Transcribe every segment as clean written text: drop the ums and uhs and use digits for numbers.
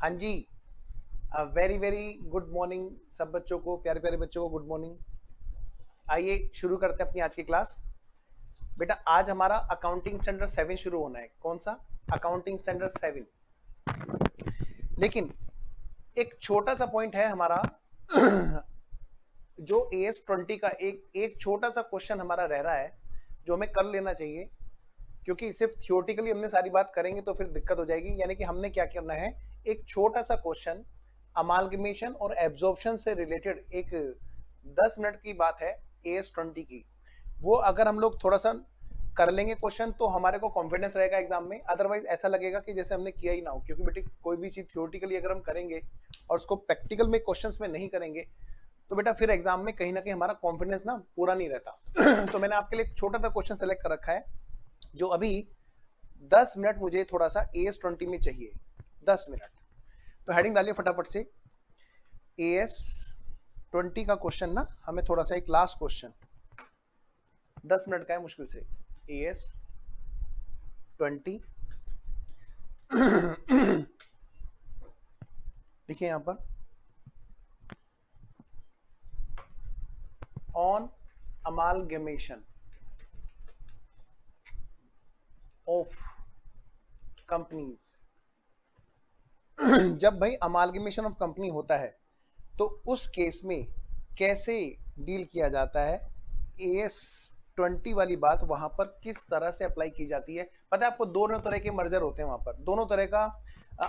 हाँ जी। Very very good morning सब बच्चों को, प्यारे प्यारे बच्चों को गुड मॉर्निंग। आइए शुरू करते हैं अपनी आज की क्लास। बेटा आज हमारा अकाउंटिंग स्टैंडर्ड 7 शुरू होना है। कौन सा? Accounting standard 7। लेकिन एक छोटा सा पॉइंट है हमारा जो AS20 का एक एक छोटा सा क्वेश्चन हमारा रह रहा है जो हमें कर लेना चाहिए, क्योंकि सिर्फ थियोरेटिकली हमने सारी बात करेंगे तो फिर दिक्कत हो जाएगी। यानी कि हमने क्या करना है, एक छोटा सा क्वेश्चन अमालगमेशन और एब्जॉर्प्शन से रिलेटेड एक 10 मिनट की बात है AS20 की। वो अगर हम लोग थोड़ा सा कर लेंगे क्वेश्चन तो हमारे को कॉन्फिडेंस रहेगा एग्जाम में। अदरवाइज ऐसा लगेगा कि जैसे हमने किया ही ना हो, क्योंकि बेटे कोई भी चीज थियोरेटिकली अगर हम करेंगे और उसको प्रैक्टिकल में क्वेश्चंस में नहीं करेंगे तो बेटा फिर एग्जाम में कहीं ना कहीं हमारा कॉन्फिडेंस ना पूरा नहीं रहता। तो मैंने आपके लिए एक छोटा सा क्वेश्चन सेलेक्ट कर रखा है जो अभी 10 मिनट मुझे थोड़ा सा AS20 में चाहिए। 10 मिनट। तो हेडिंग डालिए फटाफट से। AS20 का क्वेश्चन ना हमें थोड़ा सा एक लास्ट क्वेश्चन 10 मिनट का है मुश्किल से। AS20 देखिए यहां पर ऑन अमालगमेशन ऑफ कंपनीज। जब भाई अमालगमेशन ऑफ कंपनी होता है तो उस केस में कैसे डील किया जाता है, AS20 वाली बात वहां पर किस तरह से अप्लाई की जाती है। पता है आपको दोनों तरह के मर्जर होते हैं वहां पर, दोनों तरह का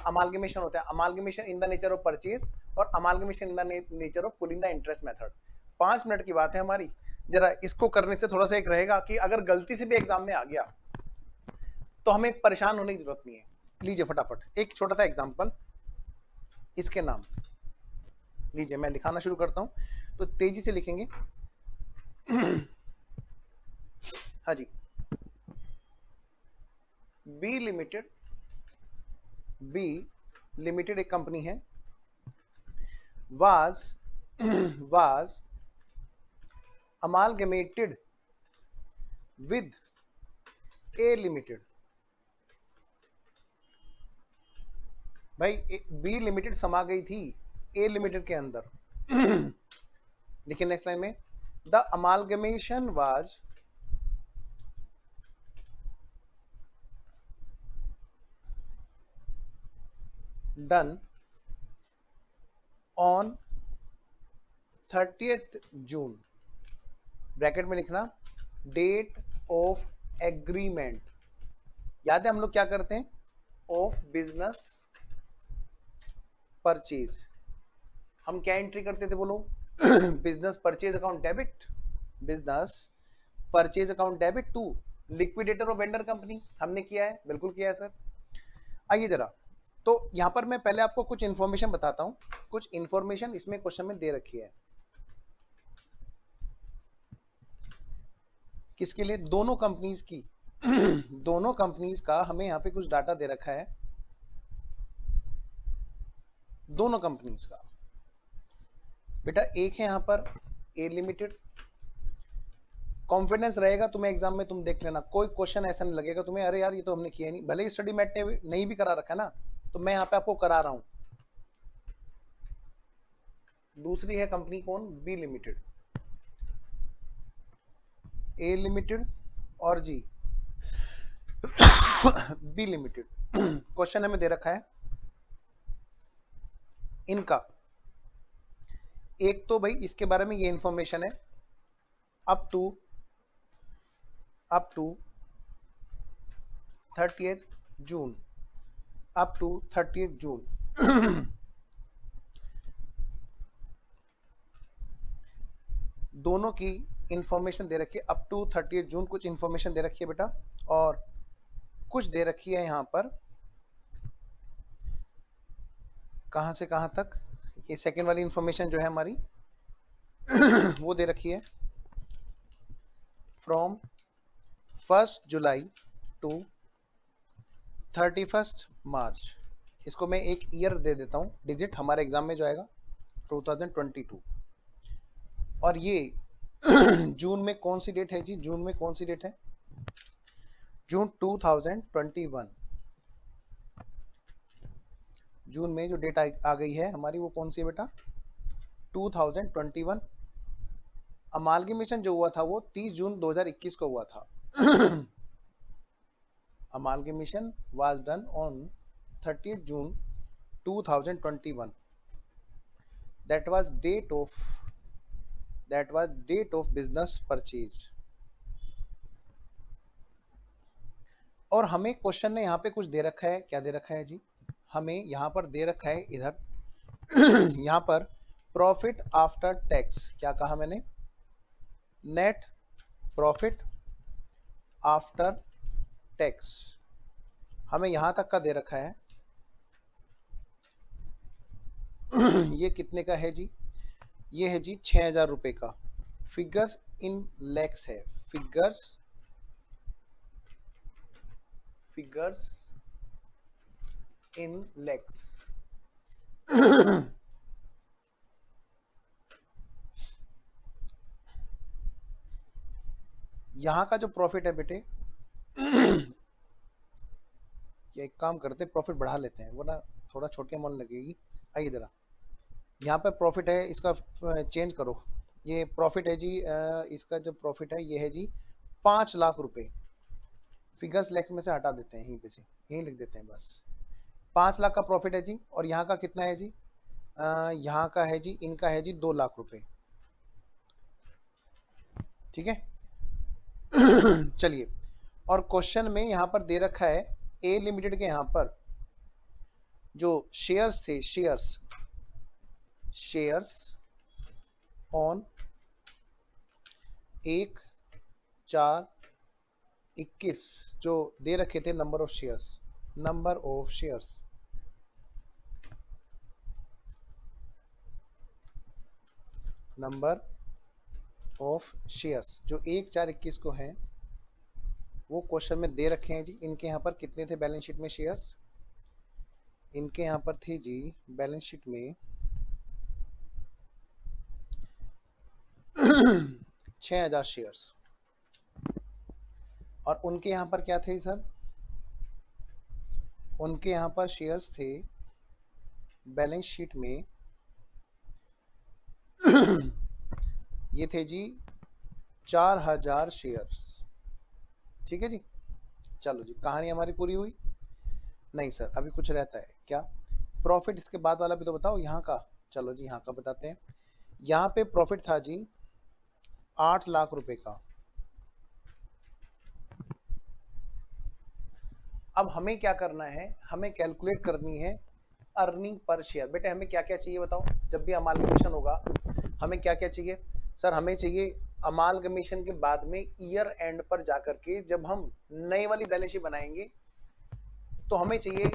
अमालगमेशन होता है। Amalgamation in the nature of purchase और amalgamation in the nature of pooling the interest method. 5 minute की बात है हमारी। जरा इसको करने से थोड़ा सा एक रहेगा कि अगर गलती से भी एग्जाम में आ गया तो हमें परेशान होने की जरूरत नहीं है। लीजिए फटाफट एक छोटा सा एग्जाम्पल इसके नाम लीजिए। मैं लिखाना शुरू करता हूं तो तेजी से लिखेंगे। हाँ जी। बी लिमिटेड एक कंपनी है। Was was amalgamated with A limited. भाई बी लिमिटेड समा गई थी ए लिमिटेड के अंदर। लिखिए नेक्स्ट लाइन में, the amalgamation was done on 30th June. Bracket में लिखना डेट ऑफ एग्रीमेंट। याद है हम लोग क्या करते हैं, ऑफ बिजनेस परचेज। हम क्या एंट्री करते थे बोलो? Business purchase account debit, business purchase account debit to liquidator of vendor company. हमने किया है, बिल्कुल किया है सर। आइए जरा, तो यहां पर मैं पहले आपको कुछ इंफॉर्मेशन बताता हूं। कुछ इंफॉर्मेशन इसमें क्वेश्चन में दे रखी है। किसके लिए? दोनों कंपनीज की। दोनों कंपनीज का हमें यहाँ पे कुछ डाटा दे रखा है, दोनों कंपनीज का। बेटा एक है यहाँ पर ए लिमिटेड। कॉन्फिडेंस रहेगा तुम्हें एग्जाम में, तुम देख लेना कोई क्वेश्चन ऐसा नहीं लगेगा तुम्हें अरे यार ये तो हमने किया नहीं। भले ही स्टडी मैट ने नहीं भी करा रखा है ना, तो मैं यहाँ पे आपको करा रहा हूँ। दूसरी है कंपनी कौन? B limited. ए लिमिटेड और जी बी लिमिटेड। क्वेश्चन हमें दे रखा है इनका। एक तो भाई इसके बारे में ये इंफॉर्मेशन है up to 30th June, up to 30th June. दोनों की इंफॉर्मेशन दे रखी है अप टू 30th जून। कुछ इंफॉर्मेशन दे रखी है बेटा, और कुछ दे रखी है यहाँ पर कहाँ से कहाँ तक। ये सेकेंड वाली इंफॉर्मेशन जो है हमारी वो दे रखी है from 1st July to 31st मार्च। इसको मैं एक ईयर दे देता हूँ, डिजिट हमारे एग्जाम में जो आएगा 2022। और ये जून में कौन सी डेट है जी? जून में कौन सी डेट है? जून 2021। जून में जो डेट आ गई है हमारी वो कौन सी है बेटा, 2021। अमालगमेशन जो हुआ था वो 30 जून 2021 को हुआ था। Amalgamation was done on 30th June 2021. that was date of business purchase। और हमें क्वेश्चन ने यहाँ पे कुछ दे रखा है, क्या दे रखा है जी, हमें यहाँ पर दे रखा है इधर यहाँ पर प्रॉफिट आफ्टर टैक्स, क्या कहा मैंने, नेट प्रॉफिट आफ्टर टैक्स, हमें यहाँ तक का दे रखा है। ये कितने का है जी, ये है जी 6,000 रुपए का। फिगर्स इन लैक्स है, फिगर्स इन लैक्स। यहां का जो प्रॉफिट है बेटे, ये एक काम करते प्रॉफिट बढ़ा लेते हैं, वो ना थोड़ा छोटी अमाउंट लगेगी। आइए जरा, यहाँ पे प्रॉफिट है, इसका चेंज करो, ये प्रॉफिट है जी, इसका जो प्रॉफिट है ये है जी 5 लाख रुपए। फिगर्स लैक्स में से हटा देते हैं, यहीं पे से यहीं लिख देते हैं बस। 5 लाख का प्रॉफिट है जी, और यहाँ का कितना है जी, यहाँ का है जी, इनका है जी 2 लाख रुपए, ठीक है। चलिए, और क्वेश्चन में यहाँ पर दे रखा है ए लिमिटेड के यहाँ पर जो शेयर्स थे, शेयर्स ऑन 1/4/21 जो दे रखे थे, नंबर ऑफ शेयर्स जो 1/4/21 को हैं, वो क्वेश्चन में दे रखे हैं जी। इनके यहाँ पर कितने थे बैलेंस शीट में शेयर्स, इनके यहाँ पर थे जी बैलेंस शीट में 6,000 शेयर्स, और उनके यहाँ पर क्या थे सर, उनके यहाँ पर शेयर्स थे बैलेंस शीट में ये थे जी 4,000 शेयर्स, ठीक है जी। चलो जी, कहानी हमारी पूरी हुई। नहीं सर, अभी कुछ रहता है क्या, प्रॉफिट इसके बाद वाला भी तो बताओ यहाँ का। चलो जी, यहाँ का बताते हैं। यहाँ पे प्रॉफिट था जी 8 लाख रुपए का। अब हमें क्या करना है, हमें कैलकुलेट करनी है अर्निंग पर शेयर। बेटे हमें क्या क्या चाहिए बताओ, जब भी अमालगमेशन होगा हमें क्या क्या चाहिए सर, हमें चाहिए अमालगमेशन के बाद में ईयर एंड पर जाकर के जब हम नई वाली बैलेंस शीट बनाएंगे तो हमें चाहिए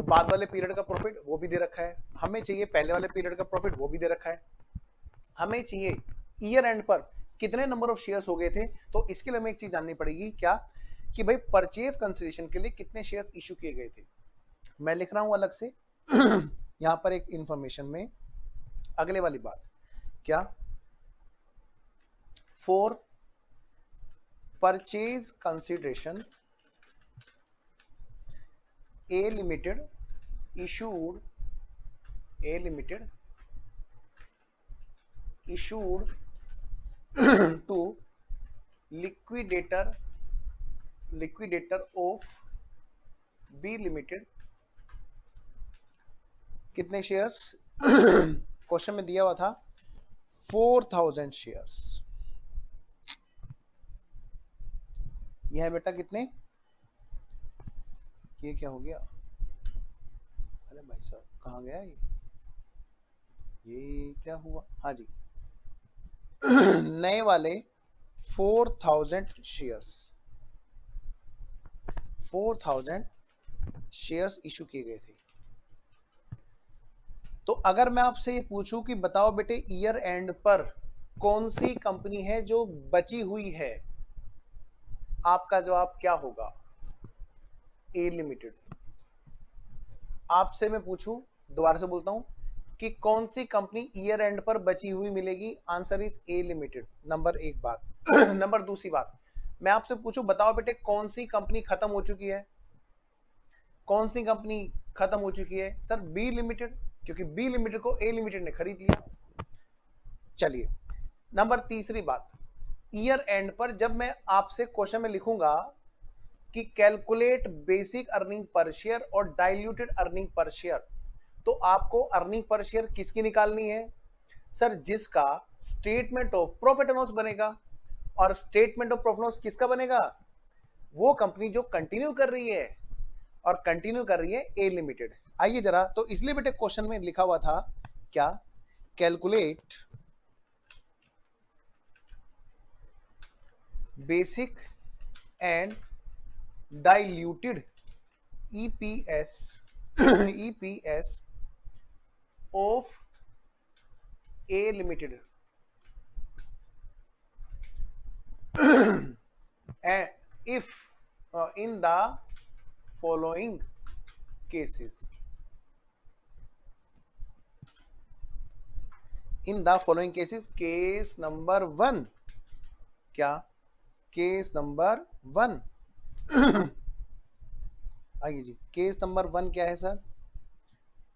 बाद वाले पीरियड का प्रॉफिट, वो भी दे रखा है, हमें चाहिए पहले वाले पीरियड का प्रॉफिट, वो भी दे रखा है, हमें चाहिए ईयर एंड पर कितने नंबर ऑफ शेयर्स हो गए थे। तो इसके लिए हमें एक चीज जाननी पड़ेगी, क्या कि भाई परचेज कंसिडरेशन के लिए कितने शेयर्स इशू किए गए थे। मैं लिख रहा हूं अलग से यहां पर एक इंफॉर्मेशन में अगले वाली बात, क्या for purchase consideration A limited issued to liquidator of B limited कितने शेयर्स, क्वेश्चन में दिया हुआ था 4,000 शेयर्स। यह है बेटा कितने, ये क्या हो गया, अरे भाई साहब कहाँ गया ये क्या हुआ, हाँ जी नए वाले 4,000 शेयर्स इशू किए गए थे। तो अगर मैं आपसे ये पूछूं कि बताओ बेटे ईयर एंड पर कौन सी कंपनी है जो बची हुई है, आपका जवाब क्या होगा, ए लिमिटेड। आपसे मैं पूछूं, दोबारा से बोलता हूं कि कौन सी कंपनी ईयर एंड पर बची हुई मिलेगी, answer is a limited. Number एक बात नंबर दूसरी बात, मैं आपसे पूछूं बताओ बेटे कौन सी कंपनी खत्म हो चुकी है, कौन सी कंपनी खत्म हो चुकी है सर बी लिमिटेड, क्योंकि बी लिमिटेड को ए लिमिटेड ने खरीद लिया। चलिए नंबर तीसरी बात, ईयर एंड पर जब मैं आपसे क्वेश्चन में लिखूंगा कि calculate basic earning per share और डाइल्यूटेड अर्निंग पर शेयर, तो आपको अर्निंग पर शेयर किसकी निकालनी है सर, जिसका statement of profit and loss बनेगा। और स्टेटमेंट ऑफ प्रॉफिट लॉस किसका बनेगा, वो कंपनी जो कंटिन्यू कर रही है, और कंटिन्यू कर रही है ए लिमिटेड। आइए जरा, तो इसलिए बेटे क्वेश्चन में लिखा हुआ था क्या, calculate basic and diluted EPS EPS of A limited and if in the following cases, case number 1, क्या केस नंबर 1 आइए जी, केस नंबर 1 क्या है सर,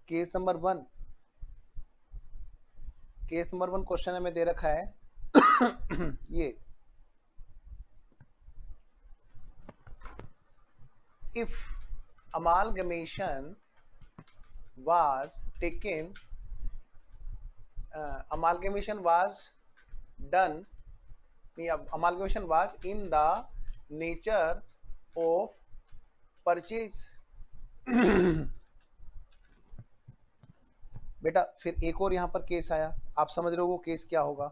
केस नंबर 1 क्वेश्चन हमें दे रखा है ये, if amalgamation was taken amalgamation was done, amalgamation was in the nature of purchase बेटा फिर एक और यहां पर केस आया, आप समझ रहे हो वो केस क्या होगा,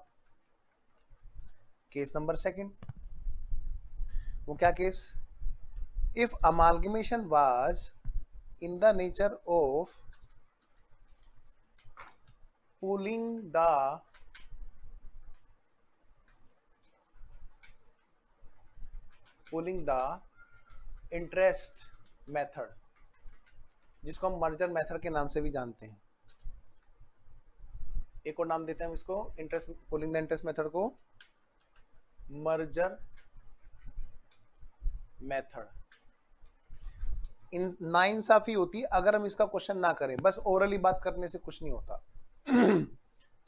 केस नंबर 2, वो क्या case, if amalgamation was in the nature of pooling the interest method, जिसको हम मर्जर मेथड के नाम से भी जानते हैं, एक और नाम देते हैं हम इसको, interest pooling the interest method को मर्जर मेथड। नाइंसाफी होती अगर हम इसका क्वेश्चन ना करें, बस ओरली बात करने से कुछ नहीं होता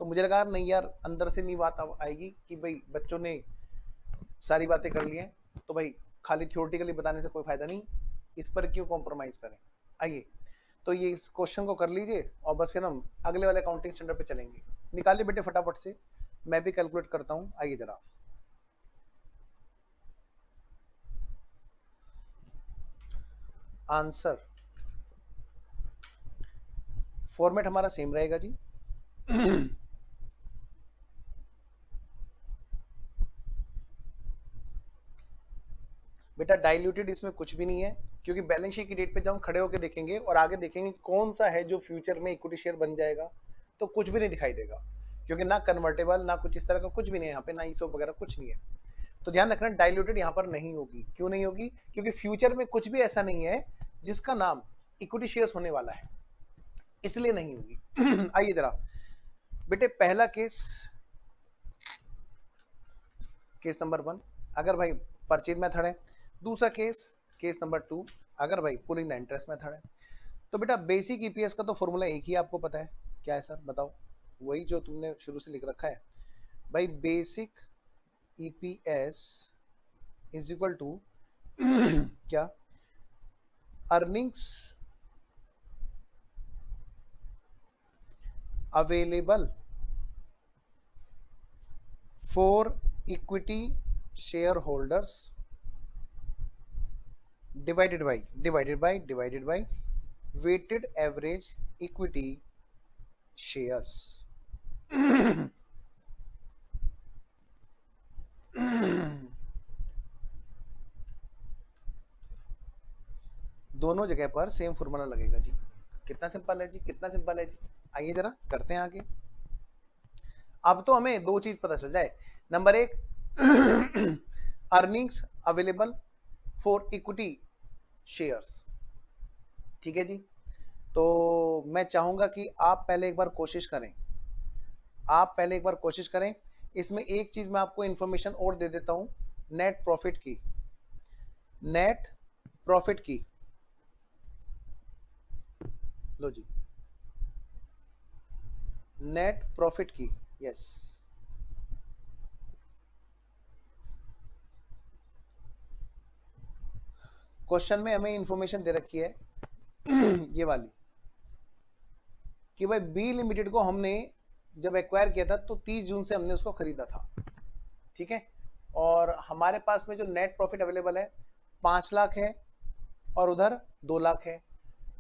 तो मुझे लगा नहीं यार अंदर से नहीं बात आएगी कि भाई बच्चों ने सारी बातें कर ली हैं, तो भाई खाली थ्योरेटिकली बताने से कोई फायदा नहीं, इस पर क्यों कॉम्प्रोमाइज करें। आइए तो ये इस क्वेश्चन को कर लीजिए और बस फिर हम अगले वाले अकाउंटिंग स्टैंडर्ड पे चलेंगे। निकालिए बेटे फटाफट से, मैं भी कैलकुलेट करता हूं। आइए जरा, आंसर फॉर्मेट हमारा सेम रहेगा जी बेटा डाइल्यूटेड इसमें कुछ भी नहीं है, क्योंकि बैलेंस शीट की डेट पे जब हम खड़े होकर देखेंगे और आगे देखेंगे कौन सा है जो फ्यूचर में इक्विटी शेयर बन जाएगा, तो कुछ भी नहीं दिखाई देगा, क्योंकि ना कन्वर्टेबल ना कुछ इस तरह का कुछ भी नहीं है यहाँ पे, ना ईसोप वगैरह कुछ नहीं है। तो ध्यान रखना डाइल्यूटेड यहाँ पर नहीं होगी। क्यों नहीं होगी, क्योंकि फ्यूचर में कुछ भी ऐसा नहीं है जिसका नाम इक्विटी शेयर्स होने वाला है, इसलिए नहीं होगी आइए जरा बेटे, पहला केस नंबर 1 अगर भाई परचेज मेथड है, दूसरा केस नंबर 2 अगर भाई पुलिंग द इंटरेस्ट मेथड है। तो बेटा बेसिक ईपीएस का तो फॉर्मूला एक ही आपको पता है, क्या है सर बताओ, वही जो तुमने शुरू से लिख रखा है भाई, basic EPS is equal to क्या, earnings available for equity shareholders divided by weighted average equity shares दोनों जगह पर सेम फॉर्मूला लगेगा जी। कितना सिंपल है जी, कितना सिंपल है जी। आइए जरा करते हैं आगे। अब तो हमें दो चीज पता चल जाए, number 1 earnings available for equity shares, ठीक है जी। तो मैं चाहूंगा कि आप पहले एक बार कोशिश करें, इसमें एक चीज मैं आपको इंफॉर्मेशन और दे देता हूं, नेट प्रॉफिट की लो जी, नेट प्रॉफिट की, यस। क्वेश्चन में हमें इंफॉर्मेशन दे रखी है ये वाली कि भाई बी लिमिटेड को हमने जब एक्वायर किया था तो 30 जून से हमने उसको खरीदा था, ठीक है। और हमारे पास में जो नेट प्रॉफिट अवेलेबल है 5 लाख है और उधर 2 लाख है,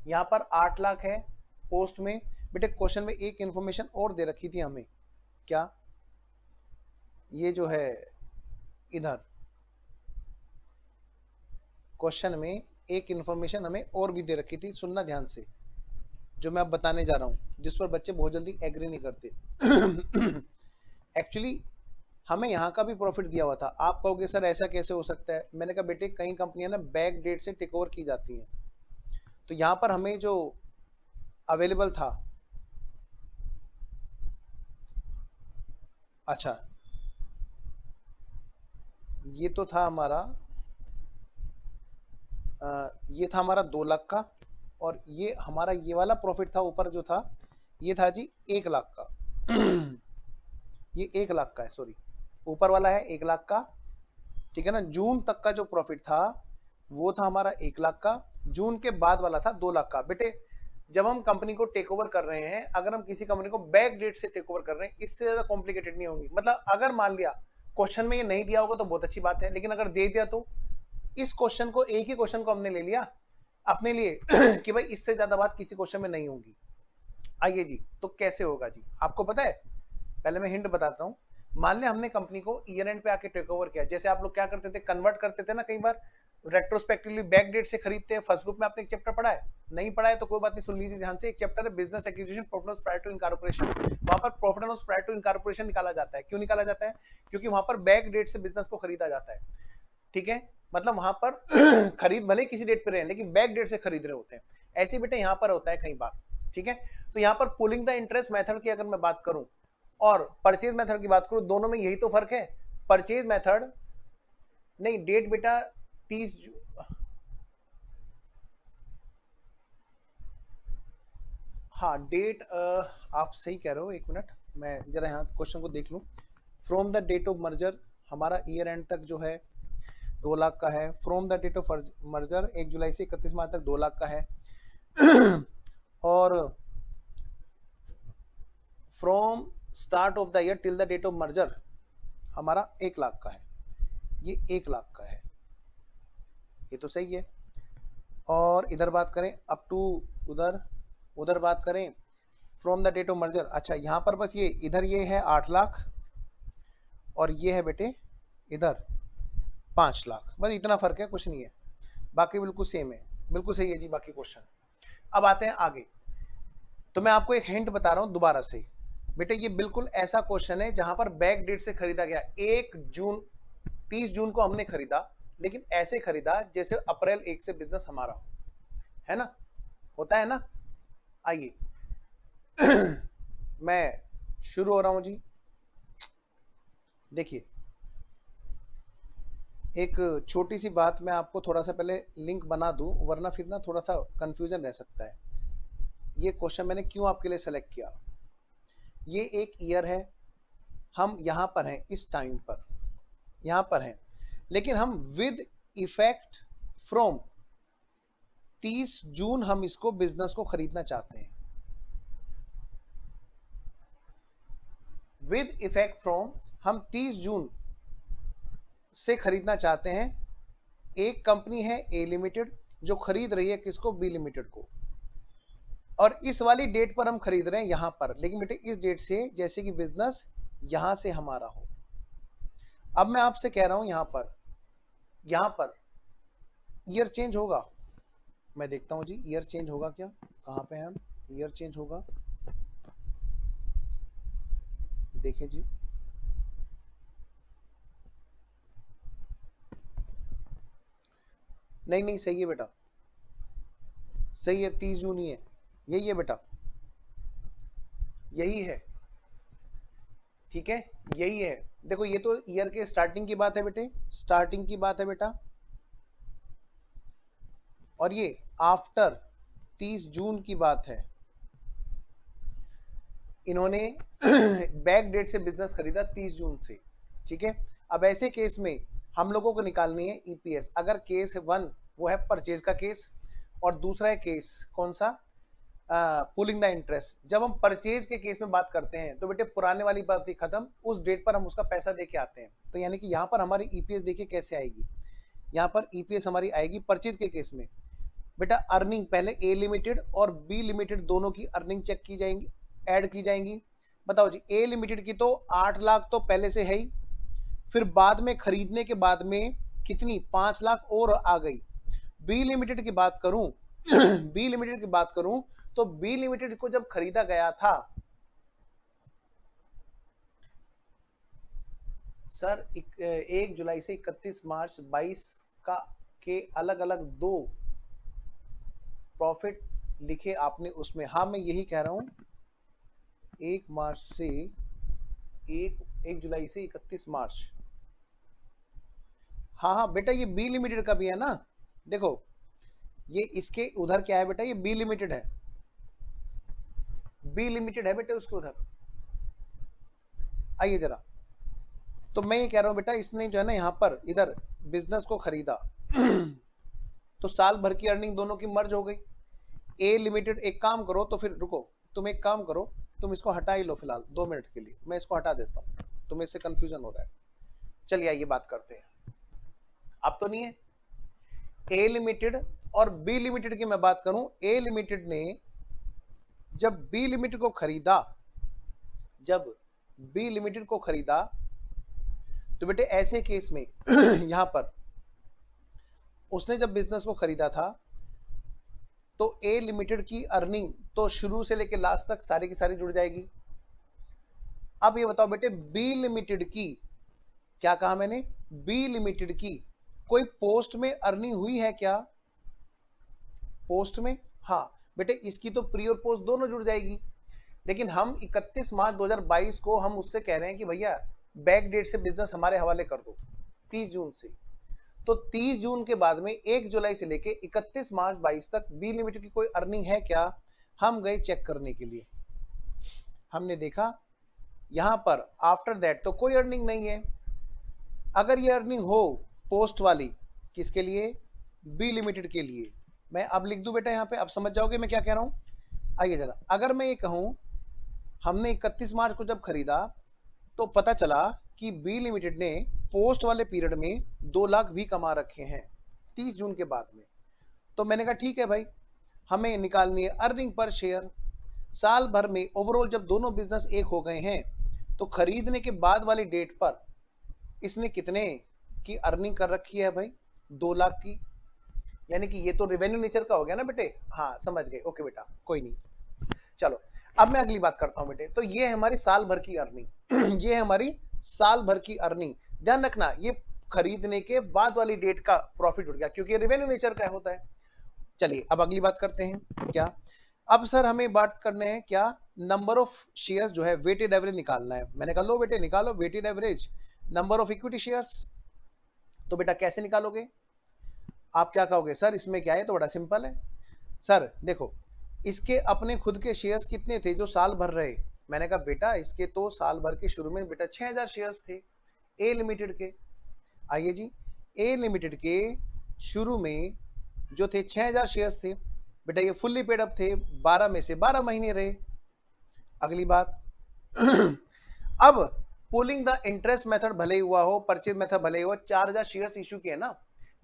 यहाँ पर 8 लाख है पोस्ट में। बेटे क्वेश्चन में एक इंफॉर्मेशन और दे रखी थी हमें, क्या, ये जो है इधर क्वेश्चन में एक इंफॉर्मेशन हमें और भी दे रखी थी, सुनना ध्यान से, जो मैं अब बताने जा रहा हूं, जिस पर बच्चे बहुत जल्दी एग्री नहीं करते। एक्चुअली हमें यहाँ का भी प्रॉफिट दिया हुआ था। आप कहोगे सर ऐसा कैसे हो सकता है, मैंने कहा बेटे कई कंपनियां ना बैक डेट से टेक ओवर की जाती हैं, तो यहाँ पर हमें जो अवेलेबल था, अच्छा ये तो था हमारा ये था हमारा 2 लाख का, और ये हमारा ये वाला प्रॉफिट था ऊपर जो था, ये था जी 1 लाख का। ये 1 लाख का है, सॉरी, ऊपर वाला है 1 लाख का, ठीक है ना। जून तक का जो प्रॉफिट था वो था हमारा 1 लाख का, जून के बाद वाला था 2 लाख का। बेटे जब हम कंपनी को टेक ओवर कर रहे हैं, अगर हम किसी कंपनी को बैक डेट से टेक ओवर कर रहे हैं, इससे ज्यादा कॉम्प्लिकेटेड नहीं होंगी। मतलब अगर मान लिया क्वेश्चन में ये नहीं दिया होगा तो बहुत अच्छी बात है, लेकिन अगर दे दिया तो इस क्वेश्चन को, एक ही क्वेश्चन को हमने ले लिया अपने लिए कि भाई इससे ज्यादा बात किसी क्वेश्चन में नहीं होगी। आइए जी, तो कैसे होगा जी, आपको पता है, पहले मैं हिंट बताता हूं। मान लिया हमने कंपनी को ईयर एंड पे आके टेक ओवर किया, जैसे आप लोग क्या करते थे, कन्वर्ट करते थे ना कई बार, रेट्रोस्पेक्टिवली बैक डेट से खरीदते हैं। फर्स्ट ग्रुप में आपने एक चैप्टर पढ़ा है, नहीं पढ़ा है तो कोई बात नहीं, सुन लीजिए ध्यान से। एक चैप्टर है business acquisition profit loss prior to incorporation, वहां पर profit loss prior to incorporation निकाला जाता है। क्यों निकाला जाता है? क्योंकि वहां पर बैक डेट से बिजनेस को खरीदा जाता है, ठीक है। मतलब वहां पर खरीद भले किसी डेट पे रहे लेकिन बैक डेट से खरीद रहे होते हैं। ऐसे बेटे यहाँ पर होता है कई बार, ठीक है। तो यहाँ पर पुलिंग द इंटरेस्ट मेथड की अगर मैं बात करूं और परचेज मेथड की बात करूं, दोनों में यही तो फर्क है। परचेज मेथड नहीं, डेट बेटा 30 हाँ डेट आप सही कह रहे हो, एक मिनट मैं जरा यहाँ क्वेश्चन को देख लूं। From the date of merger हमारा ईयर एंड तक जो है 2 लाख का है। From the date of merger 1 जुलाई से 31 मार्च तक 2 लाख का है। और from start of the year till the date of merger हमारा 1 लाख का है। ये 1 लाख का है, ये तो सही है। और इधर बात करें अप टू उधर बात करें from the date of merger, अच्छा यहाँ पर बस ये इधर ये है 8 लाख और ये है बेटे इधर 5 लाख, बस इतना फर्क है, कुछ नहीं है, बाकी बिल्कुल सेम है, बिल्कुल सही है जी बाकी क्वेश्चन। अब आते हैं आगे, तो मैं आपको एक हिंट बता रहा हूं दोबारा से बेटे, ये बिल्कुल ऐसा क्वेश्चन है जहां पर बैक डेट से खरीदा गया। 1 जून 30 जून को हमने खरीदा, लेकिन ऐसे खरीदा जैसे अप्रैल 1 से बिजनेस हमारा हो, है ना, होता है ना। आइए मैं शुरू हो रहा हूं जी। देखिए एक छोटी सी बात मैं आपको थोड़ा सा पहले लिंक बना दूं, वरना फिर ना थोड़ा सा कंफ्यूजन रह सकता है। ये क्वेश्चन मैंने क्यों आपके लिए सेलेक्ट किया, ये एक ईयर है, हम यहां पर हैं, इस टाइम पर यहां पर हैं, लेकिन हम विद इफेक्ट फ्रॉम 30 जून हम इसको बिजनेस को खरीदना चाहते हैं। विद इफेक्ट फ्रॉम हम 30 जून से खरीदना चाहते हैं। एक कंपनी है ए लिमिटेड जो खरीद रही है किसको, बी लिमिटेड को, और इस वाली डेट पर हम खरीद रहे हैं यहां पर, लेकिन बेटे इस डेट से जैसे कि बिजनेस यहां से हमारा हो। अब मैं आपसे कह रहा हूं यहां पर ईयर चेंज होगा, मैं देखता हूं जी ईयर चेंज होगा क्या, कहां पे है हम, ईयर चेंज होगा, देखिए जी नहीं नहीं सही है बेटा, सही है, 30 जून ही है, यही है बेटा, यही है, ठीक है, यही है। देखो ये तो ईयर के स्टार्टिंग की बात है बेटे, स्टार्टिंग की बात है बेटा, और ये आफ्टर 30 जून की बात है, इन्होंने बैक डेट से बिजनेस खरीदा 30 जून से, ठीक है। अब ऐसे केस में हम लोगों को निकालनी है ईपीएस। अगर केस 1 वो है परचेज का केस, और दूसरा है केस कौन सा, पुलिंग द इंटरेस्ट। जब हम परचेज के केस में बात करते हैं तो बेटे पुराने वाली बात ही खत्म, उस डेट पर हम उसका पैसा दे के आते हैं। तो यानी कि यहाँ पर हमारी ईपीएस देखिए कैसे आएगी, यहाँ पर ईपीएस हमारी आएगी परचेज के केस में। बेटा अर्निंग पहले ए लिमिटेड और बी लिमिटेड दोनों की अर्निंग चेक की जाएंगी, ऐड की जाएंगी। बताओ जी, ए लिमिटेड की तो 8 लाख तो पहले से है ही, फिर बाद में खरीदने के बाद में कितनी 5 लाख और आ गई। बी लिमिटेड की बात करूं बी लिमिटेड की बात करूं तो बी लिमिटेड को जब खरीदा गया था सर 1 जुलाई से 31 मार्च 22 का के अलग अलग 2 प्रॉफिट लिखे आपने उसमें। हाँ मैं यही कह रहा हूं, 1 मार्च से 1 जुलाई से 31 मार्च। हाँ हाँ बेटा ये बी लिमिटेड का भी है ना, देखो ये इसके उधर क्या है बेटा, ये बी लिमिटेड है, बी लिमिटेड है बेटे उसके उधर। आइए जरा, तो मैं ये कह रहा हूं बेटा इसने जो है ना यहाँ पर इधर बिजनेस को खरीदा तो साल भर की अर्निंग दोनों की मर्ज हो गई। ए लिमिटेड, एक काम करो तो फिर रुको, तुम एक काम करो, तुम इसको हटा ही लो फिलहाल 2 मिनट के लिए, मैं इसको हटा देता हूँ, तुम्हें इससे कंफ्यूजन हो रहा है। चलिए आइए बात करते हैं। अब तो नहीं है ए लिमिटेड और बी लिमिटेड की मैं बात करूं, ए लिमिटेड ने जब बी लिमिटेड को खरीदा, जब बी लिमिटेड को खरीदा तो बेटे ऐसे केस में यहां पर उसने जब बिजनेस को खरीदा था तो ए लिमिटेड की अर्निंग तो शुरू से लेकर लास्ट तक सारी की सारी जुड़ जाएगी। अब ये बताओ बेटे बी लिमिटेड की, क्या कहा मैंने, बी लिमिटेड की कोई पोस्ट में अर्निंग हुई है क्या, पोस्ट में, हाँ बेटे इसकी तो प्री और पोस्ट दोनों जुड़ जाएगी। लेकिन हम 31 मार्च 2022 को हम उससे कह रहे हैं कि भैया बैक डेट से बिजनेस हमारे हवाले कर दो 30 जून से। तो 30 जून के बाद में 1 जुलाई से लेके 31 मार्च 22 तक बी लिमिटेड की कोई अर्निंग है क्या। हम गए चेक करने के लिए, हमने देखा यहां पर आफ्टर दैट तो कोई अर्निंग नहीं है। अगर ये अर्निंग हो पोस्ट वाली, किसके लिए, बी लिमिटेड के लिए, मैं अब लिख दूं बेटा यहाँ पे, अब समझ जाओगे मैं क्या कह रहा हूं। आइए जरा, अगर मैं ये कहूं हमने 31 मार्च को जब खरीदा तो पता चला कि बी लिमिटेड ने पोस्ट वाले पीरियड में 2 लाख भी कमा रखे हैं 30 जून के बाद में। तो मैंने कहा ठीक है भाई, हमें निकालनी है अर्निंग पर शेयर। साल भर में ओवरऑल जब दोनों बिजनेस एक हो गए हैं तो खरीदने के बाद वाली डेट पर इसने कितने की अर्निंग कर रखी है भाई, 2 लाख की। यानी कि ये तो रेवेन्यू नेचर का हो गया ना बेटे, हाँ समझ गए, ओके बेटा कोई नहीं। चलो अब मैं अगली बात करता हूं बेटे, तो ये है हमारी साल भर की अर्निंग ये है हमारी साल भर की अर्निंग। ध्यान रखना ये खरीदने के बाद वाली डेट का प्रॉफिट जुड़ गया क्योंकि रेवेन्यू नेचर का होता है। चलिए अब अगली बात करते हैं, क्या अब सर हमें बात करने हैं क्या, नंबर ऑफ शेयर्स जो है वेटेड एवरेज निकालना है। मैंने कहा लो बेटे निकालो weighted average number of equity shares. तो बेटा कैसे निकालोगे, आप क्या कहोगे सर इसमें क्या है, तो बड़ा सिंपल है सर, देखो इसके अपने खुद के शेयर्स कितने थे जो साल भर रहे। मैंने कहा बेटा इसके तो साल भर के शुरू में बेटा 6000 शेयर्स थे ए लिमिटेड के। आइए जी, ए लिमिटेड के शुरू में जो थे 6000 शेयर्स थे बेटा, ये फुल्ली पेड अप थे, 12 में से 12 महीने रहे। अगली बात अब पुलिंग द इंटरेस्ट मेथड भले ही हुआ हो, परचेज मेथड भले ही हो, 4000 शेयर्स इशू किए ना।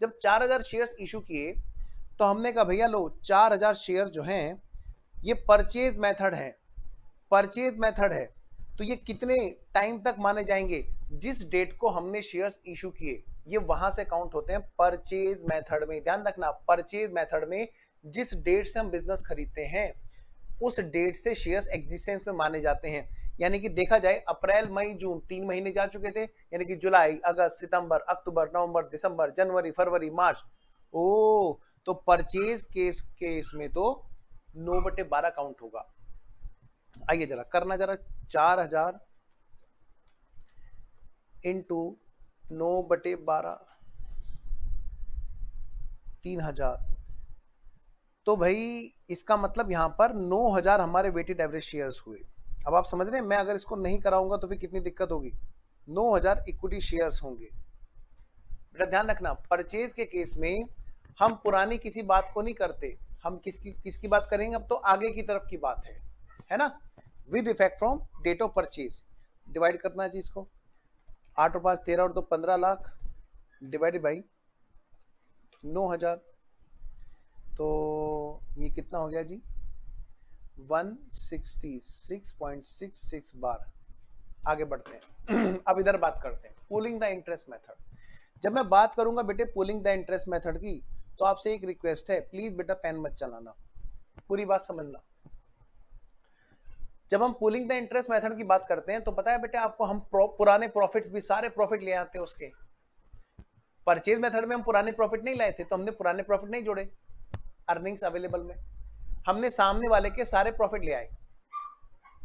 जब 4000 शेयर्स इशू किए तो हमने कहा भैया लो 4000 शेयर्स जो हैं ये परचेज मेथड है, परचेज मेथड है, तो ये कितने टाइम तक माने जाएंगे, जिस डेट को हमने शेयर्स इशू किए ये वहां से काउंट होते हैं परचेज मेथड में। ध्यान रखना परचेज मेथड में जिस डेट से हम बिजनेस खरीदते हैं उस डेट से शेयर्स एग्जिस्टेंस में माने जाते हैं। यानी कि देखा जाए अप्रैल मई जून 3 महीने जा चुके थे, यानी कि जुलाई अगस्त सितंबर अक्टूबर नवंबर दिसंबर जनवरी फरवरी मार्च, ओ तो परचेज केस में तो 9/12 काउंट होगा। आइए जरा करना जरा, 4000 इंटू 9/12 3000, तो भाई इसका मतलब यहां पर 9000 हमारे वेटेड एवरेज शेयर्स हुए। अब आप समझ रहे हैं, मैं अगर इसको नहीं कराऊंगा तो फिर कितनी दिक्कत होगी। 9,000 इक्विटी शेयर्स होंगे। बेटा ध्यान रखना, परचेज के केस में हम पुरानी किसी बात को नहीं करते, हम किसकी बात करेंगे, अब तो आगे की तरफ की बात है ना। With effect from date of purchase, divide करना है जी इसको, 8 और 5 13 और 2 15 लाख, डिवाइडेड बाई 9,000, तो ये कितना हो गया जी, 166.66 बार। आगे बढ़ते हैं। अब इधर बात करते हैं पूलिंग द इंटरेस्ट मेथड। जब मैं बात करूंगा बेटे पूलिंग द इंटरेस्ट मेथड की, तो आपसे एक रिक्वेस्ट है, प्लीज बेटा पेन मत चलाना, पूरी बात समझना। जब हम पूलिंग द इंटरेस्ट मेथड की बात करते हैं तो पता है बेटे आपको, हम पुराने प्रॉफिट्स भी सारे प्रॉफिट ले आते हैं उसके। परचेज मेथड में हम पुराने प्रॉफिट नहीं लाए थे, तो हमने पुराने प्रॉफिट नहीं जोड़े अर्निंग्स अवेलेबल में, हमने सामने वाले के सारे प्रॉफिट ले आए।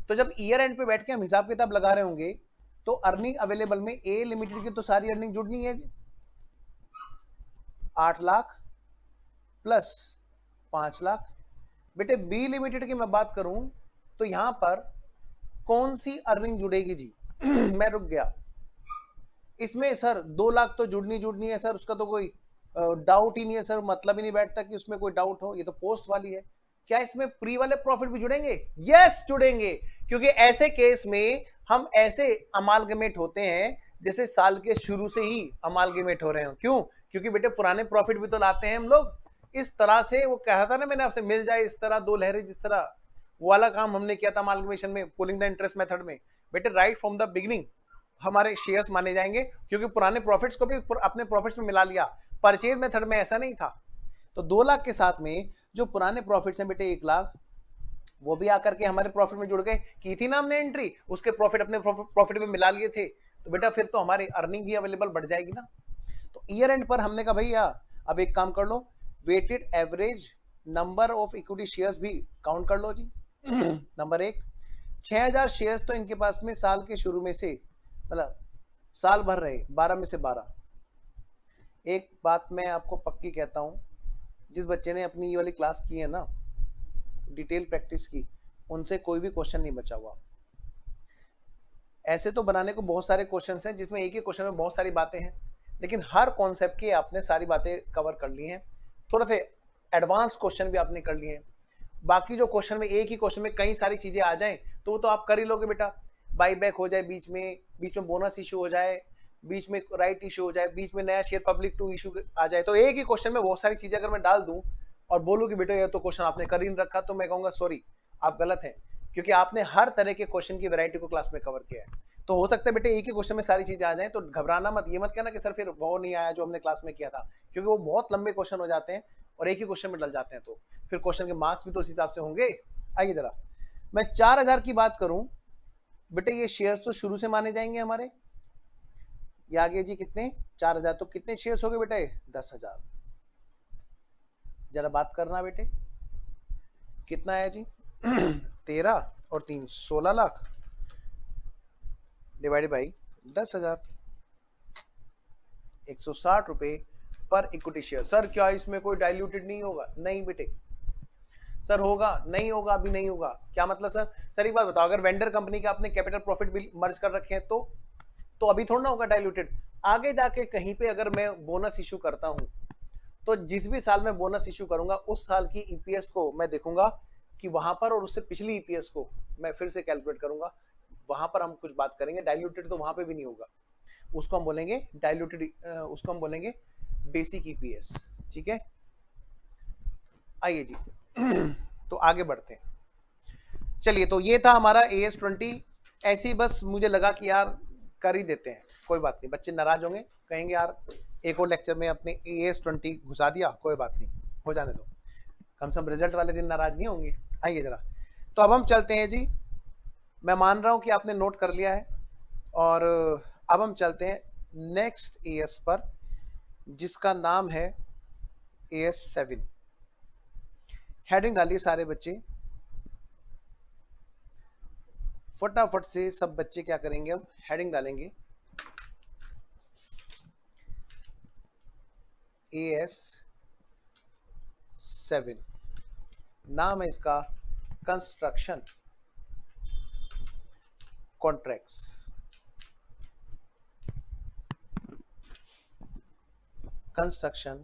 तो जब ईयर एंड पे बैठ के हम हिसाब किताब लगा रहे होंगे, तो अर्निंग अवेलेबल में ए लिमिटेड की तो सारी अर्निंग जुड़नी है, 8 लाख प्लस 5 लाख। बेटे बी लिमिटेड की मैं बात करूं तो यहां पर कौन सी अर्निंग जुड़ेगी जी? मैं रुक गया इसमें सर, 2 लाख तो जुड़नी है सर, उसका तो कोई डाउट ही नहीं है सर, मतलब ही नहीं बैठता कि उसमें कोई डाउट हो, ये तो पोस्ट वाली है। क्या इसमें प्री वाले प्रॉफिट भी जुड़ेंगे? यस जुड़ेंगे, क्योंकि ऐसे केस में हम ऐसे अमालगमेट होते हैं जैसे साल के शुरू से ही अमालगमेट हो रहे हो। क्यों? क्योंकि बेटे पुराने प्रॉफिट भी तो लाते हैं हम लोग। इस तरह से वो कहा था ना मैंने आपसे, मिल जाए इस तरह दो लहरें जिस तरह, वो वाला काम हमने किया था अमालगमेशन में, पुलिंग द इंटरेस्ट मेथड में। बेटे राइट फ्रॉम द बिगिनिंग हमारे शेयर्स माने जाएंगे, क्योंकि पुराने प्रॉफिट्स को भी अपने प्रॉफिट्स में मिला लिया। परचेज मेथड में ऐसा नहीं था। तो 2 लाख के साथ में जो पुराने प्रॉफिट्स हैं बेटे 1 लाख, वो भी आकर के हमारे प्रॉफिट में जुड़ गए। की थी ना हमने एंट्री, उसके प्रॉफिट अपने प्रॉफिट में मिला लिए थे, तो बेटा फिर तो हमारी अर्निंग भी अवेलेबल बढ़ जाएगी ना। तो ईयर एंड पर हमने कहा भैया अब एक काम कर लो, weighted average number of equity shares भी काउंट कर लो जी। नंबर 1, 6,000 शेयर्स तो इनके पास में साल के शुरू में से, मतलब साल भर रहे 12 में से 12। एक बात मैं आपको पक्की कहता हूं, जिस बच्चे ने अपनी ये वाली क्लास की है ना, डिटेल प्रैक्टिस की, उनसे कोई भी क्वेश्चन नहीं बचा हुआ। ऐसे तो बनाने को बहुत सारे क्वेश्चंस हैं जिसमें एक ही क्वेश्चन में बहुत सारी बातें हैं, लेकिन हर कॉन्सेप्ट की आपने सारी बातें कवर कर ली हैं। थोड़ा से एडवांस क्वेश्चन भी आपने कर लिए हैं। बाकी जो क्वेश्चन में एक ही क्वेश्चन में कई सारी चीजें आ जाएं तो वो तो आप कर ही लोगे बेटा। बाई बैक हो जाए, बीच में बोनस इशू हो जाए, बीच में राइट इशू हो जाए, बीच में नया शेयर पब्लिक टू इशू आ जाए, तो एक ही क्वेश्चन में बहुत सारी चीजें अगर मैं डाल दूं और बोलूं कि बेटा ये तो क्वेश्चन आपने कर ही नहीं रखा, तो मैं कहूंगा सॉरी आप गलत हैं, क्योंकि आपने हर तरह के क्वेश्चन की वैरायटी को क्लास में कवर किया है। तो हो सकता है बेटे एक ही क्वेश्चन में सारी चीजें आ जाएं, तो घबराना मत, ये मत कहना कि सर फिर वो नहीं आया जो हमने क्लास में किया था, क्योंकि वो बहुत लंबे क्वेश्चन हो जाते हैं और एक ही क्वेश्चन में डल जाते हैं, तो फिर क्वेश्चन के मार्क्स भी तो उस हिसाब से होंगे। आइए जरा, मैं 4,000 की बात करूं बेटे, ये शेयर्स तो शुरू से माने जाएंगे हमारे। ये आगे जी कितने, 4,000, तो कितने शेयर्स हो गए बेटे? 10,000। जरा बात करना बेटे, कितना है जी? 13 और 3 16 लाख, डिवाइडेड बाई 10,000, 160 रुपए पर इक्विटी शेयर। सर क्या इसमें कोई डाइल्यूटेड नहीं होगा? नहीं बेटे। सर होगा? नहीं होगा, अभी नहीं होगा। क्या मतलब सर? सर एक बात बताओ, अगर वेंडर कंपनी के आपने कैपिटल प्रॉफिट बिल मर्ज कर रखे हैं तो अभी थोड़ा ना होगा डाइल्यूटेड। आगे जाके कहीं पे अगर मैं बोनस इशू करता हूं, तो जिस भी साल में बोनस इशू करूंगा उस साल की ईपीएस को मैं देखूंगा कि वहां पर, और उससे पिछली ईपीएस को मैं फिर से कैलकुलेट करूंगा, वहां पर हम कुछ बात करेंगे। डाइल्यूटेड तो वहां पे भी नहीं होगा, उसको हम बोलेंगे डाइल्यूटेड, उसको हम बोलेंगे बेसिक ईपीएस। ठीक है, आइए जी। तो आगे बढ़ते हैं, चलिए। तो ये था हमारा AS20। ऐसे ही बस मुझे लगा कि यार कर ही देते हैं, कोई बात नहीं, बच्चे नाराज होंगे, कहेंगे यार एक और लेक्चर में अपने AS20 घुसा दिया, कोई बात नहीं, हो जाने दो, कम से कम रिजल्ट वाले दिन नाराज नहीं होंगे। आइए जरा, तो अब हम चलते हैं जी। मैं मान रहा हूं कि आपने नोट कर लिया है, और अब हम चलते हैं नेक्स्ट AS पर, जिसका नाम है AS7। हेडिंग डालिए सारे बच्चे, फटाफट से सब बच्चे क्या करेंगे, अब हेडिंग डालेंगे AS7। नाम है इसका कंस्ट्रक्शन। Contracts, construction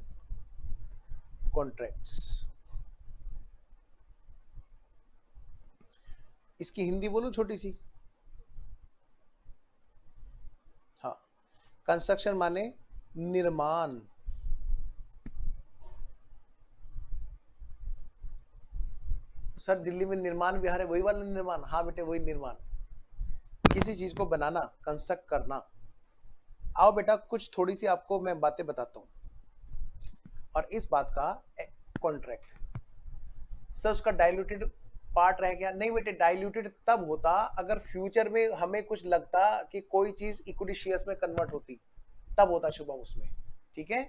contracts. इसकी हिंदी बोलूं छोटी सी? हाँ, कंस्ट्रक्शन माने निर्माण, सर दिल्ली में निर्माण विहार है, वही वाला निर्माण? हाँ बेटे वही निर्माण, किसी चीज को बनाना, कंस्ट्रक्ट करना। आओ बेटा कुछ थोड़ी सी आपको मैं बातें बताता हूं, और इस बात का कॉन्ट्रैक्ट सर उसका डाइल्यूटेड पार्ट रह गया? नहीं बेटे, डाइल्यूटेड तब होता अगर फ्यूचर में हमें कुछ लगता कि कोई चीज इक्विटी शेयर्स में कन्वर्ट होती, तब होता शुभम उसमें, ठीक है?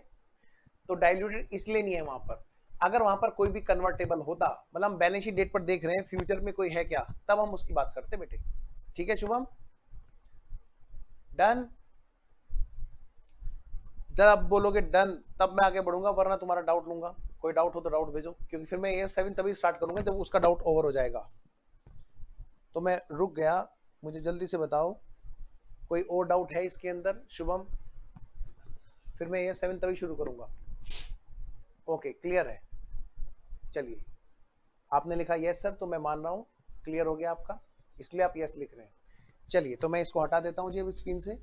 तो डाइल्यूटेड इसलिए नहीं है वहां पर। अगर वहां पर कोई भी कन्वर्टेबल होता, मतलब हम बैलेंस शीट डेट पर देख रहे हैं फ्यूचर में कोई है क्या, तब हम उसकी बात करते बेटे, ठीक है शुभम? डन? जब आप बोलोगे डन तब मैं आगे बढ़ूंगा, वरना तुम्हारा डाउट लूंगा। कोई डाउट हो तो डाउट भेजो, क्योंकि फिर मैं AS7 तभी स्टार्ट करूंगा जब उसका डाउट ओवर हो जाएगा। तो मैं रुक गया, मुझे जल्दी से बताओ कोई और डाउट है इसके अंदर शुभम? फिर मैं AS7 तभी शुरू करूंगा। ओके क्लियर है, चलिए आपने लिखा यस सर, तो मैं मान रहा हूं क्लियर हो गया आपका, इसलिए आप यस लिख रहे हैं। चलिए तो मैं इसको हटा देता हूं जी अब स्क्रीन से,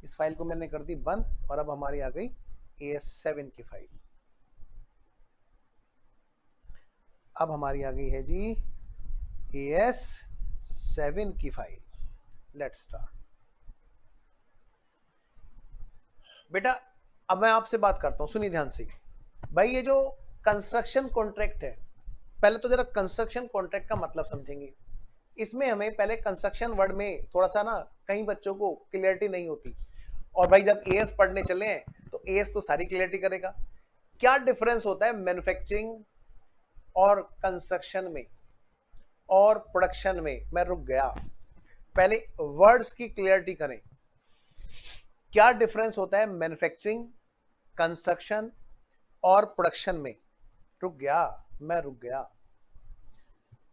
इस फाइल को मैंने कर दी बंद, और अब हमारी आ गई AS7 की फाइल। अब हमारी आ गई है जी AS7 की फाइल। Let's start. बेटा अब मैं आपसे बात करता हूं, सुनिए ध्यान से भाई। ये जो कंस्ट्रक्शन कॉन्ट्रैक्ट है, पहले तो जरा कंस्ट्रक्शन कॉन्ट्रैक्ट का मतलब समझेंगे। इसमें हमें पहले कंस्ट्रक्शन वर्ड में थोड़ा सा ना कई बच्चों को क्लियरिटी नहीं होती, और भाई जब AS पढ़ने चले हैं तो AS तो सारी क्लियरिटी करेगा। क्या डिफरेंस होता है मैन्युफैक्चरिंग और कंस्ट्रक्शन में और प्रोडक्शन में? मैं रुक गया, पहले वर्ड्स की क्लियरिटी करें। क्या डिफरेंस होता है मैन्युफैक्चरिंग, कंस्ट्रक्शन और प्रोडक्शन में? रुक गया, मैं रुक गया।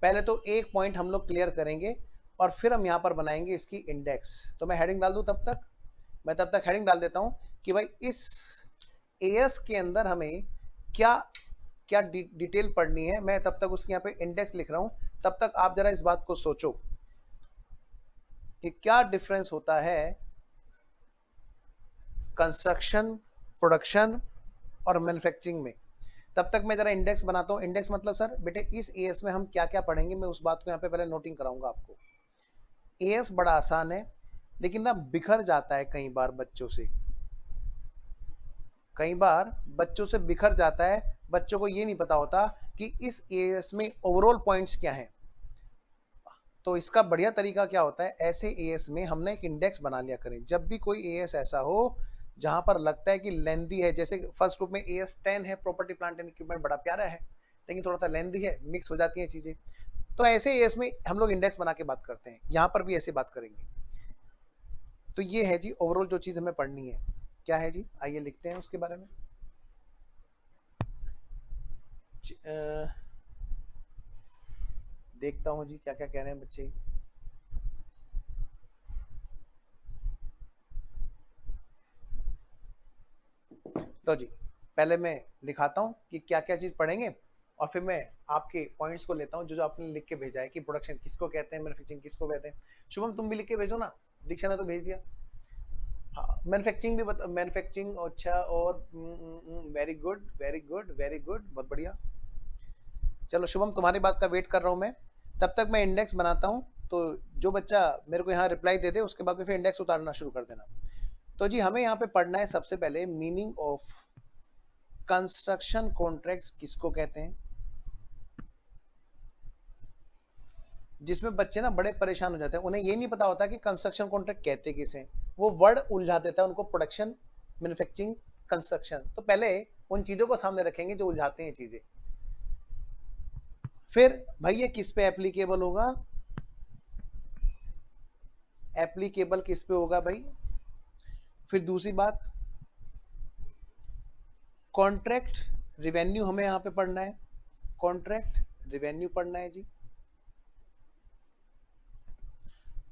पहले तो एक पॉइंट हम लोग क्लियर करेंगे, और फिर हम यहां पर बनाएंगे इसकी इंडेक्स। तो मैं हेडिंग डाल दूं तब तक? मैं तब तक हेडिंग डाल देता हूं कि भाई इस AS के अंदर हमें क्या क्या डिटेल पढ़नी है। मैं तब तक उसके यहाँ पे इंडेक्स लिख रहा हूं, तब तक आप जरा इस बात को सोचो कि क्या डिफरेंस होता है कंस्ट्रक्शन, प्रोडक्शन और मैन्युफैक्चरिंग में। तब तक मैं जरा इंडेक्स बनाता हूं। इंडेक्स मतलब सर बेटे इस AS में हम क्या क्या पढ़ेंगे, मैं उस बात को यहाँ पे पहले नोटिंग कराऊंगा आपको। AS बड़ा आसान है, लेकिन ना बिखर जाता है कई बार बच्चों से, कई बार बच्चों से बिखर जाता है। बच्चों को ये नहीं पता होता कि इस AS में ओवरऑल पॉइंट्स क्या हैं। तो इसका बढ़िया तरीका क्या होता है, ऐसे AS में हमने एक इंडेक्स बना लिया करें। जब भी कोई AS ऐसा हो जहां पर लगता है कि लेंदी है, जैसे फर्स्ट ग्रुप में AS10 है, प्रॉपर्टी प्लांट एंड इक्विपमेंट, बड़ा प्यारा है लेकिन थोड़ा सा लेंदी है, मिक्स हो जाती हैं चीजें, तो ऐसे AS में हम लोग इंडेक्स बना के बात करते हैं। यहाँ पर भी ऐसे बात करेंगे। तो ये है जी ओवरऑल जो चीज हमें पढ़नी है, क्या है जी, आइए लिखते हैं उसके बारे में। देखता हूं जी क्या क्या कह रहे हैं बच्चे। तो जी पहले मैं लिखाता हूं कि क्या क्या चीज पढ़ेंगे, और फिर मैं आपके पॉइंट्स को लेता हूं जो जो आपने लिख के भेजा है कि प्रोडक्शन किसको कहते हैं, मैन्युफैक्चरिंग किसको कहते हैं। शुभम तुम भी लिख के भेजो ना, दीक्षा ने तो भेज दिया। हाँ मैन्युफैक्चरिंग भी मैन्युफैक्चरिंग, अच्छा, और very good very good very good, बहुत बढ़िया। चलो शुभम तुम्हारी बात का वेट कर रहा हूं मैं, तब तक मैं इंडेक्स बनाता हूं। तो जो बच्चा मेरे को यहाँ रिप्लाई दे दे उसके बाद में फिर इंडेक्स उतारना शुरू कर देना। तो जी हमें यहाँ पे पढ़ना है सबसे पहले मीनिंग ऑफ कंस्ट्रक्शन कॉन्ट्रैक्ट्स किसको कहते हैं। जिसमें बच्चे ना बड़े परेशान हो जाते हैं, उन्हें ये नहीं पता होता कि कंस्ट्रक्शन कॉन्ट्रैक्ट कहते किसे, वो वर्ड उलझा देता है उनको, प्रोडक्शन, मैन्युफैक्चरिंग, कंस्ट्रक्शन। तो पहले उन चीजों को सामने रखेंगे जो उलझाते हैं चीजें। फिर भाई ये किस पे एप्लीकेबल होगा, एप्लीकेबल किस पे होगा भाई। फिर दूसरी बात कॉन्ट्रैक्ट रिवेन्यू हमें यहां पे पढ़ना है, कॉन्ट्रैक्ट रिवेन्यू पढ़ना है जी।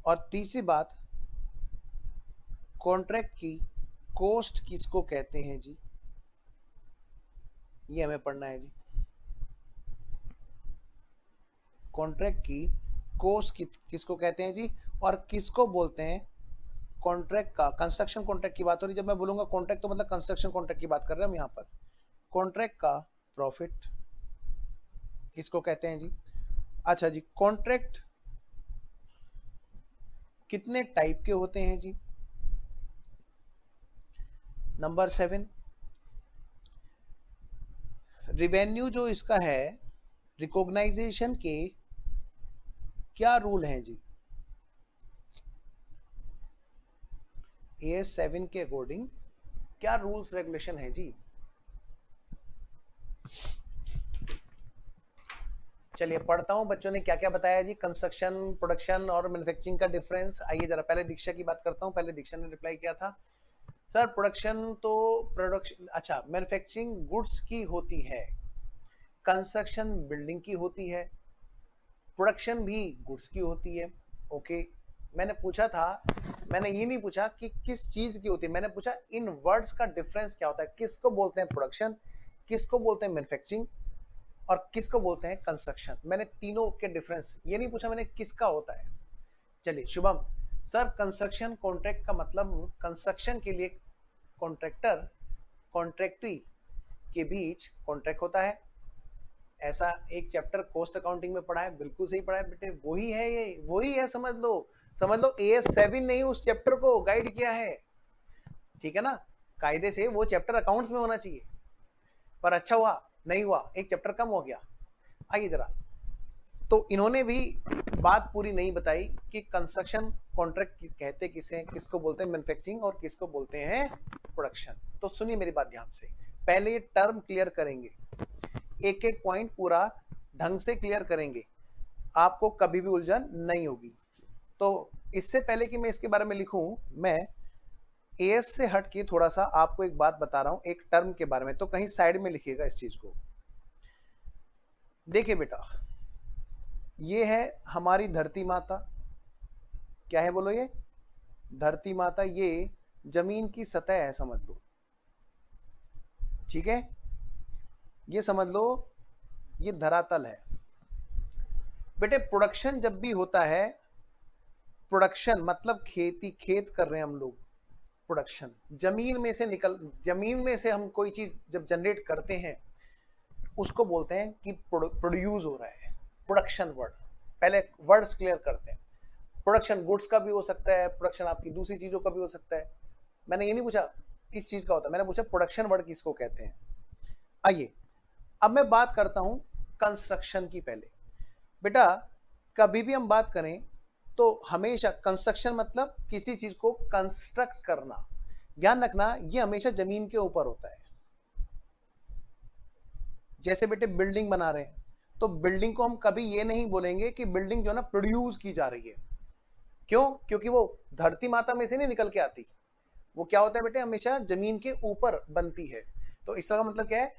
और तीसरी बात, कॉन्ट्रैक्ट की कॉस्ट किसको कहते हैं जी, ये हमें पढ़ना है जी। कॉन्ट्रैक्ट की कॉस्ट किसको कहते हैं जी, और किसको बोलते हैं कॉन्ट्रैक्ट का, कंस्ट्रक्शन कॉन्ट्रैक्ट की बात हो रही है। जब मैं बोलूंगा कॉन्ट्रैक्ट तो मतलब कंस्ट्रक्शन कॉन्ट्रैक्ट की बात कर रहे हैं हम यहाँ पर। कॉन्ट्रैक्ट का प्रॉफिट किसको कहते हैं जी। अच्छा जी, कॉन्ट्रैक्ट कितने टाइप के होते हैं जी। नंबर 7, रिवेन्यू जो इसका है, रिकॉग्नाइजेशन के क्या रूल हैं जी। AS 7 के अकॉर्डिंग क्या रूल्स रेगुलेशन है जी। चलिए पढ़ता हूं बच्चों ने क्या क्या बताया जी। कंस्ट्रक्शन, प्रोडक्शन और मैन्युफैक्चरिंग का डिफरेंस। आइए जरा पहले दीक्षा की बात करता हूं। पहले दीक्षा ने रिप्लाई किया था, सर प्रोडक्शन तो प्रोडक्शन, अच्छा मैन्युफैक्चरिंग गुड्स की होती है, कंस्ट्रक्शन बिल्डिंग की होती है, प्रोडक्शन भी गुड्स की होती है। ओके, मैंने पूछा था, मैंने ये नहीं पूछा कि किस चीज की होती है, मैंने पूछा इन वर्ड्स का डिफरेंस क्या होता है, किसको बोलते हैं प्रोडक्शन, किसको बोलते हैं मैन्युफैक्चरिंग और किसको बोलते हैं कंस्ट्रक्शन। मैंने तीनों के डिफरेंस ये नहीं पूछा मैंने किसका होता है। चलिए शुभम, सर कंस्ट्रक्शन कॉन्ट्रैक्ट का मतलब कंस्ट्रक्शन के लिए कॉन्ट्रैक्टर कॉन्ट्रैक्टी के बीच कॉन्ट्रैक्ट होता है, ऐसा एक चैप्टर कॉस्ट अकाउंटिंग में पढ़ा है। बिल्कुल सही पढ़ा है बेटे, वही है, ये वही है, समझ लो समझ लो। AS 7 ने ही उस चैप्टर को गाइड किया है, ठीक है ना। कायदे से वो चैप्टर अकाउंट्स में होना चाहिए, पर अच्छा हुआ नहीं हुआ, एक चैप्टर कम हो गया। आइए जरा, तो इन्होंने भी बात पूरी नहीं बताई कि कंस्ट्रक्शन कॉन्ट्रैक्ट कहते किसे, किसको बोलते हैं मैन्युफैक्चरिंग और किसको बोलते हैं प्रोडक्शन। तो सुनिए मेरी बात ध्यान से, पहले ये टर्म क्लियर करेंगे, एक एक पॉइंट पूरा ढंग से क्लियर करेंगे, आपको कभी भी उलझन नहीं होगी। तो इससे पहले कि मैं इसके बारे में लिखूं, मैं AS से हट के थोड़ा सा आपको एक बात बता रहा हूं, एक टर्म के बारे में, तो कहीं साइड में लिखिएगा इस चीज को। देखिए बेटा, ये है हमारी धरती माता, क्या है बोलो, ये धरती माता, ये जमीन की सतह है समझ लो, ठीक है, ये समझ लो ये धरातल है। बेटे प्रोडक्शन जब भी होता है, प्रोडक्शन मतलब खेती, खेत कर रहे हैं हम लोग, प्रोडक्शन जमीन में से निकल, जमीन में से हम कोई चीज जब जनरेट करते हैं उसको बोलते हैं कि प्रोड्यूस हो रहा है, प्रोडक्शन वर्ड। पहले वर्ड्स क्लियर करते हैं, प्रोडक्शन गुड्स का भी हो सकता है, प्रोडक्शन आपकी दूसरी चीजों का भी हो सकता है। मैंने ये नहीं पूछा किस चीज का होता है, मैंने पूछा प्रोडक्शन वर्ड किसको कहते हैं। आइए अब मैं बात करता हूं कंस्ट्रक्शन की। पहले बेटा कभी भी हम बात करें तो हमेशा कंस्ट्रक्शन मतलब किसी चीज को कंस्ट्रक्ट करना, ध्यान रखना ये हमेशा जमीन के ऊपर होता है। जैसे बेटे बिल्डिंग बना रहे हैं, तो बिल्डिंग को हम कभी ये नहीं बोलेंगे कि बिल्डिंग जो है ना प्रोड्यूस की जा रही है, क्यों, क्योंकि वो धरती माता में से नहीं निकल के आती, वो क्या होता है बेटे हमेशा जमीन के ऊपर बनती है। तो इसका मतलब क्या है,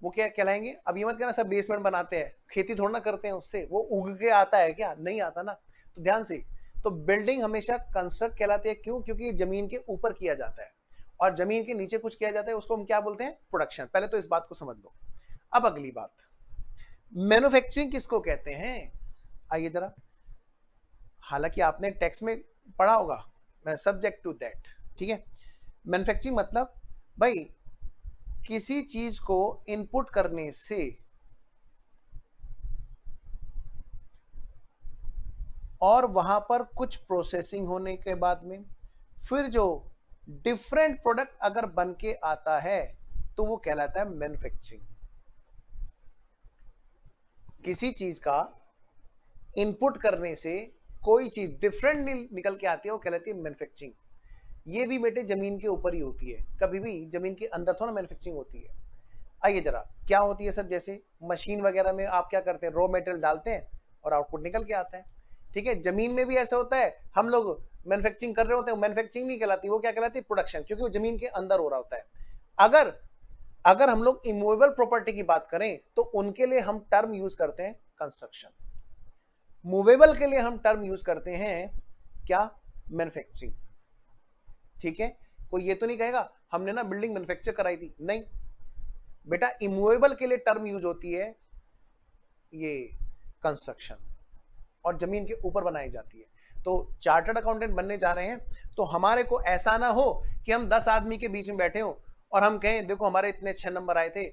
वो क्या कहलाएंगे, अब ये मत कहना सब बेसमेंट बनाते हैं, खेती थोड़ा ना करते हैं उससे, वो उग के आता है क्या, नहीं आता ना। तो ध्यान से, तो बिल्डिंग हमेशा कंस्ट्रक्ट कहलाती है, क्यों, क्योंकि जमीन के ऊपर किया जाता है और जमीन के नीचे कुछ किया जाता है, उसको हम क्या बोलते हैं, प्रोडक्शन। पहले तो इस बात को समझ लो। अब अगली बात, मैन्युफैक्चरिंग किसको कहते हैं। आइए जरा, हालांकि आपने टेक्स्ट में पढ़ा होगा, मैं सब्जेक्ट टू दैट, ठीक है। मैन्युफैक्चरिंग मतलब भाई किसी चीज को इनपुट करने से और वहां पर कुछ प्रोसेसिंग होने के बाद में फिर जो डिफरेंट प्रोडक्ट अगर बन के आता है तो वो कहलाता है मैन्युफैक्चरिंग। किसी चीज का इनपुट करने से कोई चीज डिफरेंट निकल के आती है वो कहलाती है मैन्युफैक्चरिंग। ये भी बेटे जमीन के ऊपर ही होती है, कभी भी जमीन के अंदर थोड़ा मैन्युफैक्चरिंग होती है। आइए जरा, क्या होती है सर, जैसे मशीन वगैरह में आप क्या करते हैं, रॉ मटेरियल डालते हैं और आउटपुट निकल के आता है, ठीक है। जमीन में भी ऐसा होता है, हम लोग मैन्युफैक्चरिंग कर रहे होते हैं, मैन्युफैक्चरिंग नहीं कहलाती, वो क्या कहलाती है, प्रोडक्शन, क्योंकि वो जमीन के अंदर हो रहा होता है। अगर अगर हम लोग इमूवेबल प्रॉपर्टी की बात करें तो उनके लिए हम टर्म यूज करते हैं कंस्ट्रक्शन, मूवेबल के लिए हम टर्म यूज करते हैं क्या? मैन्युफैक्चरिंग। ठीक है, कोई ये तो नहीं कहेगा हमने ना बिल्डिंग मैन्युफैक्चर कराई थी, नहीं बेटा, इमूवेबल के लिए टर्म यूज होती है ये कंस्ट्रक्शन, और जमीन के ऊपर बनाई जाती है। तो चार्टर्ड अकाउंटेंट बनने जा रहे हैं तो हमारे को ऐसा ना हो कि हम 10 आदमी के बीच में बैठे हो और हम कहें देखो हमारे इतने अच्छे नंबर आए थे,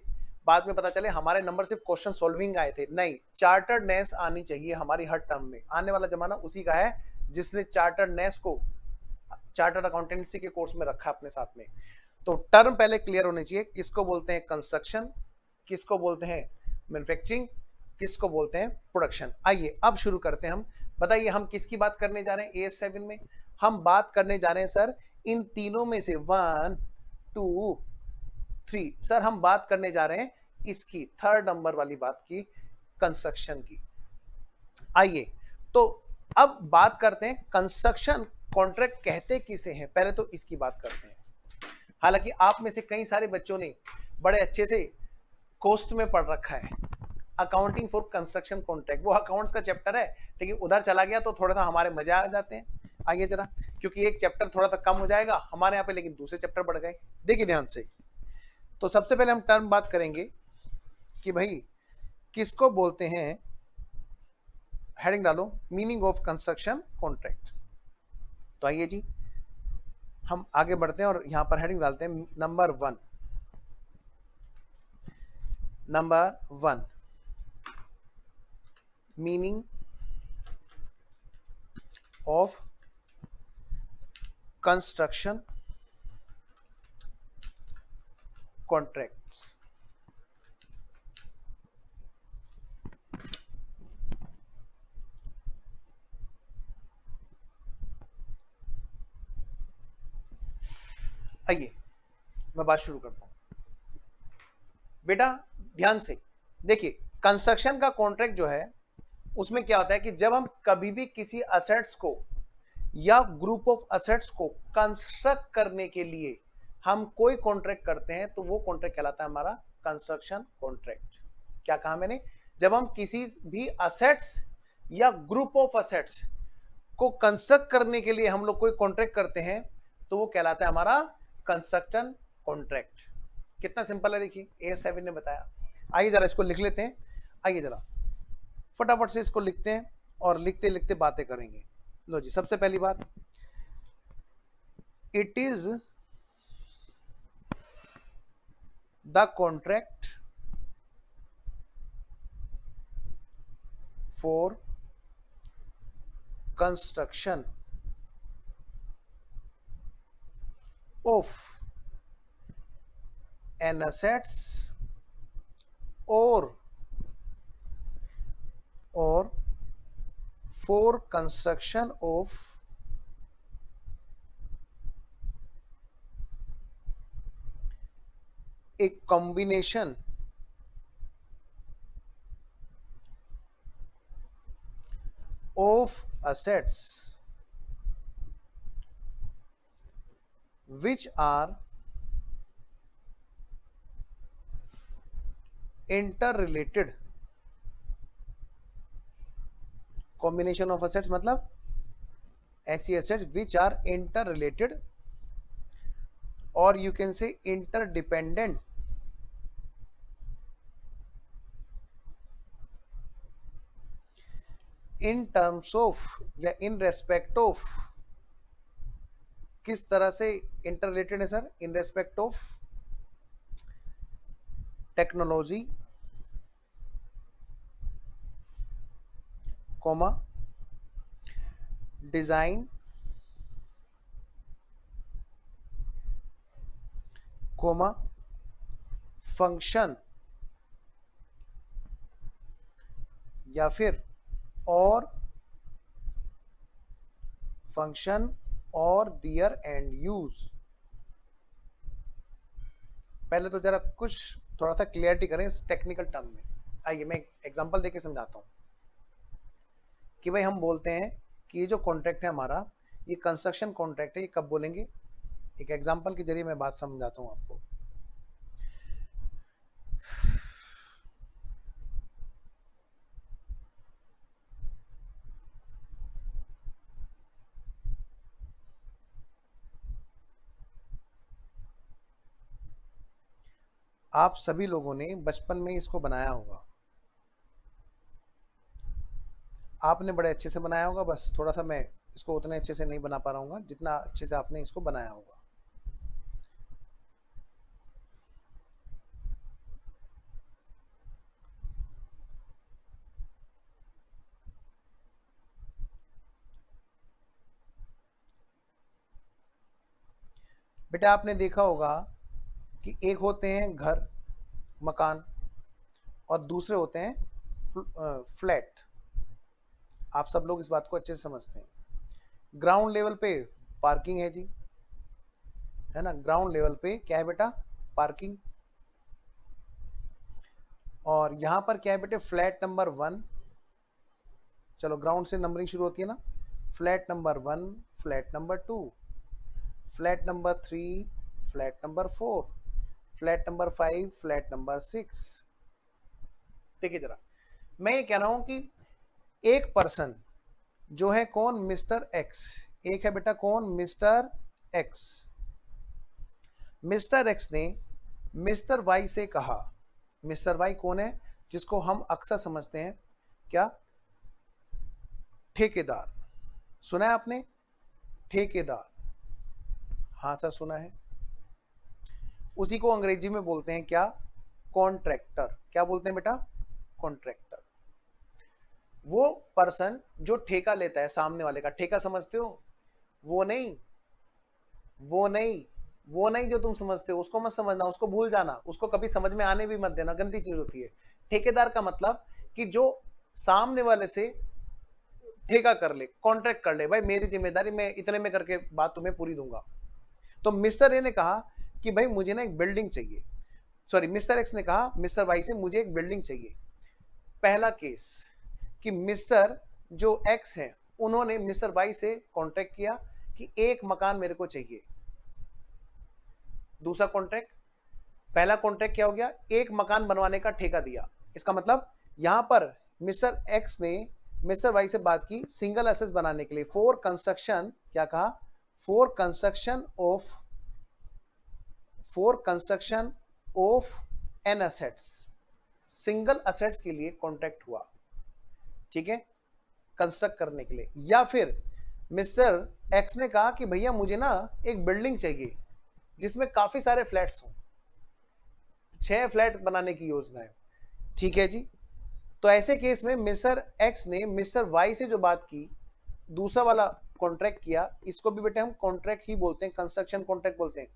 बाद में पता चले हमारे नंबर सिर्फ क्वेश्चन सॉल्विंग आए थे। नहीं, चार्टर्डनेस आनी चाहिए हमारी हर टर्म में। आने वाला जमाना उसी का है जिसने चार्टर्डनेस को चार्टर्ड अकाउंटेंसी के कोर्स में रखा अपने साथ में। तो टर्म पहले क्लियर होने चाहिए, किसको बोलते हैं कंस्ट्रक्शन, किसको बोलते हैं मैन्युफैक्चरिंग, किसको बोलते हैं प्रोडक्शन। आइए अब शुरू करते हैं हम। बताइए हम किसकी बात करने जा रहे हैं AS7 में? हम बात करने जा रहे हैं सर इन तीनों में से 1 2 3। सर हम बात करने जा रहे हैं इसकी थर्ड नंबर वाली बात की, कंस्ट्रक्शन की। आइए तो अब बात करते हैं कंस्ट्रक्शन कॉन्ट्रैक्ट कहते किसे हैं, पहले तो इसकी बात करते हैं। हालांकि आप में से कई सारे बच्चों ने बड़े अच्छे से कोस्ट में पढ़ रखा है अकाउंटिंग फॉर कंस्ट्रक्शन कॉन्ट्रैक्ट, वो अकाउंट्स का चैप्टर है, लेकिन उधर चला गया तो थोड़ा सा हमारे मजा आ जाते हैं। आइए जरा, क्योंकि एक चैप्टर थोड़ा सा कम हो जाएगा हमारे यहाँ पे, लेकिन दूसरे चैप्टर बढ़ गए। देखिए ध्यान से, तो सबसे पहले हम टर्म बात करेंगे कि भाई किसको बोलते हैं, हेडिंग डालो मीनिंग ऑफ कंस्ट्रक्शन कॉन्ट्रैक्ट। तो आइए जी हम आगे बढ़ते हैं और यहां पर हेडिंग डालते हैं number 1। Number 1 meaning of construction contracts. आइए मैं बात शुरू करता हूं। बेटा ध्यान से देखिए, कंस्ट्रक्शन का कॉन्ट्रैक्ट जो है उसमें क्या होता है कि जब हम कभी भी किसी असेट्स को या ग्रुप ऑफ असेट्स को कंस्ट्रक्ट करने के लिए हम कोई कॉन्ट्रैक्ट करते हैं तो वो कॉन्ट्रैक्ट कहलाता है हमारा कंस्ट्रक्शन कॉन्ट्रैक्ट। क्या कहा मैंने? जब हम किसी भी असेट्स या ग्रुप ऑफ असेट्स को कंस्ट्रक्ट करने के लिए हम लोग कोई कॉन्ट्रैक्ट करते हैं तो वो कहलाता है हमारा कंस्ट्रक्शन कॉन्ट्रैक्ट। कितना सिंपल है देखिए, AS7 ने बताया। आइए जरा इसको लिख लेते हैं। आइए जरा फटाफट से इसको लिखते हैं और लिखते लिखते बातें करेंगे। लो जी, सबसे पहली बात, it is the contract for construction of an assets or for construction of a combination of assets which are interrelated। Combination of assets मतलब ऐसी assets which are interrelated और you can say interdependent in terms of या in respect of. किस तरह से interrelated है sir? In respect of technology comma design comma function या फिर और फंक्शन और दियर एंड यूज। पहले तो जरा कुछ थोड़ा सा क्लियरिटी करें इस टेक्निकल टर्म में। आइए मैं एग्जांपल देके समझाता हूं कि भाई हम बोलते हैं कि ये जो कॉन्ट्रैक्ट है हमारा, ये कंस्ट्रक्शन कॉन्ट्रैक्ट है, ये कब बोलेंगे? एक एग्जांपल के जरिए मैं बात समझाता हूं आपको। आप सभी लोगों ने बचपन में इसको बनाया होगा, आपने बड़े अच्छे से बनाया होगा, बस थोड़ा सा मैं इसको उतने अच्छे से नहीं बना पा रहा हूँ जितना अच्छे से आपने इसको बनाया होगा। बेटा आपने देखा होगा कि एक होते हैं घर, मकान, और दूसरे होते हैं फ्लैट। आप सब लोग इस बात को अच्छे से समझते हैं। ग्राउंड लेवल पे पार्किंग है जी, है ना, ग्राउंड लेवल पे क्या है बेटा, पार्किंग। और यहां पर क्या है बेटे, फ्लैट नंबर 1, चलो ग्राउंड से नंबरिंग शुरू होती है ना, flat number 1, flat number 2, flat number 3, flat number 4, flat number 5, flat number 6। देखिए जरा, मैं ये कह रहा हूं कि एक पर्सन जो है कौन, मिस्टर एक्स, एक है बेटा कौन, मिस्टर एक्स। मिस्टर एक्स ने मिस्टर वाई से कहा, मिस्टर वाई कौन है, जिसको हम अक्सर समझते हैं क्या, ठेकेदार। सुना है आपने, ठेकेदार, हाँ सर सुना है। उसी को अंग्रेजी में बोलते हैं क्या, कॉन्ट्रैक्टर। क्या बोलते हैं बेटा, कॉन्ट्रैक्टर। वो पर्सन जो ठेका लेता है सामने वाले का, ठेका समझते हो, वो नहीं, वो नहीं, वो नहीं जो तुम समझते हो, उसको मत समझना, उसको भूल जाना, उसको कभी समझ में आने भी मत देना, गंदी चीज होती है। ठेकेदार का मतलब कि जो सामने वाले से ठेका कर ले, कॉन्ट्रैक्ट कर ले, भाई मेरी जिम्मेदारी, मैं इतने में करके बात तुम्हें पूरी दूंगा। तो मिस्टर ए ने कहा कि भाई मुझे ना एक बिल्डिंग चाहिए, सॉरी मिस्टर एक्स ने कहा मिस्टर वाई से मुझे एक बिल्डिंग चाहिए। पहला केस कि मिस्टर जो एक्स है उन्होंने मिस्टर वाई से कॉन्ट्रैक्ट किया कि एक मकान मेरे को चाहिए। दूसरा कॉन्ट्रैक्ट, पहला कॉन्ट्रैक्ट क्या हो गया, एक मकान बनवाने का ठेका दिया। इसका मतलब यहां पर मिस्टर एक्स ने मिस्टर वाई से बात की सिंगल एसेस बनाने के लिए, फॉर कंस्ट्रक्शन, क्या कहा, for construction of, for construction of an assets, single assets के लिए कॉन्ट्रैक्ट हुआ, ठीक है, कंस्ट्रक्ट करने के लिए। या फिर मिस्टर एक्स ने कहा कि भैया मुझे ना एक बिल्डिंग चाहिए जिसमें काफी सारे फ्लैट्स हों, 6 फ्लैट बनाने की योजना है, ठीक है जी। तो ऐसे केस में मिस्टर एक्स ने मिस्टर वाई से जो बात की, दूसरा वाला कॉन्ट्रैक्ट किया, इसको भी बेटे हम कॉन्ट्रैक्ट ही बोलते हैं, कंस्ट्रक्शन कॉन्ट्रैक्ट बोलते हैं,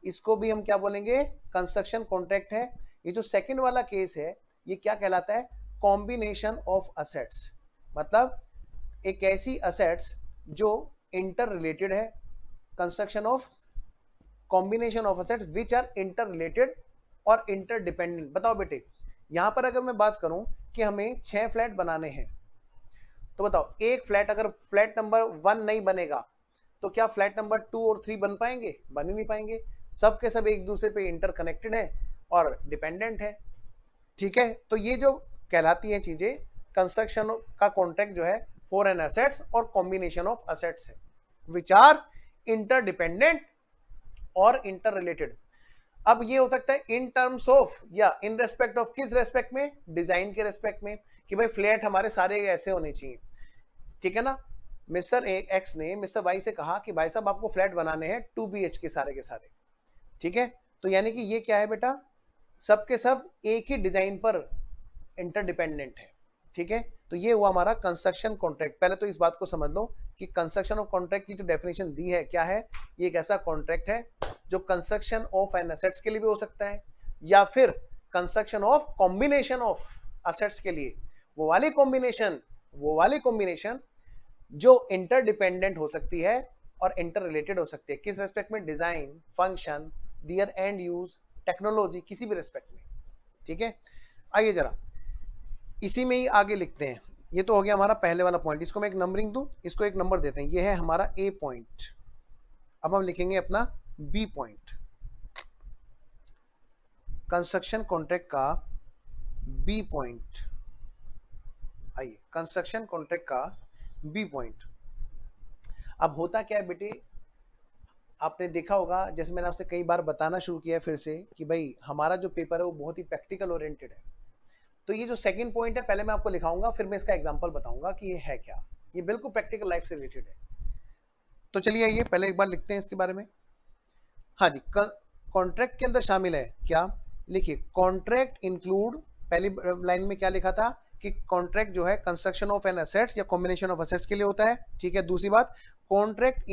इसको भी हम क्या बोलेंगे, कंस्ट्रक्शन कॉन्ट्रैक्ट है। ये जो सेकंड वाला केस है ये क्या कहलाता है, कॉम्बिनेशन ऑफ असेट्स। मतलब एक ऐसी असेट्स जो इंटर रिलेटेड है, construction of, combination of assets which are interrelated और इंटर डिपेंडेंट। बताओ बेटे, यहां पर अगर मैं बात करूं कि हमें 6 फ्लैट बनाने हैं, तो बताओ एक फ्लैट अगर फ्लैट नंबर 1 नहीं बनेगा तो क्या फ्लैट नंबर 2 और 3 बन पाएंगे, बन ही नहीं पाएंगे। सब के सब एक दूसरे पे इंटरकनेक्टेड है और डिपेंडेंट है, ठीक है। तो ये जो कहलाती हैं चीजें, कंस्ट्रक्शन का कॉन्ट्रैक्ट जो है फॉर एन एसेट्स और कॉम्बिनेशन ऑफ एसेट्स है विच आर इंटरडिपेंडेंट और इंटर रिलेटेड। अब ये हो सकता है इन टर्म्स ऑफ या इन रेस्पेक्ट ऑफ, किस रेस्पेक्ट में, डिजाइन के रेस्पेक्ट में, कि भाई फ्लैट हमारे सारे ऐसे होने चाहिए, ठीक है ना। मिस्टर एक्स ने मिस्टर वाई से कहा कि भाई साहब आपको फ्लैट बनाने हैं 2 BH के सारे, ठीक है। तो यानी कि ये क्या है बेटा, सबके सब एक ही डिजाइन पर इंटरडिपेंडेंट है, ठीक है। तो ये हुआ हमारा कंस्ट्रक्शन कॉन्ट्रैक्ट। पहले तो इस बात को समझ लो कि कंस्ट्रक्शन ऑफ कॉन्ट्रैक्ट की जो डेफिनेशन दी है क्या है, ये एक ऐसा कॉन्ट्रैक्ट है जो कंस्ट्रक्शन ऑफ एन एसेट्स के लिए भी हो सकता है या फिर construction of combination of assets के लिए, वो वाली कॉम्बिनेशन जो इंटरडिपेंडेंट हो सकती है और इंटर रिलेटेड हो सकती है। किस रेस्पेक्ट में, design, function, their and use, technology, किसी भी रेस्पेक्ट में, ठीक है। आइए जरा इसी में ही आगे लिखते हैं। ये तो हो गया हमारा पहले वाला पॉइंट, इसको मैं एक नंबरिंग दूं, इसको एक नंबर देते हैं, ये है हमारा ए पॉइंट। अब हम लिखेंगे अपना बी पॉइंट, कंस्ट्रक्शन कॉन्ट्रैक्ट का बी पॉइंट। आइए कंस्ट्रक्शन कॉन्ट्रैक्ट का बी पॉइंट। अब होता क्या है बेटे, आपने देखा होगा, जैसे मैंने आपसे कई बार बताना शुरू किया है फिर से, कि भाई हमारा जो पेपर है वो बहुत ही प्रैक्टिकल ओरिएंटेड है। तो ये जो सेकंड पॉइंट है पहले मैं आपको लिखाऊंगा, फिर मैं इसका एग्जांपल बताऊंगा कि ये है क्या। ये बिल्कुल प्रैक्टिकल लाइफ से रिलेटेड है। तो चलिए ये पहले एक बार लिखते हैं इसके बारे में। हाँ जी, कॉन्ट्रैक्ट के अंदर शामिल है क्या, लिखिए कॉन्ट्रैक्ट इंक्लूड, पहली लाइन में क्या लिखा था कि कॉन्ट्रैक्ट जो है कंस्ट्रक्शन ऑफ एन एसेट्स या कॉम्बिनेशन ऑफ एसेट्स के लिए होता है, ठीक है। दूसरी बात, contract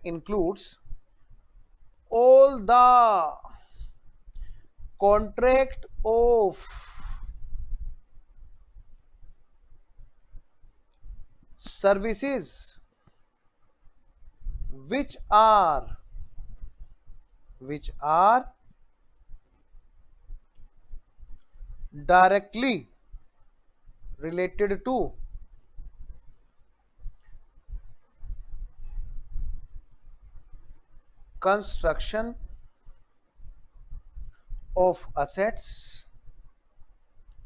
includes all the contract of services which are directly related to construction of assets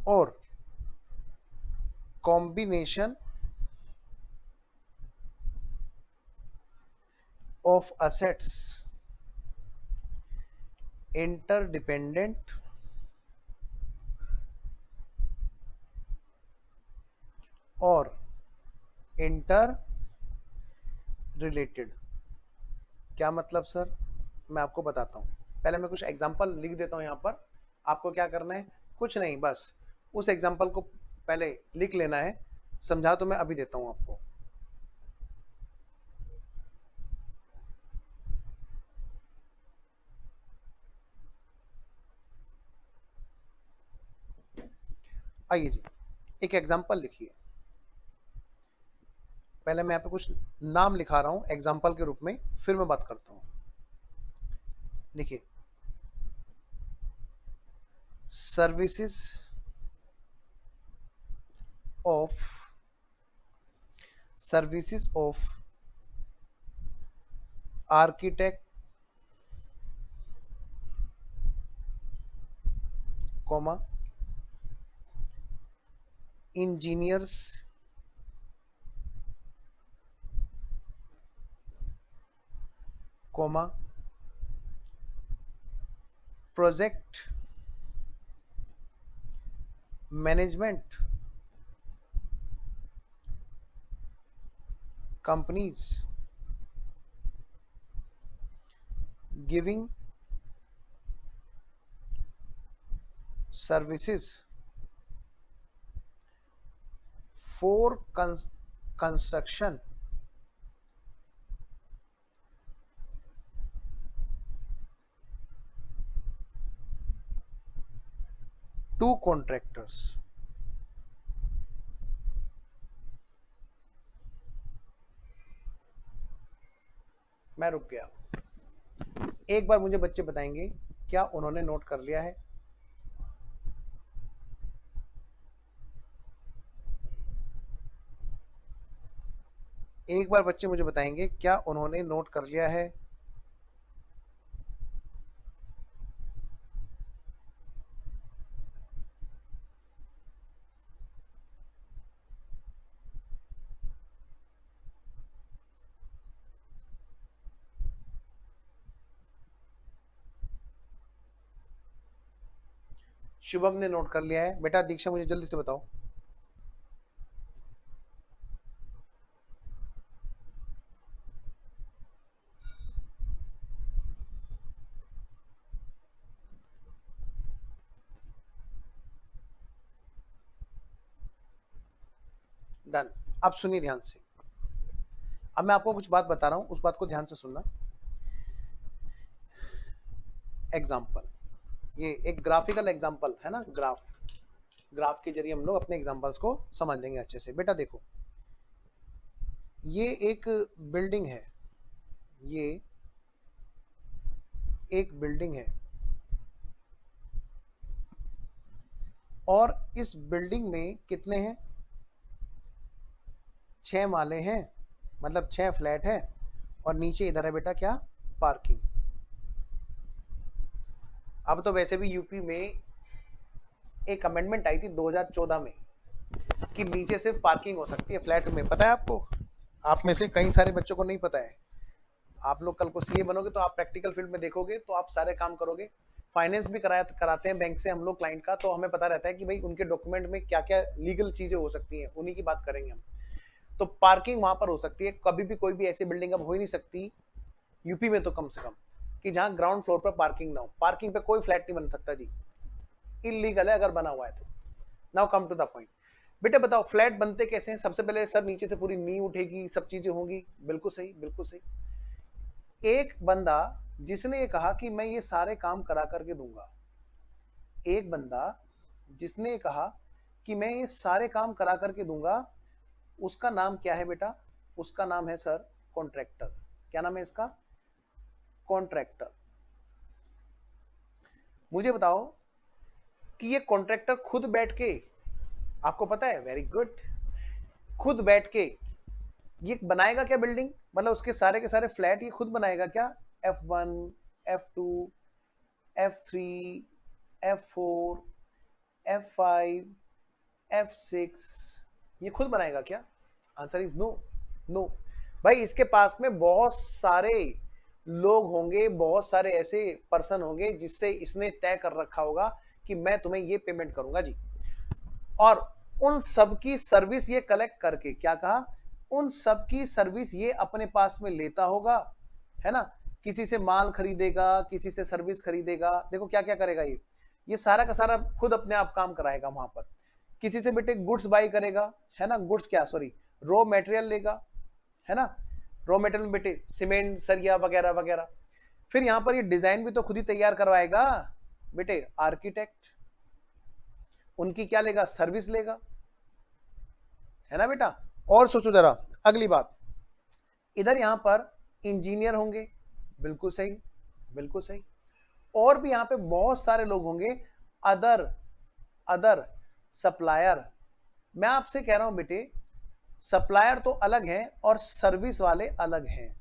or combination of assets interdependent और इंटर रिलेटेड। क्या मतलब सर, मैं आपको बताता हूँ। पहले मैं कुछ एग्जांपल लिख देता हूँ यहाँ पर। आपको क्या करना है, कुछ नहीं, बस उस एग्जांपल को पहले लिख लेना है। समझा तो मैं अभी देता हूँ आपको। आइए जी, एक एग्जांपल लिखिए। पहले मैं यहाँ पे कुछ नाम लिखा रहा हूँ एग्जाम्पल के रूप में, फिर मैं बात करता हूँ। लिखिए services of architect comma engineers comma project management companies giving services for construction to contractors। मैं रुक गया। एक बार मुझे बच्चे बताएंगे क्या उन्होंने नोट कर लिया है। एक बार बच्चे मुझे बताएंगे क्या उन्होंने नोट कर लिया है। शुभम ने नोट कर लिया है। बेटा दीक्षा मुझे जल्दी से बताओ। डन। अब सुनिए ध्यान से। अब मैं आपको कुछ बात बता रहा हूं, उस बात को ध्यान से सुनना। एग्जाम्पल, ये एक ग्राफिकल एग्जाम्पल है ना, ग्राफ के जरिए हम लोग अपने एग्जाम्पल्स को समझ लेंगे अच्छे से। बेटा देखो, ये एक बिल्डिंग है, ये एक बिल्डिंग है और इस बिल्डिंग में कितने हैं, 6 माले हैं, मतलब 6 फ्लैट है। और नीचे इधर है बेटा क्या, पार्किंग। अब तो वैसे भी यूपी में एक अमेंडमेंट आई थी 2014 में कि नीचे सिर्फ पार्किंग हो सकती है फ्लैट में, पता है आपको। आप में से कई सारे बच्चों को नहीं पता है। आप लोग कल को सीए बनोगे तो आप प्रैक्टिकल फील्ड में देखोगे तो आप सारे काम करोगे। फाइनेंस भी कराते हैं बैंक से हम लोग क्लाइंट का, तो हमें पता रहता है कि भाई उनके डॉक्यूमेंट में क्या क्या लीगल चीजें हो सकती हैं, उन्हीं की बात करेंगे हम। तो पार्किंग वहां पर हो सकती है, कभी भी कोई भी ऐसी बिल्डिंग अब हो ही नहीं सकती यूपी में तो कम से कम, कि जहां ग्राउंड फ्लोर पर पार्किंग ना हो। पार्किंग पे कोई फ्लैट नहीं बन सकता जी, इलीगल है अगर बना हुआ है तो। Now come to the point. बेटे बताओ फ्लैट बनते कैसे हैं? सबसे पहले सर नीचे से पूरी नींव उठेगी, सब चीजें होंगी। बिल्कुल सही, बिल्कुल सही। एक बंदा जिसने ये कहा कि मैं ये सारे काम करा करके दूंगा, एक बंदा जिसने ये कहा कि मैं ये सारे काम करा करके दूंगा, उसका नाम क्या है बेटा? उसका नाम है सर कॉन्ट्रैक्टर। क्या नाम है इसका? कॉन्ट्रैक्टर। मुझे बताओ कि ये कॉन्ट्रैक्टर खुद बैठ के, आपको पता है, वेरी गुड, खुद बैठ के ये बनाएगा क्या बिल्डिंग? मतलब उसके सारे के सारे फ्लैट ये खुद बनाएगा क्या? F1, F2, F3, F4, F5, F6 ये खुद बनाएगा क्या? Answer is no, no. भाई इसके पास में बहुत सारे लोग होंगे, बहुत सारे ऐसे पर्सन होंगे जिससे इसने तय कर रखा होगा कि मैं तुम्हें ये पेमेंट करूंगा जी, और उन सब की सर्विस ये कलेक्ट करके, क्या कहा, उन सब की सर्विस ये अपने पास में लेता होगा, है ना। किसी से माल खरीदेगा, किसी से सर्विस खरीदेगा। देखो क्या क्या करेगा ये सारा का सारा खुद अपने आप काम कराएगा वहां पर। किसी से बेटे गुड्स बाई करेगा, है ना, गुड्स क्या, सॉरी, रॉ मटेरियल लेगा, है ना। रॉ मटेरियल में बेटे सीमेंट, सरिया वगैरह वगैरह। फिर यहां पर ये डिजाइन भी तो खुद ही तैयार करवाएगा बेटे, आर्किटेक्ट। उनकी क्या लेगा? सर्विस लेगा, है ना बेटा। और सोचो जरा अगली बात, इधर यहां पर इंजीनियर होंगे, बिल्कुल सही, बिल्कुल सही। और भी यहां पे बहुत सारे लोग होंगे, अदर अदर सप्लायर। मैं आपसे कह रहा हूं बेटे, सप्लायर तो अलग हैं और सर्विस वाले अलग हैं,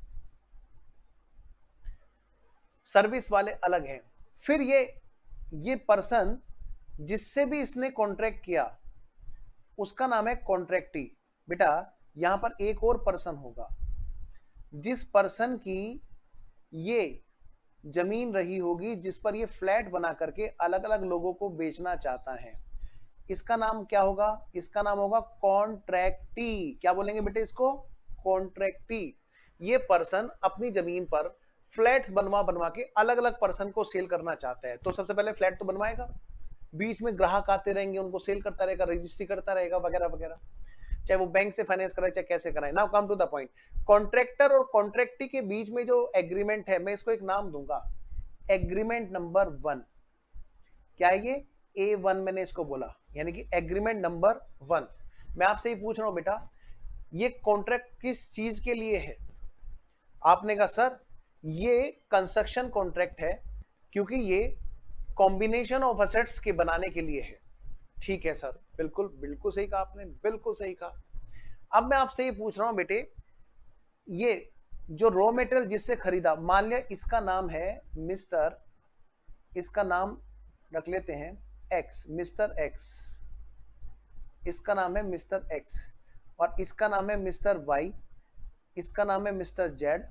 सर्विस वाले अलग हैं। फिर ये पर्सन जिससे भी इसने कॉन्ट्रैक्ट किया उसका नाम है कॉन्ट्रैक्टी। बेटा यहां पर एक और पर्सन होगा, जिस पर्सन की ये जमीन रही होगी, जिस पर ये फ्लैट बना करके अलग अलग लोगों को बेचना चाहता है। इसका नाम क्या होगा? इसका नाम होगा कॉन्ट्रैक्टी। क्या बोलेंगे बेटे इसको? कॉन्ट्रैक्टी। ये पर्सन अपनी जमीन पर फ्लैट्स बनवा बनवा के अलग अलग पर्सन को सेल करना चाहता है। तो सबसे पहले फ्लैट तो बनवाएगा, बीच में ग्राहक आते रहेंगे, उनको सेल करता रहेगा, रजिस्ट्री करता रहेगा वगैरह वगैरह, चाहे वो बैंक से फाइनेंस कराए चाहे कैसे कराए। Now come to the point. Contractor और कॉन्ट्रैक्टी के बीच में जो एग्रीमेंट है, मैं इसको एक नाम दूंगा, एग्रीमेंट नंबर 1। क्या है ये? A1 मैंने इसको बोला, यानी कि एग्रीमेंट नंबर 1। मैं आपसे ही पूछ रहा हूं बेटा, ये कॉन्ट्रैक्ट किस चीज के लिए है? आपने कहा सर ये कंस्ट्रक्शन कॉन्ट्रैक्ट है, क्योंकि ये कॉम्बिनेशन ऑफ असेट्स के बनाने के लिए है। ठीक है सर, बिल्कुल बिल्कुल सही कहा आपने, बिल्कुल सही कहा। अब मैं आपसे ये पूछ रहा हूं बेटे, ये जो रॉ मटेरियल जिससे खरीदा, मान लिया इसका नाम है मिस्टर, इसका नाम रख लेते हैं एक्स, मिस्टर एक्स, इसका नाम है मिस्टर एक्स, और इसका नाम है मिस्टर वाई, इसका नाम है मिस्टर जेड,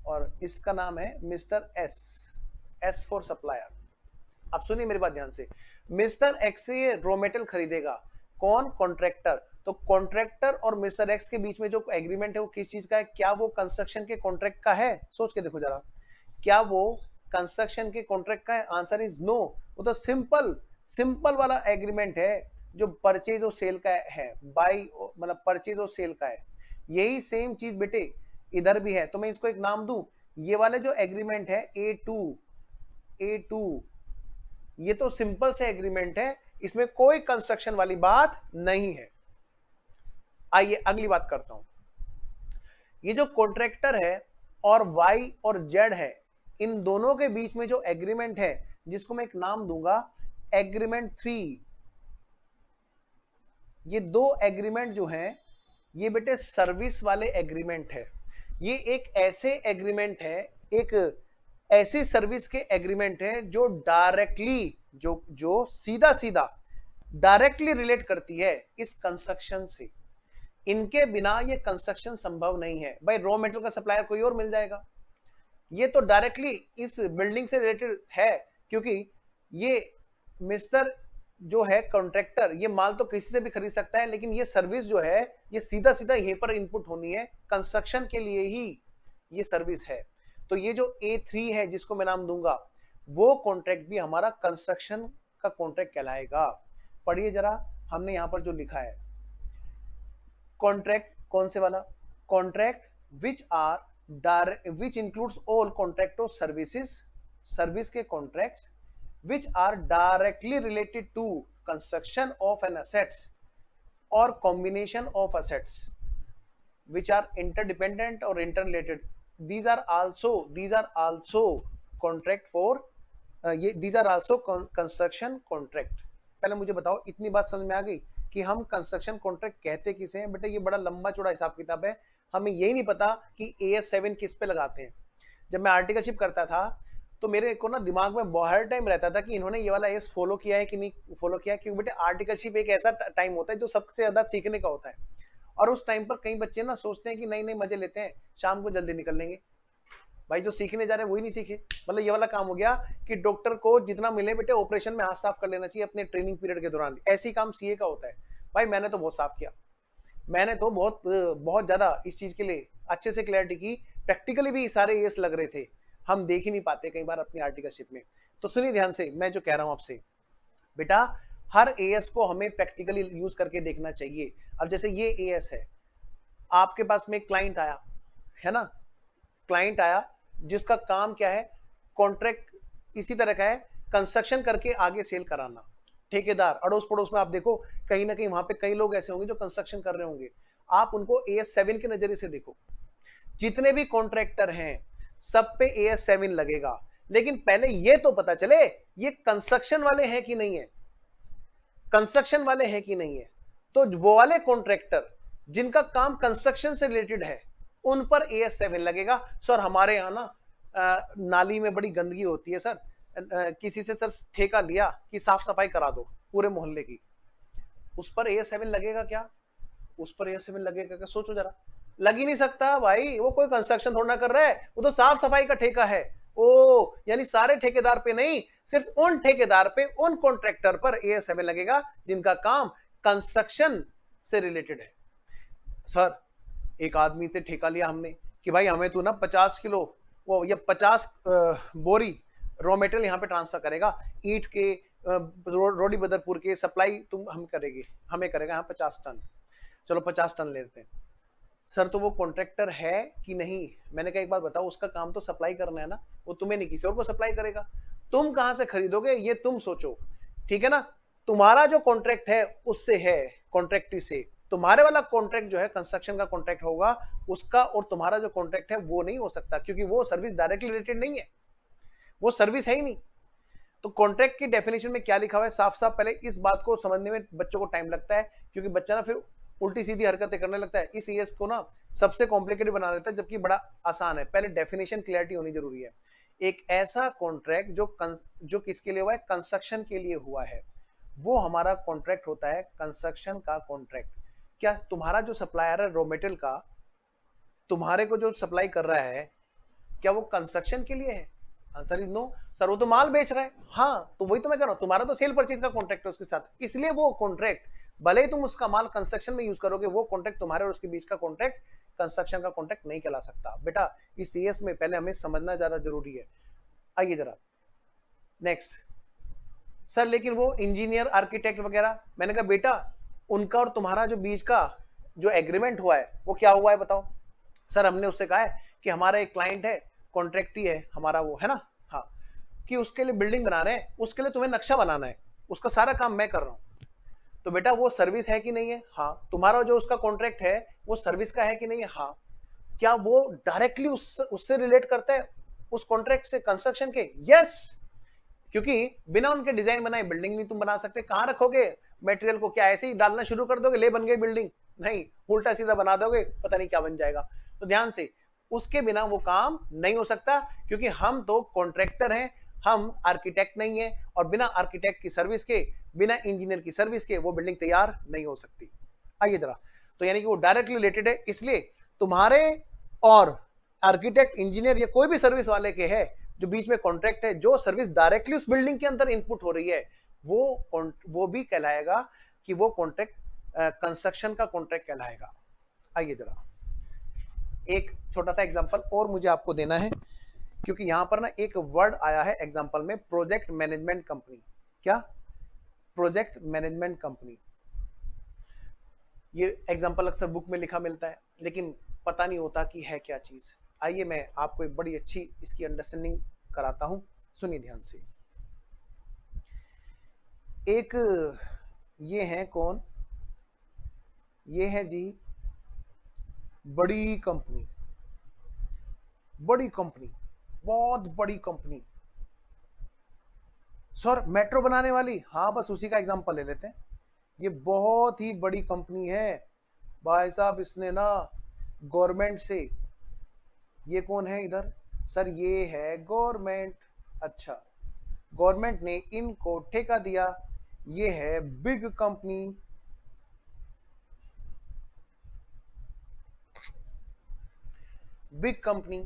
और इसका नाम है mister S, S for supplier. अब सुनिए मेरी बात ध्यान से, मिस्टर एक्स से ये रॉ मटेरियल खरीदेगा, कौन? कॉन्ट्रैक्टर। तो कॉन्ट्रैक्टर और मिस्टर एक्स के बीच में जो एग्रीमेंट है वो किस चीज का है? क्या वो कंस्ट्रक्शन के कॉन्ट्रैक्ट का है? सोच के देखो जरा, क्या वो कंस्ट्रक्शन के कॉन्ट्रैक्ट का है? Answer is no. वो तो सिंपल सिंपल वाला एग्रीमेंट है जो परचेज और सेल का है, बाई मतलब परचेज और सेल का है। यही सेम चीज बेटे इधर भी है। तो मैं इसको एक नाम दूं, ये वाले जो एग्रीमेंट है A2, ये तो सिंपल से एग्रीमेंट है, इसमें कोई कंस्ट्रक्शन वाली बात नहीं है। आइए अगली बात करता हूं। ये जो कॉन्ट्रैक्टर है और वाई और जेड है, इन दोनों के बीच में जो एग्रीमेंट है, जिसको मैं एक नाम दूंगा एग्रीमेंट 3। ये दो एग्रीमेंट जो हैं, ये बेटे सर्विस वाले एग्रीमेंट है। ये एक ऐसे एग्रीमेंट है, एक ऐसी सर्विस के एग्रीमेंट है जो डायरेक्टली, जो सीधा सीधा डायरेक्टली रिलेट करती है इस कंस्ट्रक्शन से। इनके बिना ये कंस्ट्रक्शन संभव नहीं है। भाई रॉ मेटेरियल का सप्लायर कोई और मिल जाएगा, ये तो डायरेक्टली इस बिल्डिंग से रिलेटेड है, क्योंकि ये मिस्टर जो है कॉन्ट्रैक्टर ये माल तो किसी से भी खरीद सकता है, लेकिन ये सर्विस जो है ये सीधा सीधा यहीं पर इनपुट होनी है, कंस्ट्रक्शन के लिए ही ये सर्विस है। तो ये जो A3 है जिसको मैं नाम दूंगा, वो कॉन्ट्रैक्ट भी हमारा कंस्ट्रक्शन का कॉन्ट्रैक्ट कहलाएगा। पढ़िए जरा, हमने यहां पर जो लिखा है, कॉन्ट्रैक्ट कौन से वाला, contract which includes all contract of services, service के contracts which are directly related to construction of an assets or combination of assets which are interdependent or interrelated, these are also contract for these are also construction contract। पहले मुझे बताओ, इतनी बात समझ में आ गई कि हम कंस्ट्रक्शन कॉन्ट्रैक्ट कहते किसे हैं? बेटा ये बड़ा लंबा चौड़ा हिसाब किताब है, हमें यही नहीं पता कि AS7 किस पे लगाते हैं। जब मैं आर्टिकलशिप करता था तो मेरे को ना दिमाग में बहुत टाइम रहता था कि इन्होंने ये वाला एस फॉलो किया है कि नहीं फॉलो किया, क्योंकि बेटे आर्टिकलशिप एक ऐसा टाइम होता है जो सबसे ज्यादा सीखने का होता है, और उस टाइम पर कई बच्चे ना सोचते हैं कि नहीं नहीं मजे लेते हैं, शाम को जल्दी निकल लेंगे। भाई जो सीखने जा रहे हैं वही नहीं सीखे। मतलब ये वाला काम हो गया कि डॉक्टर को जितना मिले बेटे ऑपरेशन में हाथ साफ कर लेना चाहिए अपने ट्रेनिंग पीरियड के दौरान, ऐसे ही काम सीए का होता है। भाई मैंने तो बहुत साफ किया, मैंने तो बहुत ज्यादा इस चीज के लिए अच्छे से क्लैरिटी की, प्रैक्टिकली भी सारे एस लग रहे थे, हम देख ही नहीं पाते कई बार अपनी आर्टिकलशिप में। तो सुनिए ध्यान से, मैं जो कह रहा हूं आपसे, बेटा हर एएस को हमें प्रैक्टिकली यूज करके देखना चाहिए। अब जैसे ये एएस है, आपके पास में एक क्लाइंट आया है ना, क्लाइंट आया जिसका काम क्या है, कॉन्ट्रैक्ट इसी तरह का है, कंस्ट्रक्शन करके आगे सेल कराना। ठेकेदार अड़ोस पड़ोस में आप देखो कहीं ना कहीं वहां पे कई लोग ऐसे होंगे जो कंस्ट्रक्शन कर रहे होंगे, आप उनको AS7 के नजरिए से देखो। जितने भी कॉन्ट्रैक्टर हैं सब पे AS7 लगेगा, लेकिन पहले ये तो पता चले ये कंस्ट्रक्शन वाले हैं कि नहीं है, कंस्ट्रक्शन वाले हैं कि नहीं है। तो वो वाले कॉन्ट्रैक्टर जिनका काम कंस्ट्रक्शन से रिलेटेड है उन पर AS7 लगेगा। सर हमारे यहाँ ना नाली में बड़ी गंदगी होती है सर, किसी से सर ठेका लिया कि साफ सफाई करा दो पूरे मोहल्ले की, उस पर AS7 लगेगा क्या? उस पर AS7 लगेगा क्या? सोचो जरा, लग ही नहीं सकता भाई, वो कोई कंस्ट्रक्शन थोड़ा ना कर रहा है, वो तो साफ सफाई का ठेका है। ओ यानी सारे ठेकेदार पे नहीं, सिर्फ उन ठेकेदार पे, उन कॉन्ट्रैक्टर पर AS7 लगेगा जिनका काम कंस्ट्रक्शन से रिलेटेड है। सर एक आदमी से ठेका लिया हमने कि भाई हमें तू ना 50 किलो वो या 50 बोरी रॉ मटेरियल यहाँ पे ट्रांसफर करेगा, ईंट के रोडी बदरपुर के सप्लाई तुम हम करेंगे, हमें करेगा यहाँ 50 टन, चलो 50 टन लेते हैं। सर तो वो कॉन्ट्रैक्टर है कि नहीं? मैंने कहा एक बात बताओ, उसका काम तो सप्लाई करना है ना, वो तुम्हें नहीं किसी और को सप्लाई करेगा, तुम कहां से खरीदोगे ये तुम सोचो, ठीक है ना। तुम्हारा जो कॉन्ट्रैक्ट है उससे है, कॉन्ट्रैक्टी से, तुम्हारे वाला कॉन्ट्रैक्ट जो है कंस्ट्रक्शन का कॉन्ट्रैक्ट होगा, उसका और तुम्हारा जो कॉन्ट्रैक्ट है वो नहीं हो सकता, क्योंकि वो सर्विस डायरेक्टली रिलेटेड नहीं है, वो सर्विस है ही नहीं। तो कॉन्ट्रैक्ट की डेफिनेशन में क्या लिखा हुआ है साफ साफ, पहले इस बात को समझने में बच्चों को टाइम लगता है, क्योंकि बच्चा ना फिर उल्टी सीधी हरकतें करने लगता है, इस एएस को ना सबसे कॉम्प्लिकेटेड बना देता है, जबकि बड़ा आसान है। पहले डेफिनेशन क्लैरिटी होनी जरूरी है। एक ऐसा कॉन्ट्रैक्ट जो किसके लिए हुआ है? कंस्ट्रक्शन के लिए हुआ है, वो हमारा कॉन्ट्रैक्ट होता है कंस्ट्रक्शन का कॉन्ट्रैक्ट। क्या तुम्हारा जो सप्लायर है रॉ मटेरियल का, तुम्हारे को जो सप्लाई कर रहा है, क्या वो कंस्ट्रक्शन के लिए है? Answer is no. सर वो तो माल बेच रहा है। हाँ तो वही तो मैं कह रहा हूं, तुम्हारा तो सेल परचेज का कॉन्ट्रैक्ट है उसके साथ, इसलिए वो कॉन्ट्रैक्ट, भले ही तुम उसका माल कंस्ट्रक्शन में यूज करोगे, वो कॉन्ट्रैक्ट तुम्हारे और उसके बीच का कॉन्ट्रैक्ट कंस्ट्रक्शन का कॉन्ट्रैक्ट नहीं कहला सकता। बेटा इस सीएस में पहले हमें समझना ज्यादा जरूरी है। आइए जरा नेक्स्ट। सर लेकिन वो इंजीनियर आर्किटेक्ट वगैरह, मैंने कहा बेटा उनका और तुम्हारा जो बीच का जो एग्रीमेंट हुआ है वो क्या हुआ है बताओ। सर हमने उससे कहा है कि हमारा एक क्लाइंट है, कॉन्ट्रैक्ट ही है हमारा वो, है ना, हाँ, कि उसके लिए बिल्डिंग बना रहे हैं, उसके लिए तुम्हें नक्शा बनाना है, उसका सारा काम मैं कर रहा हूं। तो बेटा वो सर्विस है कि नहीं है? हाँ। तुम्हारा जो उसका कॉन्ट्रैक्ट है वो सर्विस का है कि नहीं है? हाँ। क्या वो डायरेक्टली उससे रिलेट करता है, उस कॉन्ट्रैक्ट से, कंस्ट्रक्शन के? यस, क्योंकि बिना उनके डिजाइन बनाए बिल्डिंग नहीं तुम बना सकते। कहां रखोगे मटेरियल को? क्या ऐसे ही डालना शुरू कर दोगे, ले बन गई बिल्डिंग? नहीं, उल्टा सीधा बना दोगे, पता नहीं क्या बन जाएगा। तो ध्यान से, उसके बिना वो काम नहीं हो सकता, क्योंकि हम तो कॉन्ट्रैक्टर हैं, हम आर्किटेक्ट नहीं है, और बिना आर्किटेक्ट की सर्विस के, बिना इंजीनियर की सर्विस के वो बिल्डिंग तैयार नहीं हो सकती। आइए जरा तो यानी कि वो डायरेक्टली रिलेटेड है, इसलिए तुम्हारे और आर्किटेक्ट, इंजीनियर या कोई भी सर्विस वाले के है जो बीच में कॉन्ट्रैक्ट है, जो सर्विस डायरेक्टली उस बिल्डिंग के अंदर इनपुट हो रही है, वो भी कहलाएगा कि वो कॉन्ट्रैक्ट कंस्ट्रक्शन का कॉन्ट्रैक्ट कहलाएगा। आइए जरा एक छोटा सा एग्जांपल और मुझे आपको देना है, क्योंकि यहां पर ना एक वर्ड आया है एग्जांपल में, प्रोजेक्ट मैनेजमेंट कंपनी। क्या? Project management company. ये एग्जांपल अक्सर बुक में लिखा मिलता है, लेकिन पता नहीं होता कि है क्या चीज। आइए मैं आपको एक बड़ी अच्छी इसकी अंडरस्टैंडिंग कराता हूं, सुनिए ध्यान से। एक ये है कौन? ये है जी बड़ी कंपनी, बड़ी कंपनी, बहुत बड़ी कंपनी। सर मेट्रो बनाने वाली? हाँ बस उसी का एग्जांपल ले लेते हैं। ये बहुत ही बड़ी कंपनी है भाई साहब, इसने ना गवर्नमेंट से, ये कौन है इधर? सर ये है गवर्नमेंट। अच्छा, गवर्नमेंट ने इनको ठेका दिया, ये है big company. Big company,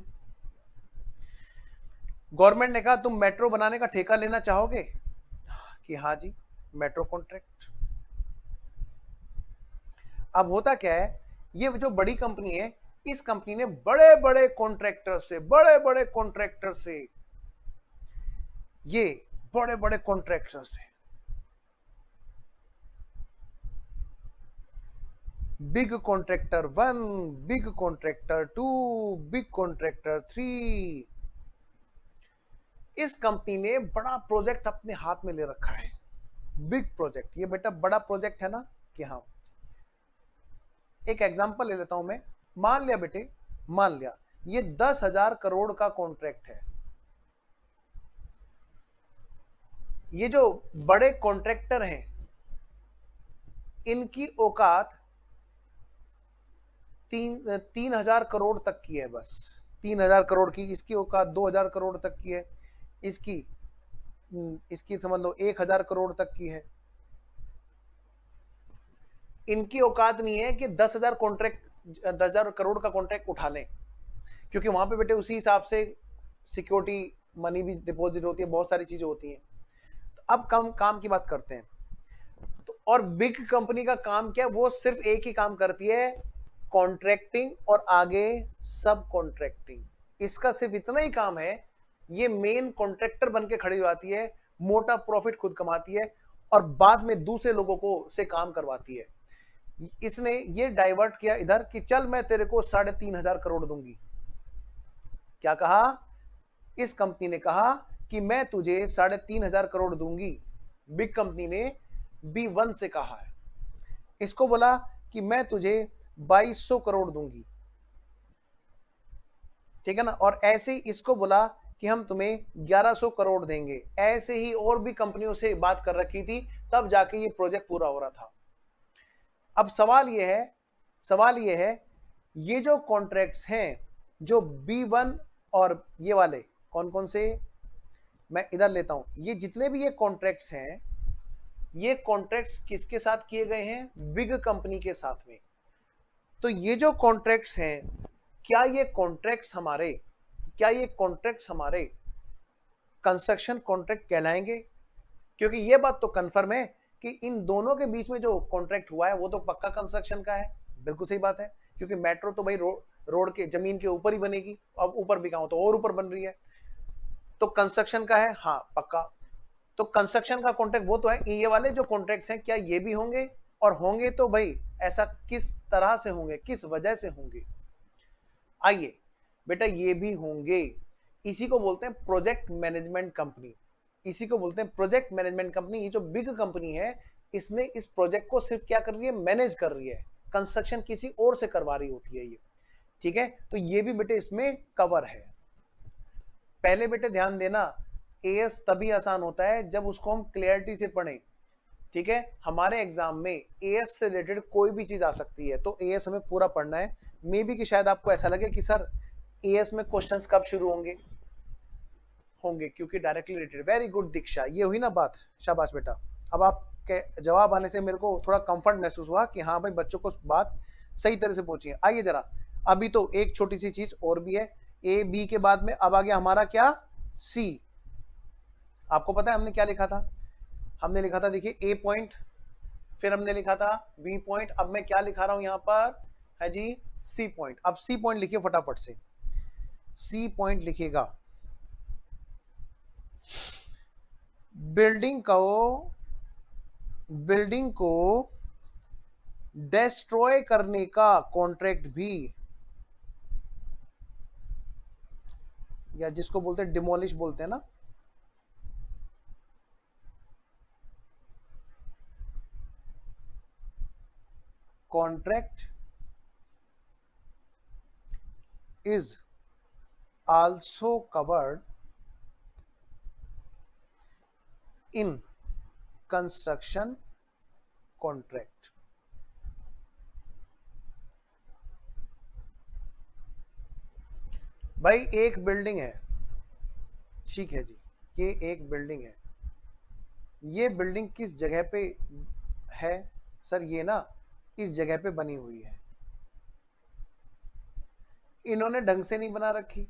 government ने कहा तुम मेट्रो बनाने का ठेका लेना चाहोगे? कि हाँ जी, मेट्रो कॉन्ट्रैक्ट। अब होता क्या है, ये जो बड़ी कंपनी है, इस कंपनी ने बड़े बड़े कॉन्ट्रैक्टर से, बड़े बड़े कॉन्ट्रैक्टर से, ये बड़े बड़े कॉन्ट्रैक्टर से, big contractor 1, big contractor 2, big contractor 3, इस कंपनी ने बड़ा प्रोजेक्ट अपने हाथ में ले रखा है। बिग प्रोजेक्ट, ये बेटा बड़ा प्रोजेक्ट है ना? कि हाँ। एक एग्जांपल ले लेता हूं मैं। मान लिया बेटे, मान लिया ये 10,000 करोड़ का कॉन्ट्रैक्ट है। ये जो बड़े कॉन्ट्रैक्टर हैं, इनकी औकात 3,000 करोड़ तक की है, बस 3,000 करोड़ की। इसकी औकात 2,000 करोड़ तक की है, इसकी समझ लो 1,000 करोड़ तक की है। इनकी औकात नहीं है कि 10,000 करोड़ का कॉन्ट्रैक्ट उठा लें, क्योंकि वहां पे बेटे उसी हिसाब से सिक्योरिटी मनी भी डिपॉजिट होती है, बहुत सारी चीजें होती हैं। तो अब काम की बात करते हैं। तो और बिग कंपनी का काम क्या है? वो सिर्फ एक ही काम करती है, कॉन्ट्रैक्टिंग और आगे सब कॉन्ट्रैक्टिंग। इसका सिर्फ इतना ही काम है, ये मेन कॉन्ट्रैक्टर बन के खड़ी हो जाती है, मोटा प्रॉफिट खुद कमाती है और बाद में दूसरे लोगों को से काम करवाती है। इसने ये डाइवर्ट किया इधर कि चल मैं तेरे को 3,500 करोड़ दूंगी। क्या कहा? इस कंपनी ने कहा कि मैं तुझे 3,500 करोड़ दूंगी। बिग कंपनी ने B1 से कहा है, इसको बोला कि मैं तुझे 2,200 करोड़ दूंगी, ठीक है ना? और ऐसे ही इसको बोला कि हम तुम्हें 1,100 करोड़ देंगे। ऐसे ही और भी कंपनियों से बात कर रखी थी, तब जाके ये प्रोजेक्ट पूरा हो रहा था। अब सवाल ये है ये जो कॉन्ट्रैक्ट्स हैं, जो B1 और ये वाले कौन कौन से, मैं इधर लेता हूं, ये जितने भी ये कॉन्ट्रैक्ट्स हैं, ये कॉन्ट्रैक्ट्स किसके साथ किए गए हैं? बिग कंपनी के साथ में। तो ये जो कॉन्ट्रैक्ट्स हैं, क्या ये कॉन्ट्रैक्ट्स हमारे कंस्ट्रक्शन कॉन्ट्रैक्ट कहलाएंगे? क्योंकि ये बात तो कंफर्म है कि इन दोनों के बीच में जो कॉन्ट्रैक्ट हुआ है वो तो पक्का कंस्ट्रक्शन का है। बिल्कुल सही बात है, क्योंकि मेट्रो तो भाई रोड के जमीन के ऊपर ही बनेगी, अब ऊपर भी कहां तो और ऊपर बन रही है, तो कंस्ट्रक्शन का है, हाँ पक्का। तो कंस्ट्रक्शन का कॉन्ट्रैक्ट वो तो है। ये वाले जो कॉन्ट्रैक्ट्स हैं, क्या ये भी होंगे? और होंगे तो भाई ऐसा किस तरह से होंगे, किस वजह से होंगे? आइए बेटा, ये भी होंगे। इसी को बोलते हैं प्रोजेक्ट मैनेजमेंट कंपनी, इसी को बोलते हैं प्रोजेक्ट मैनेजमेंट कंपनी। ये जो बिग कंपनी है, इसने इस प्रोजेक्ट को सिर्फ क्या कर रही है? मैनेज कर रही है, कंस्ट्रक्शन किसी और से करवा रही होती है ये, ठीक है? तो ये भी बेटे इसमें कवर है। पहले बेटे ध्यान देना, एएस तभी आसान होता है जब उसको हम क्लियरिटी से पढ़ें, ठीक है? हमारे एग्जाम में एएस से रिलेटेड कोई भी चीज आ सकती है, तो एएस हमें पूरा पढ़ना है। मे बी कि शायद आपको ऐसा लगे कि सर एएस में क्वेश्चंस कब शुरू होंगे क्योंकि डायरेक्टली रिलेटेड। वेरी गुड दीक्षा, ये हुई ना बात, शाबाश बेटा। अब आपके जवाब आने से मेरे को थोड़ा कंफर्ट महसूस हुआ कि हाँ भाई बच्चों को बात सही तरह से पहुंची है। आइए जरा, अभी तो एक छोटी सी चीज और भी है, ए बी के बाद में अब आ गया हमारा क्या, सी। आपको पता है हमने क्या लिखा था, हमने लिखा था देखिए ए पॉइंट, फिर हमने लिखा था बी पॉइंट, अब मैं क्या लिखा रहा हूं यहां पर है जी, सी पॉइंट। अब सी पॉइंट लिखिए फटाफट से, सी पॉइंट लिखिएगा। बिल्डिंग को डिस्ट्रॉय करने का कॉन्ट्रैक्ट भी, या जिसको बोलते हैं डिमोलिश बोलते हैं ना, contract is also covered in construction contract. भाई एक बिल्डिंग है, ठीक है जी, ये एक बिल्डिंग है, ये बिल्डिंग किस जगह पे है सर, ये ना इस जगह पे बनी हुई है, इन्होंने ढंग से नहीं बना रखी,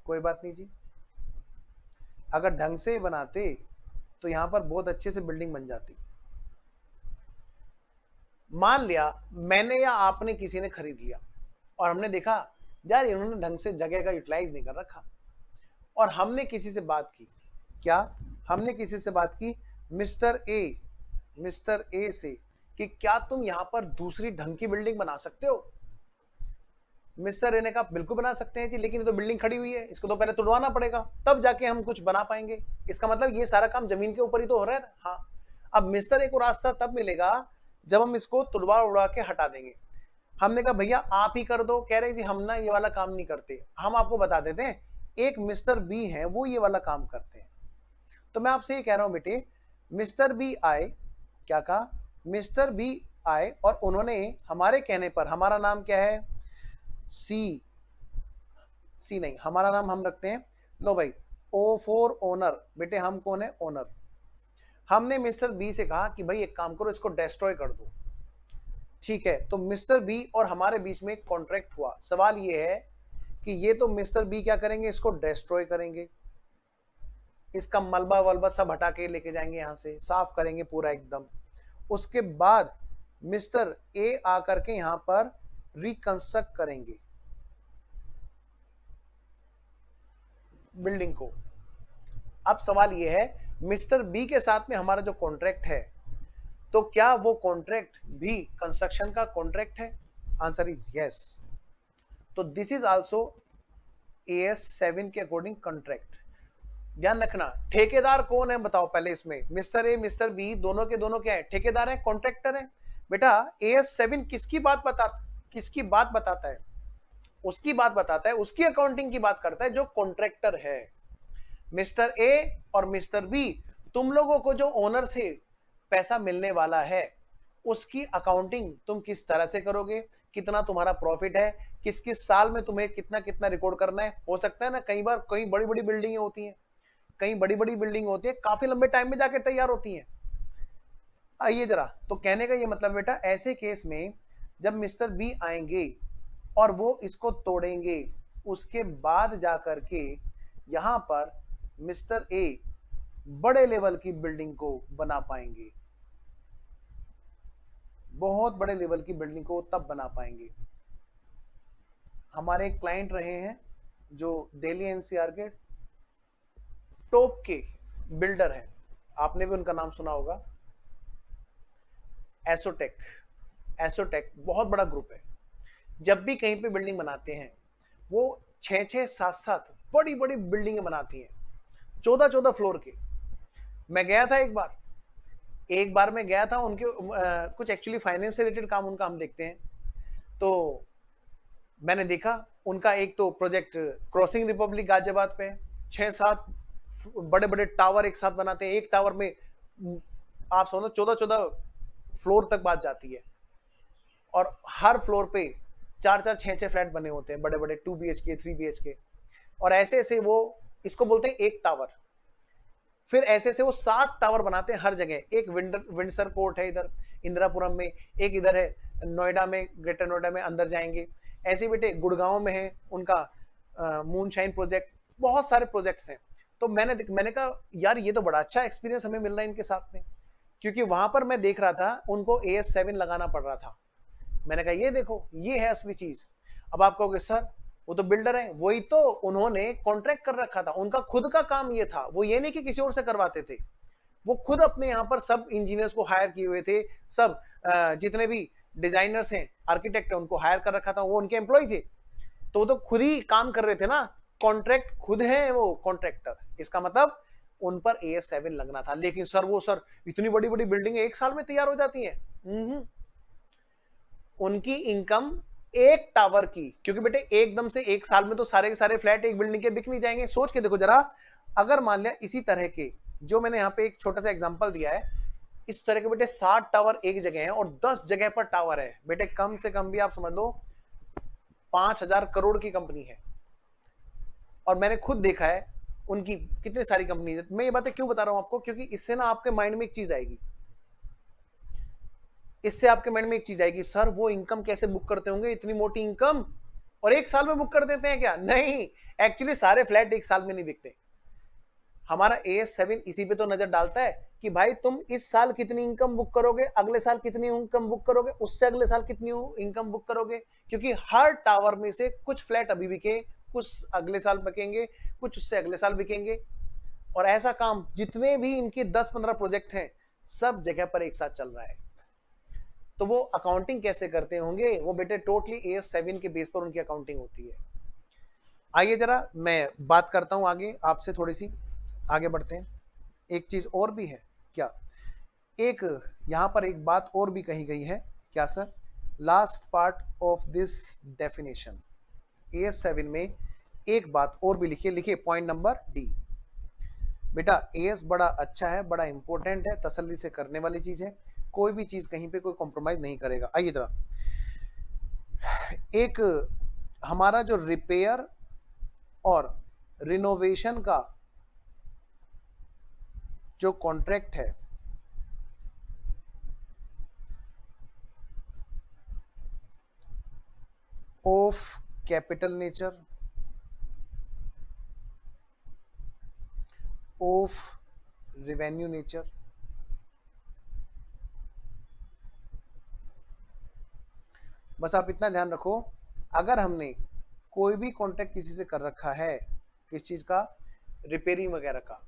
कोई बात नहीं जी, अगर ढंग से बनाते तो यहां पर बहुत अच्छे से बिल्डिंग बन जाती। मान लिया मैंने या आपने किसी ने खरीद लिया और हमने देखा यार इन्होंने ढंग से जगह का यूटिलाइज नहीं कर रखा, और हमने किसी से बात की, क्या हमने किसी से बात की, मिस्टर ए से, कि क्या तुम यहां पर दूसरी ढंग की बिल्डिंग बना सकते हो। मिस्टर ए ने कहा बिल्कुल बना सकते हैं जी, लेकिन ये तो बिल्डिंग खड़ी हुई है, इसको तो पहले तुड़वाना पड़ेगा तब जाके हम कुछ बना पाएंगे। इसका मतलब ये सारा काम जमीन के ऊपर ही तो हो रहा है ना। हाँ, अब मिस्टर ए को रास्ता तब मिलेगा जब हम इसको तुड़वा उड़ा के हटा देंगे। हमने कहा भैया आप ही कर दो, कह रहे जी हम ना ये वाला काम नहीं करते, हम आपको बता देते हैं, एक मिस्टर बी है वो ये वाला काम करते हैं। तो मैं आपसे ये कह रहा हूं बेटे, मिस्टर बी आए, क्या कहा, मिस्टर बी आए और उन्होंने हमारे कहने पर, हमारा नाम क्या है, सी नहीं, हमारा नाम हम रखते हैं, लो भाई ओ फॉर ओनर, बेटे हम कौन है, ओनर। हमने मिस्टर बी से कहा कि भाई एक काम करो इसको डिस्ट्रॉय कर दो, ठीक है। तो मिस्टर बी और हमारे बीच में एक कॉन्ट्रैक्ट हुआ। सवाल ये है कि ये तो मिस्टर बी क्या करेंगे, इसको डिस्ट्रॉय करेंगे, इसका मलबा वलबा सब हटा के लेके जाएंगे, यहां से साफ करेंगे पूरा एकदम। उसके बाद मिस्टर ए आकर के यहां पर रिकंस्ट्रक्ट करेंगे बिल्डिंग को। अब सवाल यह है मिस्टर बी के साथ में हमारा जो कॉन्ट्रैक्ट है, तो क्या वो कॉन्ट्रैक्ट भी कंस्ट्रक्शन का कॉन्ट्रैक्ट है, आंसर इज यस। तो दिस इज आल्सो AS 7 के अकॉर्डिंग कॉन्ट्रैक्ट। ध्यान रखना, ठेकेदार कौन है बताओ पहले इसमें, मिस्टर ए मिस्टर बी दोनों के दोनों क्या है, ठेकेदार है, कॉन्ट्रैक्टर है। बेटा AS 7 किसकी बात बताता है, उसकी बात बताता है, उसकी अकाउंटिंग की बात करता है जो कॉन्ट्रैक्टर है। मिस्टर ए और मिस्टर बी, तुम लोगों को जो ओनर से पैसा मिलने वाला है उसकी अकाउंटिंग तुम किस तरह से करोगे, कितना तुम्हारा प्रॉफिट है, किस किस साल में तुम्हें कितना कितना रिकॉर्ड करना है। हो सकता है ना कई बार कई बड़ी बड़ी बिल्डिंगें होती हैं, कई बड़ी बड़ी बिल्डिंग होती है, काफी लंबे टाइम में जाके तैयार होती हैं। आइए जरा, तो कहने का ये मतलब बेटा ऐसे केस में जब मिस्टर बी आएंगे और वो इसको तोड़ेंगे, उसके बाद जाकर के यहां पर मिस्टर ए बड़े लेवल की बिल्डिंग को बना पाएंगे, बहुत बड़े लेवल की बिल्डिंग को तब बना पाएंगे। हमारे एक क्लाइंट रहे हैं जो दिल्ली NCR के टॉप के बिल्डर हैं, आपने भी उनका नाम सुना होगा, एसोटेक बहुत बड़ा ग्रुप है। जब भी कहीं पे बिल्डिंग बनाते हैं वो 6-6, 7-7 बड़ी बड़ी बिल्डिंगें बनाती हैं, 14-14 फ्लोर के। मैं गया था एक बार मैं गया था उनके कुछ एक्चुअली फाइनेंस से रिलेटेड काम उनका हम देखते हैं, तो मैंने देखा उनका एक तो प्रोजेक्ट क्रॉसिंग रिपब्लिक गाजियाबाद पे 6-7 बड़े बड़े टावर एक साथ बनाते हैं, एक टावर में आप समझो 14-14 फ्लोर तक बात जाती है, और हर फ्लोर पे 4-4, 6-6 फ्लैट बने होते हैं, बड़े बड़े 2 BHK 3 BHK, और ऐसे ऐसे वो इसको बोलते हैं एक टावर। फिर ऐसे ऐसे वो 7 टावर बनाते हैं हर जगह। एक विंडसर कोर्ट है इधर इंदिरापुरम में, एक इधर है नोएडा में, ग्रेटर नोएडा में अंदर जाएंगे। ऐसे बेटे गुड़गांव में है उनका मूनशाइन प्रोजेक्ट, बहुत सारे प्रोजेक्ट्स हैं। तो मैंने कहा यार ये तो बड़ा अच्छा एक्सपीरियंस हमें मिल रहा है इनके साथ में, क्योंकि वहां पर मैं देख रहा था उनको AS7 लगाना पड़ रहा था। मैंने कहा ये देखो ये है असली चीज। अब आप कहोगे सर वो तो बिल्डर है, वही तो उन्होंने कॉन्ट्रैक्ट कर रखा था, उनका खुद का काम ये था, वो ये नहीं कि किसी और से करवाते थे, वो खुद अपने यहाँ पर सब इंजीनियर्स को हायर किए हुए थे, सब जितने भी डिजाइनर्स हैं, आर्किटेक्ट है, उनको हायर कर रखा था, वो उनके एम्प्लॉय थे, तो वो तो खुद ही काम कर रहे थे ना, कॉन्ट्रैक्ट खुद है वो कॉन्ट्रैक्टर। इसका मतलब उन पर AS7 लगना था। लेकिन सर इतनी बड़ी बड़ी बिल्डिंग एक साल में तैयार हो जाती है? उनकी इनकम एक टावर की, क्योंकि बेटे एकदम से एक साल में तो सारे के सारे फ्लैट एक बिल्डिंग के बिक नहीं जाएंगे। सोच के देखो जरा, अगर मान लिया इसी तरह के जो मैंने यहाँ पे एक छोटा सा एग्जांपल दिया है, इस तरह के बेटे 60 टावर एक जगह है और 10 जगह पर टावर है, बेटे कम से कम भी आप समझ लो 5,000 करोड़ की कंपनी है। और मैंने खुद देखा है उनकी कितनी सारी कंपनी है। मैं ये बातें क्यों बता रहा हूं आपको, क्योंकि इससे ना आपके माइंड में एक चीज आएगी, इससे आपके माइंड में एक चीज आएगी, सर वो इनकम कैसे बुक करते होंगे, इतनी मोटी इनकम, और एक साल में बुक कर देते हैं क्या? नहीं, एक्चुअली सारे फ्लैट एक साल में नहीं बिकते। हमारा AS7 इसी पे तो नजर डालता है कि भाई तुम इस साल कितनी इनकम बुक करोगे, अगले साल कितनी इनकम बुक करोगे, उससे अगले साल कितनी इनकम बुक करोगे, क्योंकि हर टावर में से कुछ फ्लैट अभी बिके, कुछ अगले साल बिकेंगे, कुछ उससे अगले साल बिकेंगे। और ऐसा काम जितने भी इनके 10-15 प्रोजेक्ट हैं सब जगह पर एक साथ चल रहा है। तो वो अकाउंटिंग कैसे करते होंगे? वो बेटे टोटली AS7 के बेस पर उनकी अकाउंटिंग होती है। आइए जरा मैं बात करता हूं आगे आपसे, थोड़ी सी आगे बढ़ते हैं। एक चीज और भी है क्या, एक यहां पर एक बात और भी कही गई है क्या sir? Last part of this definition AS7 में एक बात और भी लिखिए पॉइंट नंबर D। बेटा AS बड़ा अच्छा है, बड़ा इंपॉर्टेंट है, तसल्ली से करने वाली चीज है, कोई भी चीज कहीं पे कोई कॉम्प्रोमाइज नहीं करेगा। आइए जरा, एक हमारा जो रिपेयर और रिनोवेशन का जो कॉन्ट्रैक्ट है, of capital nature, of revenue nature, बस आप इतना ध्यान रखो, अगर हमने कोई भी कॉन्ट्रैक्ट किसी से कर रखा है, किस चीज का, रिपेयरिंग वगैरह का,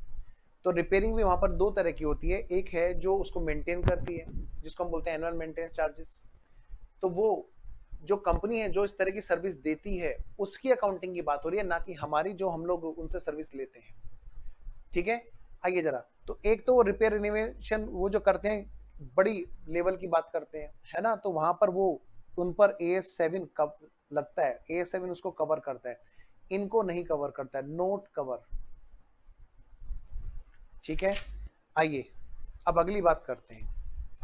तो रिपेयरिंग भी वहां पर दो तरह की होती है। एक है जो उसको मेंटेन करती है, जिसको हम बोलते हैं एनुअल मेंटेनेंस चार्जेस, तो वो जो कंपनी है जो इस तरह की सर्विस देती है उसकी अकाउंटिंग की बात हो रही है, ना कि हमारी जो हम लोग उनसे सर्विस लेते हैं। ठीक है, आइए जरा, तो एक तो रिपेयर रिनोवेशन वो जो करते हैं बड़ी लेवल की बात करते हैं, है ना, तो वहां पर वो उन पर AS7 कब लगता है, AS7 उसको कवर करता है, इनको नहीं कवर करता है, नोट कवर। ठीक है, आइए अब अगली बात करते हैं,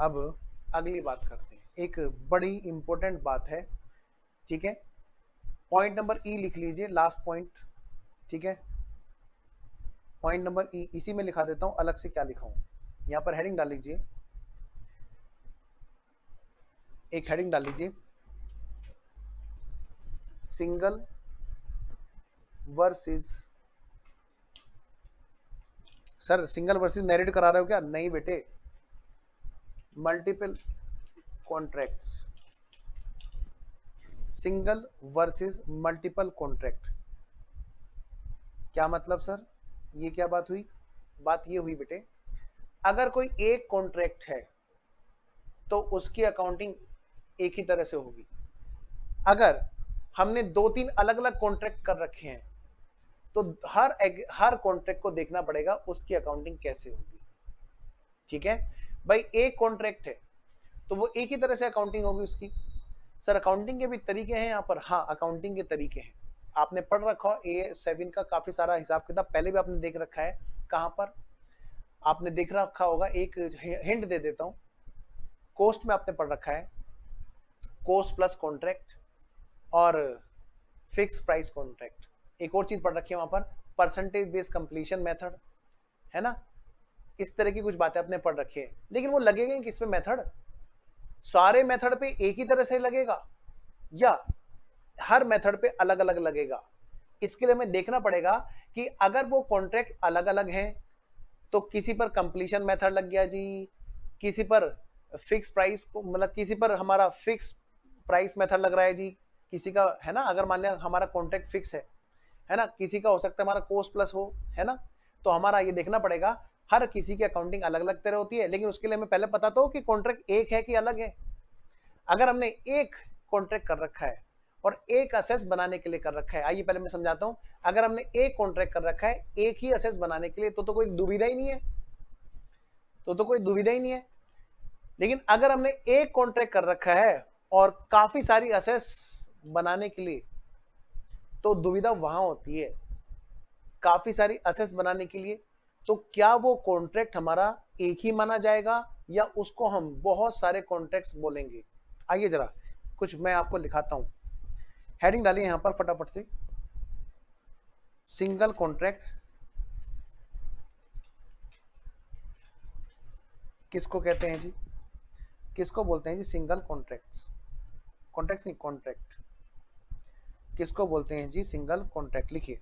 अब अगली बात करते हैं, एक बड़ी इंपॉर्टेंट बात है। ठीक है, पॉइंट नंबर E लिख लीजिए, लास्ट पॉइंट। ठीक है, पॉइंट नंबर E, इसी में लिखा देता हूं, अलग से क्या लिखा हूं, यहां पर हेडिंग डाल लीजिए, एक हेडिंग डाल लीजिए, single versus, sir single versus merit करा रहे हो क्या? नहीं बेटे, multiple contracts, single versus multiple contract. क्या मतलब सर, ये क्या बात हुई? बात ये हुई बेटे, अगर कोई एक कॉन्ट्रैक्ट है तो उसकी अकाउंटिंग एक ही तरह से होगी। अगर हमने 2-3 अलग अलग कॉन्ट्रैक्ट कर रखे हैं तो हर कॉन्ट्रैक्ट को देखना पड़ेगा उसकी अकाउंटिंग कैसे होगी। ठीक है भाई, एक कॉन्ट्रैक्ट है तो वो एक ही तरह से अकाउंटिंग होगी उसकी। सर अकाउंटिंग के भी तरीके हैं यहाँ पर? हाँ, अकाउंटिंग के तरीके हैं, आपने पढ़ रखा हो AS7 का काफी सारा हिसाब किताब पहले भी आपने देख रखा है। कहां पर आपने देख रखा होगा, एक हिंट दे देता हूं, कॉस्ट में आपने पढ़ रखा है, कॉस्ट प्लस कॉन्ट्रैक्ट और फिक्स प्राइस कॉन्ट्रैक्ट। एक और चीज पढ़ रखी है वहां पर, परसेंटेज बेस्ड कंप्लीशन मेथड, है ना, इस तरह की कुछ बातें आपने पढ़ रखी है। लेकिन वो लगेगा किस पे मेथड? सारे मेथड पे एक ही तरह से लगेगा या हर मेथड पे अलग अलग लगेगा? इसके लिए हमें देखना पड़ेगा कि अगर वो कॉन्ट्रैक्ट अलग अलग हैं तो किसी पर कंप्लीशन मेथड लग गया जी, किसी पर फिक्स प्राइस को मतलब किसी पर हमारा फिक्स प्राइस मेथड लग रहा है जी, किसी का है ना, अगर मान लिया हमारा कॉन्ट्रैक्ट फिक्स है ना, किसी का हो सकता है हमारा कॉस्ट प्लस हो, है ना, तो हमारा ये देखना पड़ेगा हर किसी की अकाउंटिंग अलग अलग तरह होती है, लेकिन उसके लिए हमें पहले पता तो हो कि कॉन्ट्रैक्ट एक है कि अलग है। अगर हमने एक कॉन्ट्रैक्ट कर रखा है और एक असेस बनाने के लिए कर रखा है, आइए पहले मैं समझाता हूं, अगर हमने एक कॉन्ट्रैक्ट कर रखा है एक ही असेस बनाने के लिए तो कोई दुविधा ही नहीं है, तो कोई दुविधा ही नहीं है। लेकिन अगर हमने एक कॉन्ट्रैक्ट कर रखा है और काफी सारी असेस बनाने के लिए तो दुविधा वहां होती है। काफी सारी असेस बनाने के लिए तो क्या वो कॉन्ट्रैक्ट हमारा एक ही माना जाएगा या उसको हम बहुत सारे कॉन्ट्रैक्ट्स बोलेंगे? आइए जरा कुछ मैं आपको लिखाता हूं, हेडिंग डालिए यहां पर फटाफट से, सिंगल कॉन्ट्रैक्ट किसको कहते हैं जी, किसको बोलते हैं जी सिंगल कॉन्ट्रैक्ट? कॉन्ट्रैक्ट नहीं, कॉन्ट्रैक्ट किसको बोलते हैं जी सिंगल कॉन्ट्रैक्ट? लिखिए,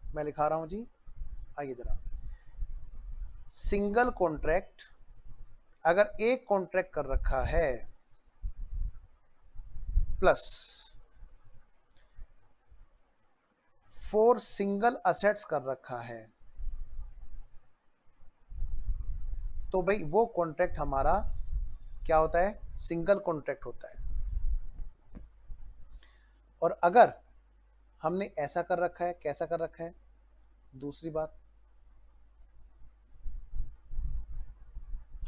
मैं लिखा रहा हूं जी, आइए जरा, सिंगल कॉन्ट्रैक्ट अगर एक कॉन्ट्रैक्ट कर रखा है प्लस 4 सिंगल असेट्स कर रखा है तो भाई वो कॉन्ट्रैक्ट हमारा क्या होता है? सिंगल कॉन्ट्रैक्ट होता है। और अगर हमने ऐसा कर रखा है, कैसा कर रखा है? दूसरी बात,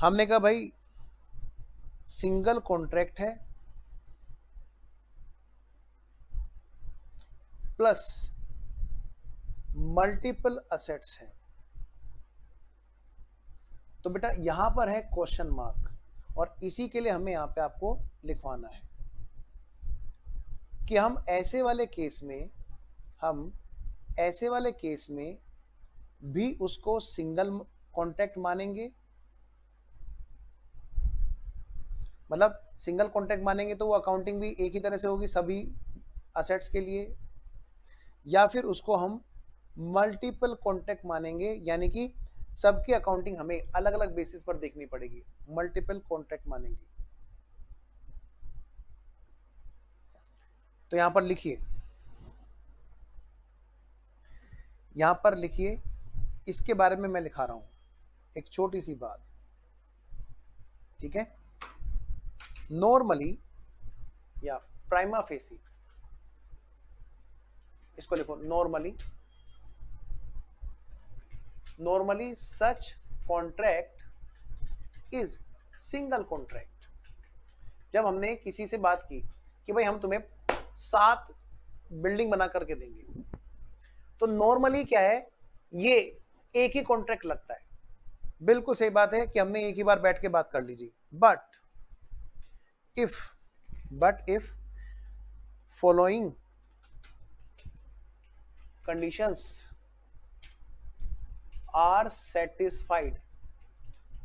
हमने कहा भाई सिंगल कॉन्ट्रैक्ट है प्लस मल्टीपल असेट्स हैं, तो बेटा यहां पर है क्वेश्चन मार्क और इसी के लिए हमें यहां पे आपको लिखवाना है कि हम ऐसे वाले केस में भी उसको सिंगल कॉन्ट्रैक्ट मानेंगे, मतलब सिंगल कॉन्ट्रैक्ट मानेंगे तो वो अकाउंटिंग भी एक ही तरह से होगी सभी असेट्स के लिए, या फिर उसको हम मल्टीपल कॉन्ट्रैक्ट मानेंगे, यानी कि सबकी अकाउंटिंग हमें अलग अलग बेसिस पर देखनी पड़ेगी, मल्टीपल कॉन्ट्रैक्ट मानेंगे। तो यहां पर लिखिए, इसके बारे में मैं लिखा रहा हूं एक छोटी सी बात, ठीक है? नॉर्मली या प्राइमा फेसी, इसको लिखो normally such contract is single contract. जब हमने किसी से बात की कि भाई हम तुम्हें 7 बिल्डिंग बना करके देंगे, तो नॉर्मली क्या है, ये एक ही कॉन्ट्रैक्ट लगता है। बिल्कुल सही बात है कि हमने एक ही बार बैठ के बात कर लीजिए, but if following conditions are satisfied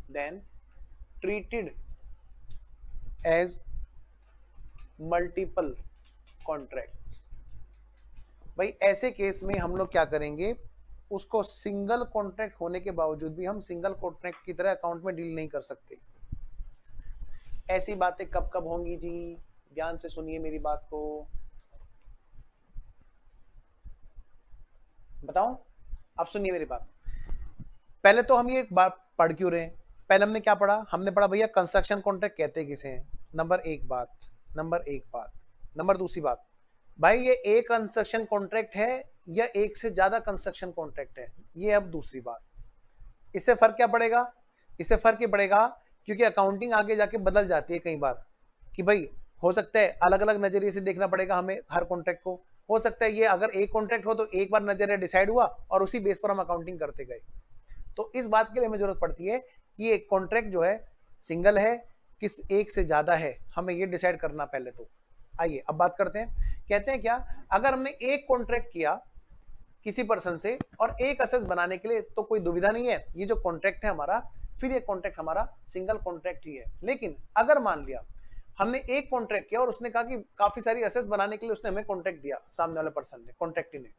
then treated as multiple contracts। भाई ऐसे केस में हम लोग क्या करेंगे, उसको सिंगल कॉन्ट्रैक्ट होने के बावजूद भी हम सिंगल कॉन्ट्रैक्ट की तरह अकाउंट में डील नहीं कर सकते। ऐसी बातें कब कब होंगी जी, ध्यान से सुनिए मेरी बात को, बताऊं? अब सुनिए मेरी बात। पहले तो हम ये बात पढ़ क्यों रहे हैं? पहले हमने क्या पढ़ा? हमने पढ़ा भैया कंस्ट्रक्शन कॉन्ट्रैक्ट कहते किसे हैं, नंबर एक बात। नंबर दूसरी बात, भाई ये एक कंस्ट्रक्शन कॉन्ट्रैक्ट है या एक से ज्यादा कंस्ट्रक्शन कॉन्ट्रैक्ट है, ये अब दूसरी बात। इससे फर्क क्या पड़ेगा? इससे फर्क ये पड़ेगा क्योंकि अकाउंटिंग आगे जाके बदल जाती है कई बार, कि भाई हो सकता है अलग अलग नजरिए से देखना पड़ेगा हमें हर कॉन्ट्रैक्ट को। हो सकता है ये अगर एक कॉन्ट्रैक्ट हो तो एक बार नजरिया डिसाइड हुआ और उसी बेस पर हम अकाउंटिंग करते गए। तो इस बात के लिए हमें जरूरत पड़ती है कि एक कॉन्ट्रैक्ट जो है सिंगल है किस एक से ज्यादा है, हमें ये डिसाइड करना पहले तो। आइए अब बात करते हैं, कहते हैं क्या, अगर हमने एक कॉन्ट्रैक्ट किया किसी पर्सन से और एक असेस बनाने के लिए तो कोई दुविधा नहीं है, ये जो कॉन्ट्रैक्ट है हमारा फिर ये कॉन्ट्रैक्ट हमारा सिंगल कॉन्ट्रैक्ट ही है। लेकिन अगर मान लिया हमने एक कॉन्ट्रैक्ट किया और उसने कहा कि काफी सारी एसेट्स बनाने के लिए उसने हमें कॉन्ट्रैक्ट दिया, सामने वाले पर्सन ने, कॉन्ट्रैक्टी ने,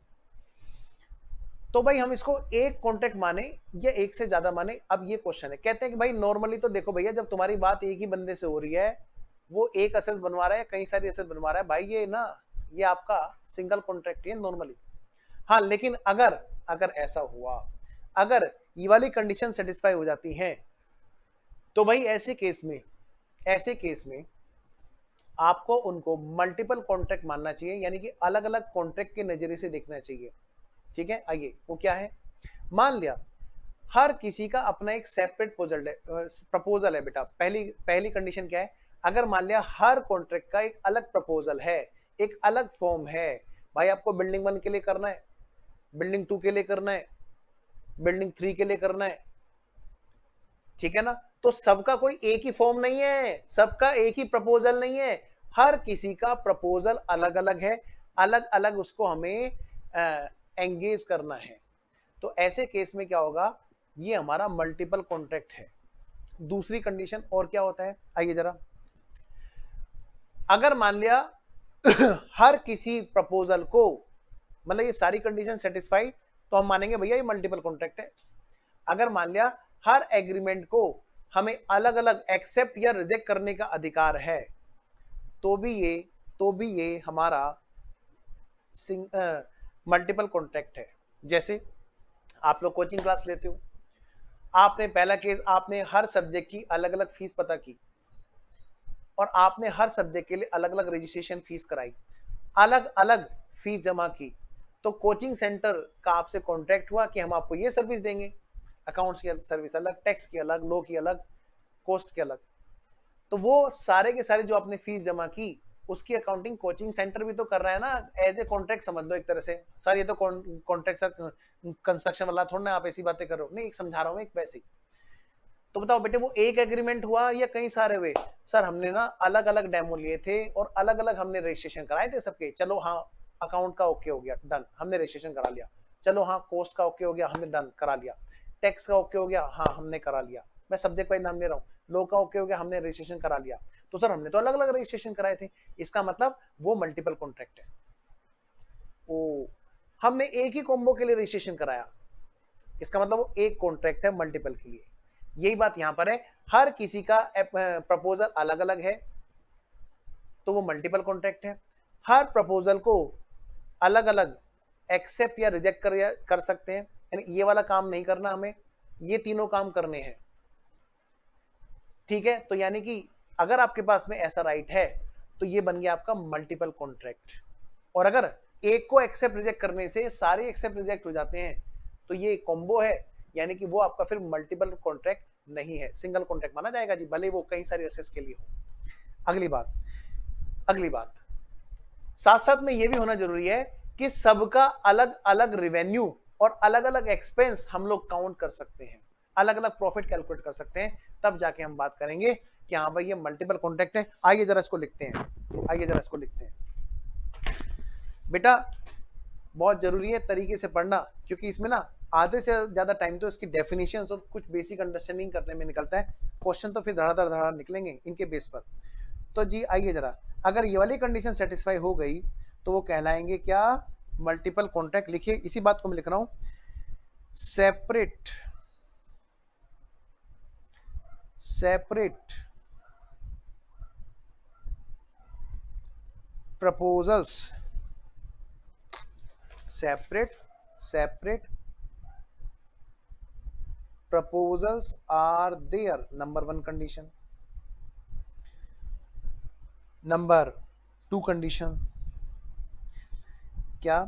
तो भाई हम इसको एक कॉन्ट्रैक्ट माने या एक से ज्यादा माने? अब ये क्वेश्चन है। कहते हैं कि भाई नॉर्मली तो देखो भैया, जब तुम्हारी बात एक ही बंदे से हो रही है, वो एक एसेट बनवा रहा है, कई सारी एसेट बनवा रहा है, भाई ये ना, ये आपका सिंगल कॉन्ट्रैक्ट है नॉर्मली। हाँ, लेकिन अगर अगर ऐसा हुआ, अगर ये वाली कंडीशन सेटिस्फाई हो जाती है, तो भाई ऐसे केस में आपको उनको मल्टीपल कॉन्ट्रैक्ट मानना चाहिए, यानी कि अलग अलग कॉन्ट्रैक्ट के नजरिए से देखना चाहिए। ठीक है, आइए वो क्या है। मान लिया हर किसी का अपना एक सेपरेट प्रपोजल है बेटा। पहली कंडीशन क्या है? अगर मान लिया हर कॉन्ट्रैक्ट का एक अलग प्रपोजल है, एक अलग फॉर्म है, भाई आपको बिल्डिंग 1 के लिए करना है, बिल्डिंग 2 के लिए करना है, बिल्डिंग 3 के लिए करना है, ठीक है ना, तो सबका कोई एक ही फॉर्म नहीं है, सबका एक ही प्रपोजल नहीं है, हर किसी का प्रपोजल अलग अलग है, अलग अलग उसको हमें एंगेज करना है। तो ऐसे केस में क्या होगा? ये हमारा मल्टीपल कॉन्ट्रैक्ट है। दूसरी कंडीशन और क्या होता है, आइए जरा। अगर मान लिया हर किसी प्रपोजल को, मतलब ये सारी कंडीशन सेटिस्फाइड, तो हम मानेंगे भैया ये मल्टीपल कॉन्ट्रैक्ट है। अगर मान लिया हर एग्रीमेंट को हमें अलग अलग एक्सेप्ट या रिजेक्ट करने का अधिकार है, तो भी ये हमारा मल्टीपल कॉन्ट्रैक्ट है। जैसे आप लोग कोचिंग क्लास लेते हो, आपने पहला केस, आपने हर सब्जेक्ट की अलग अलग फीस पता की और आपने हर सब्जेक्ट के लिए अलग अलग रजिस्ट्रेशन फीस कराई, अलग अलग फीस जमा की, तो कोचिंग सेंटर का आपसे कॉन्ट्रैक्ट हुआ कि हम आपको ये सर्विस देंगे, अकाउंट्स की सर्विस अलग, टैक्स की अलग, लॉ की अलग, कॉस्ट की अलग। तो वो सारे के सारे जो आपने फीस जमा की, उसकी अकाउंटिंग कोचिंग सेंटर भी तो कर रहा है ना, एज ए कॉन्ट्रैक्ट समझ लो एक तरह से। सर ये तो कॉन्ट्रैक्ट सर कंस्ट्रक्शन वाला थोड़ा ना, आप ऐसी बातें कर रहे हो, नहीं समझा रहा हूँ एक वैसे। तो बताओ बेटे, वो एक एग्रीमेंट हुआ या कई सारे हुए? सर हमने ना अलग अलग डेमो लिए थे और अलग अलग हमने रजिस्ट्रेशन कराए थे सबके। चलो हाँ, अकाउंट का ओके हो गया, डन, हमने रजिस्ट्रेशन करा लिया। चलो हाँ, कॉस्ट का ओके हो गया, हमने डन करा लिया। टैक्स का ओके हो गया, हाँ हमने करा लिया। मैं सब्जेक्ट वाइज नाम ले रहा हूँ। लॉ का ओके हो गया, हमने रजिस्ट्रेशन करा लिया। तो सर हमने तो अलग अलग रजिस्ट्रेशन कराए थे, इसका मतलब वो मल्टीपल कॉन्ट्रैक्ट है। ओ, हमने एक ही कॉम्बो के लिए रजिस्ट्रेशन कराया, इसका मतलब वो एक कॉन्ट्रैक्ट है मल्टीपल के लिए। यही बात यहां पर है, हर किसी का प्रपोजल अलग अलग है, तो वो मल्टीपल कॉन्ट्रैक्ट है। हर प्रपोजल को अलग अलग एक्सेप्ट या रिजेक्ट कर सकते हैं, यानी ये वाला काम नहीं करना हमें, ये तीनों काम करने हैं। ठीक है, तो यानी कि अगर आपके पास में ऐसा राइट है, तो ये बन गया आपका मल्टीपल कॉन्ट्रैक्ट। और अगर एक को एक्सेप्ट रिजेक्ट करने से सारे एक्सेप्ट रिजेक्ट हो जाते हैं, तो ये कॉम्बो है, यानी कि वो आपका फिर मल्टीपल कॉन्ट्रैक्ट नहीं है, सिंगल कॉन्ट्रैक्ट माना जाएगा जी, भले वो कई सारी एसेट्स के लिए हो। अगली बात साथ साथ में ये भी होना जरूरी है कि सबका अलग अलग रेवेन्यू और अलग अलग एक्सपेंस हम लोग काउंट कर सकते हैं, अलग अलग प्रॉफिट कैलकुलेट कर सकते हैं, तब जाके हम बात करेंगे कि हाँ भाई ये मल्टीपल कॉन्ट्रैक्ट है। आइए जरा इसको लिखते हैं, बेटा बहुत जरूरी है तरीके से पढ़ना, क्योंकि इसमें ना आधे से ज्यादा टाइम तो इसकी डेफिनेशंस और कुछ बेसिक अंडरस्टैंडिंग करने में निकलता है। क्वेश्चन तो फिर धड़ाधड़ निकलेंगे इनके बेस पर। तो जी आइए जरा, अगर ये वाली कंडीशन सेटिस्फाई हो गई, तो वो कहलाएंगे क्या? Multiple contract. लिखिए, इसी बात को मैं लिख रहा हूं, separate proposals, separate proposals are there, number 1 condition. Number 2 condition क्या?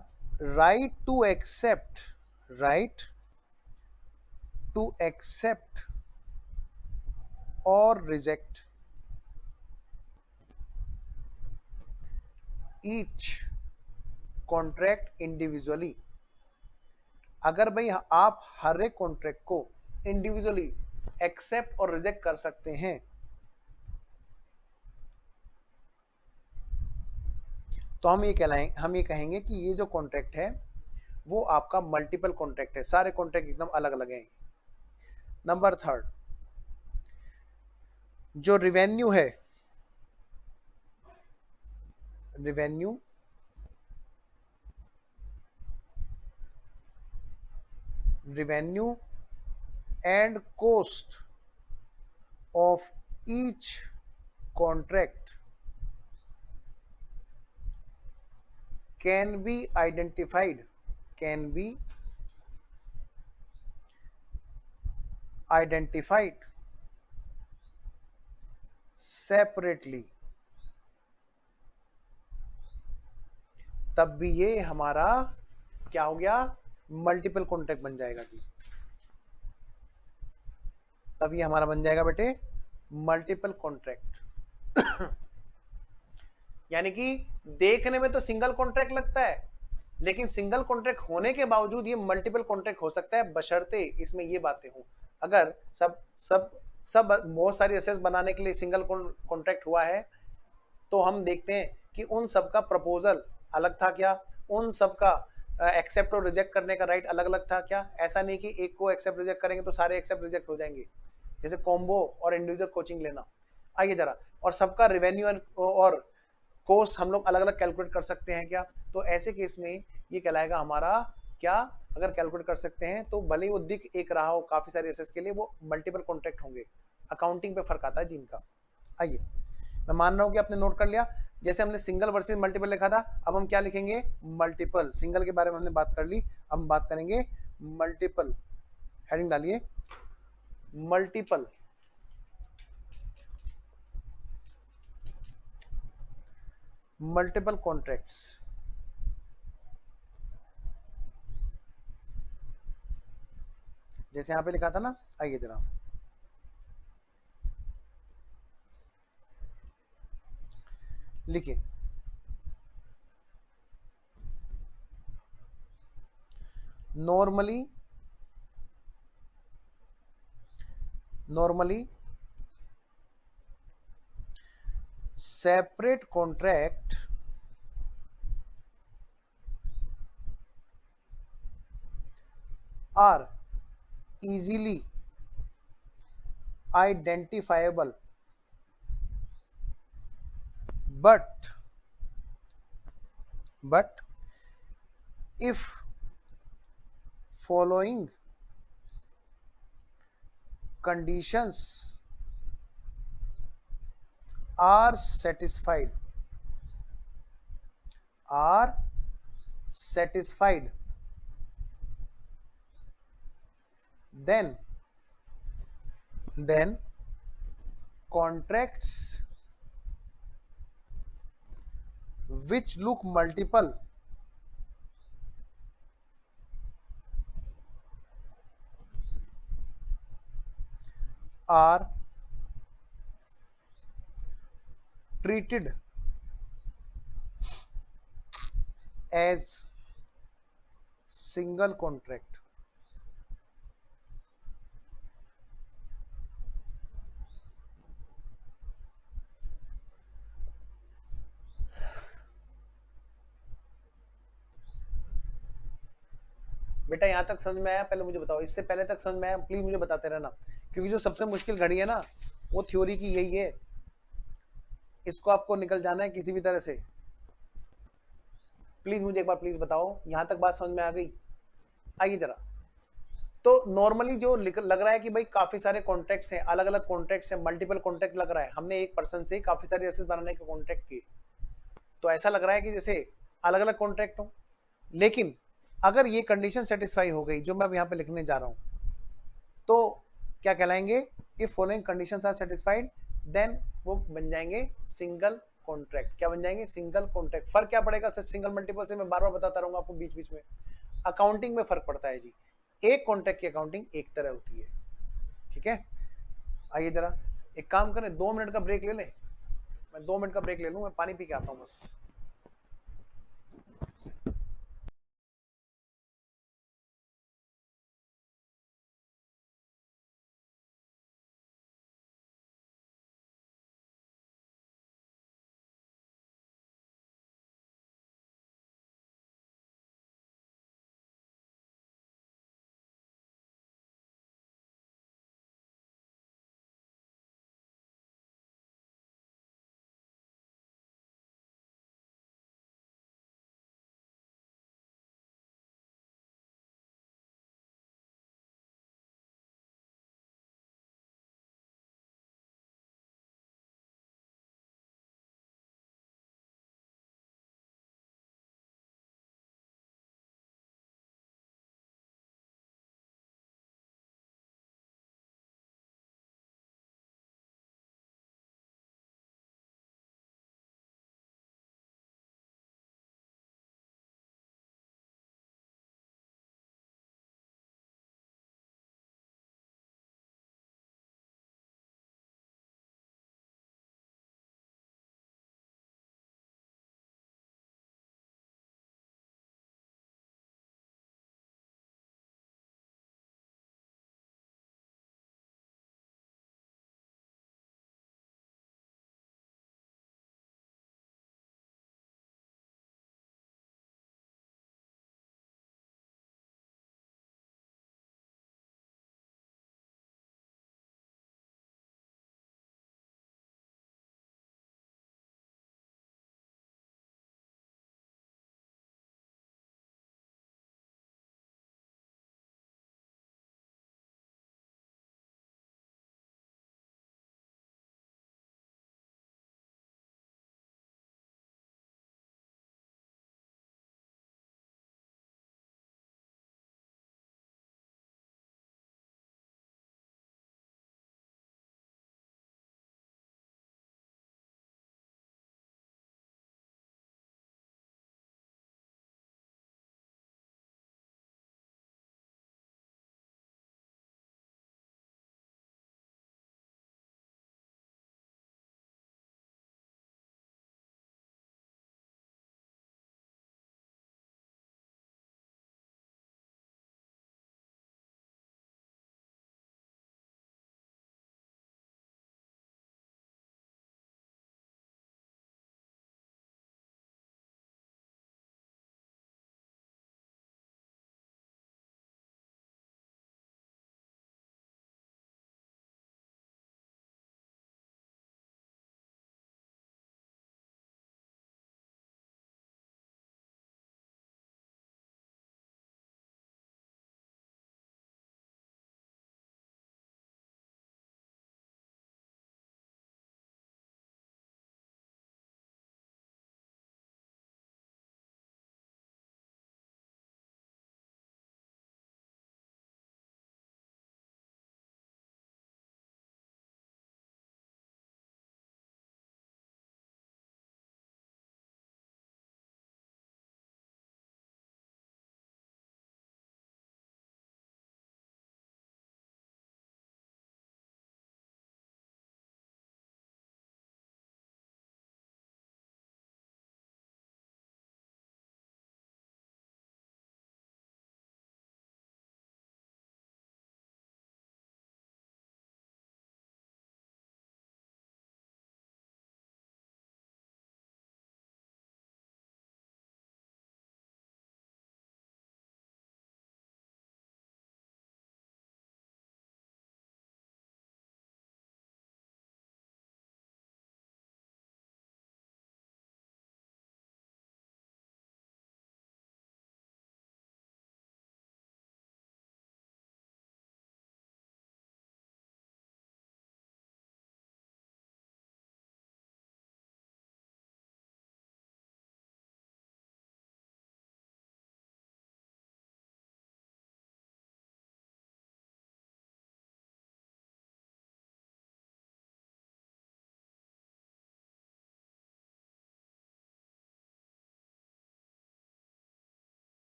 राइट टू एक्सेप्ट और रिजेक्ट ईच कॉन्ट्रैक्ट इंडिविजुअली। अगर भाई आप हर एक कॉन्ट्रैक्ट को इंडिविजुअली एक्सेप्ट और रिजेक्ट कर सकते हैं, तो हम ये कहेंगे कि ये जो कॉन्ट्रैक्ट है वो आपका मल्टीपल कॉन्ट्रैक्ट है, सारे कॉन्ट्रैक्ट एकदम अलग अलग हैं। नंबर 3, जो रिवेन्यू है, revenue revenue and cost of each contract can be identified, can be identified separately, तब भी ये हमारा क्या हो गया, मल्टीपल कॉन्ट्रैक्ट बन जाएगा जी। तब ये हमारा बन जाएगा बेटे मल्टीपल कॉन्ट्रैक्ट। यानी कि देखने में तो सिंगल कॉन्ट्रैक्ट लगता है, लेकिन सिंगल कॉन्ट्रैक्ट होने के बावजूद ये मल्टीपल कॉन्ट्रैक्ट हो सकता है, बशर्ते इसमें ये बातें हों। अगर सब सब सब बहुत सारी एसेट्स बनाने के लिए सिंगल कॉन्ट्रैक्ट हुआ है, तो हम देखते हैं कि उन सब का प्रपोजल अलग था क्या, उन सब का एक्सेप्ट और रिजेक्ट करने का राइट अलग अलग था क्या। ऐसा नहीं कि एक को एक्सेप्ट रिजेक्ट करेंगे तो सारे एक्सेप्ट रिजेक्ट हो जाएंगे, जैसे कॉम्बो और इंडिविजुअल कोचिंग लेना। आइए जरा, और सबका रेवेन्यू और कोस्ट हम लोग अलग अलग कैलकुलेट कर सकते हैं क्या, तो ऐसे केस में ये कहलाएगा हमारा क्या, अगर कैलकुलेट कर सकते हैं तो भले ही वो दिख एक रहा हो काफी सारे एसेट्स के लिए, वो मल्टीपल कॉन्ट्रैक्ट होंगे। अकाउंटिंग पे फर्क आता है जिनका। आइए, मैं मान रहा हूं कि आपने नोट कर लिया। जैसे हमने सिंगल वर्सेस मल्टीपल लिखा था, अब हम क्या लिखेंगे, मल्टीपल। सिंगल के बारे में हमने बात कर ली, अब हम बात करेंगे मल्टीपल। हेडिंग डालिए मल्टीपल। मल्टीपल कॉन्ट्रैक्ट्स, जैसे यहां पे लिखा था ना, आइए जरा लिखिए। normally separate contract are easily identifiable, but if following conditions are satisfied, then contracts which look multiple are treated as single contract। बेटा यहां तक समझ में आया? पहले मुझे बताओ, इससे पहले तक समझ में आया? प्लीज मुझे बताते रहना, क्योंकि जो सबसे मुश्किल घड़ी है ना, वो थ्योरी की यही है। इसको आपको निकल जाना है किसी भी तरह से। प्लीज मुझे एक बार प्लीज बताओ, यहां तक बात समझ में आ गई? आइए जरा, तो नॉर्मली जो लग रहा है कि भाई काफी सारे कॉन्ट्रैक्ट्स हैं, अलग अलग कॉन्ट्रैक्ट्स हैं, मल्टीपल कॉन्ट्रैक्ट लग रहा है, हमने एक पर्सन से काफी सारे एसेट्स बनाने के कॉन्ट्रैक्ट किए, तो ऐसा लग रहा है कि जैसे अलग अलग कॉन्ट्रैक्ट हो। लेकिन अगर ये कंडीशन सेटिस्फाई हो गई जो मैं अब यहाँ पे लिखने जा रहा हूं, तो क्या कहलाएंगे, if following conditions are satisfied, then वो बन जाएंगे सिंगल कॉन्ट्रैक्ट। क्या बन जाएंगे, सिंगल कॉन्ट्रैक्ट। फर्क क्या पड़ेगा सर सिंगल मल्टीपल से, मैं बार बार बताता रहूंगा आपको बीच बीच में। अकाउंटिंग में फर्क पड़ता है जी, एक कॉन्ट्रैक्ट की अकाउंटिंग एक तरह होती है, ठीक है। आइए जरा एक काम करें, 2 मिनट का ब्रेक ले लें। मैं 2 मिनट का ब्रेक ले लूं, मैं पानी पी के आता हूं बस।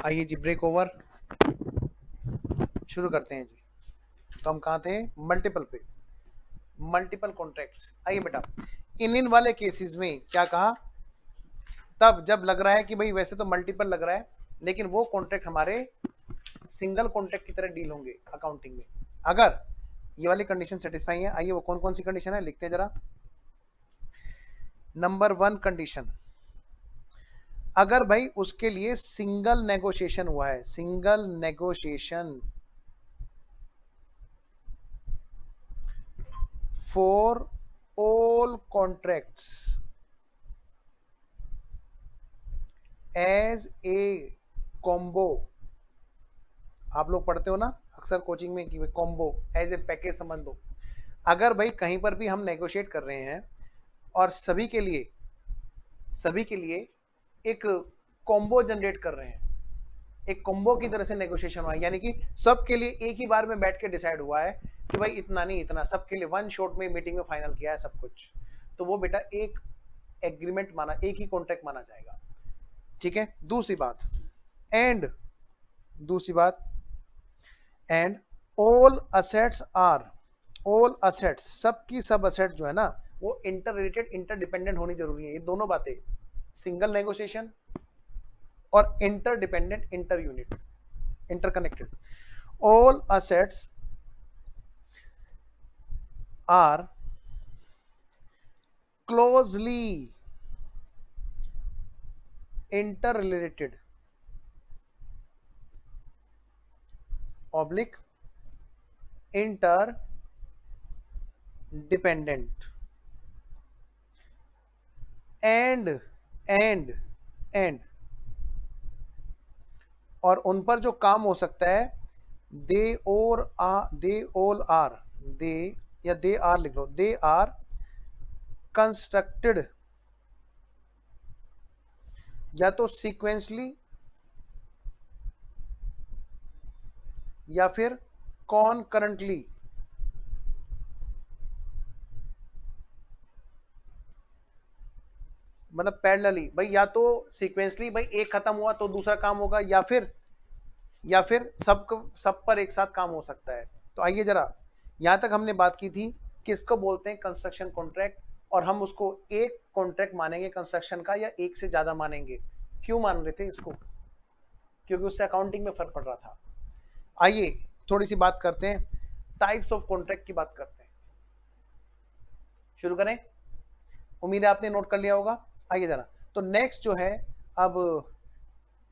आइए जी, ब्रेक ओवर, शुरू करते हैं जी। तो हम कहाँ थे? मल्टीपल पे, मल्टीपल कॉन्ट्रैक्ट्स। आइए बेटा, इन वाले केसेस में क्या कहा? तब जब लग रहा है कि भाई वैसे तो मल्टीपल लग रहा है, लेकिन वो कॉन्ट्रैक्ट हमारे सिंगल कॉन्ट्रैक्ट की तरह डील होंगे अकाउंटिंग में, अगर ये वाली कंडीशन सेटिस्फाई है। आइए वो कौन कौन सी कंडीशन है लिखते हैं जरा। नंबर 1 कंडीशन, अगर भाई उसके लिए सिंगल नेगोशिएशन हुआ है, single negotiation for all contracts as a combo. आप लोग पढ़ते हो ना अक्सर कोचिंग में कि कॉम्बो एज ए पैकेज समझ लो। अगर भाई कहीं पर भी हम नेगोशिएट कर रहे हैं और सभी के लिए एक कॉम्बो जनरेट कर रहे हैं, एक कॉम्बो की तरह से नेगोशिएशन हुआ है, यानी कि सबके लिए एक ही बार में बैठ के डिसाइड हुआ है कि भाई इतना नहीं इतना, सबके लिए वन शॉट में मीटिंग में फाइनल किया है सब कुछ, तो वो बेटा एक एग्रीमेंट माना, एक ही कॉन्ट्रैक्ट माना जाएगा। ठीक है। दूसरी बात, एंड ऑल असेट्स, सबकी सब असेट जो है ना वो इंटर रिलेटेड, इंटर डिपेंडेंट होनी जरूरी है। ये दोनों बातें, सिंगल नेगोशिएशन और interdependent, inter unit, interconnected. All assets are closely interrelated oblique interdependent and और उन पर जो काम हो सकता है दे ऑल आर, दे या दे आर लिख लो, दे आर कंस्ट्रक्टेड या तो सीक्वेंसली या फिर कॉनकरेंटली, मतलब पैरेलली। भाई या तो सीक्वेंसली, भाई एक खत्म हुआ तो दूसरा काम होगा, या फिर सब पर एक साथ काम हो सकता है। तो आइए जरा, यहां तक हमने बात की थी किसको बोलते हैं कंस्ट्रक्शन कॉन्ट्रैक्ट, और हम उसको एक कॉन्ट्रैक्ट मानेंगे कंस्ट्रक्शन का या एक से ज्यादा मानेंगे। क्यों मान रहे थे इसको? क्योंकि उससे अकाउंटिंग में फर्क पड़ रहा था। आइए थोड़ी सी बात करते हैं, टाइप्स ऑफ कॉन्ट्रैक्ट की बात करते हैं। शुरू करें? उम्मीद है आपने नोट कर लिया होगा। आइए जरा, तो नेक्स्ट जो है, अब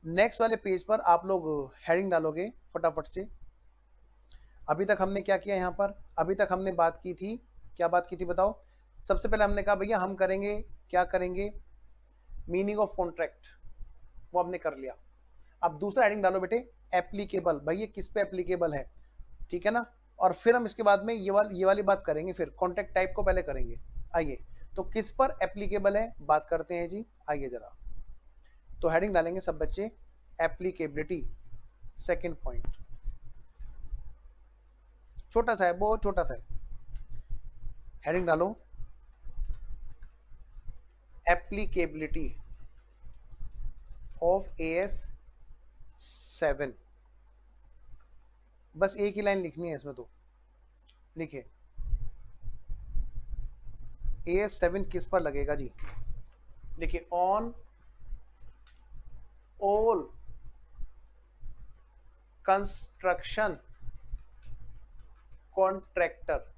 नेक्स्ट वाले पेज पर आप लोग हेडिंग डालोगे फटाफट से। अभी तक हमने क्या किया यहाँ पर? अभी तक हमने बात की थी, क्या बात की थी बताओ? सबसे पहले हमने कहा भैया हम करेंगे, क्या करेंगे? मीनिंग ऑफ कॉन्ट्रैक्ट, वो हमने कर लिया। अब दूसरा हेडिंग डालो बेटे, एप्लीकेबल। भाई ये किस पे एप्लीकेबल है, ठीक है ना? और फिर हम इसके बाद में ये वाली बात करेंगे, फिर कॉन्ट्रैक्ट टाइप को पहले करेंगे। आइए, तो किस पर एप्लीकेबल है बात करते हैं जी। आइए जरा, तो हेडिंग डालेंगे सब बच्चे, एप्लीकेबिलिटी, सेकंड पॉइंट। छोटा सा है, बहुत छोटा सा है। हेडिंग डालो, एप्लीकेबिलिटी ऑफ AS 7। बस एक ही लाइन लिखनी है इसमें, तो लिखिए AS 7 किस पर लगेगा जी। लिखिए ऑन ऑल कंस्ट्रक्शन कॉन्ट्रैक्टर।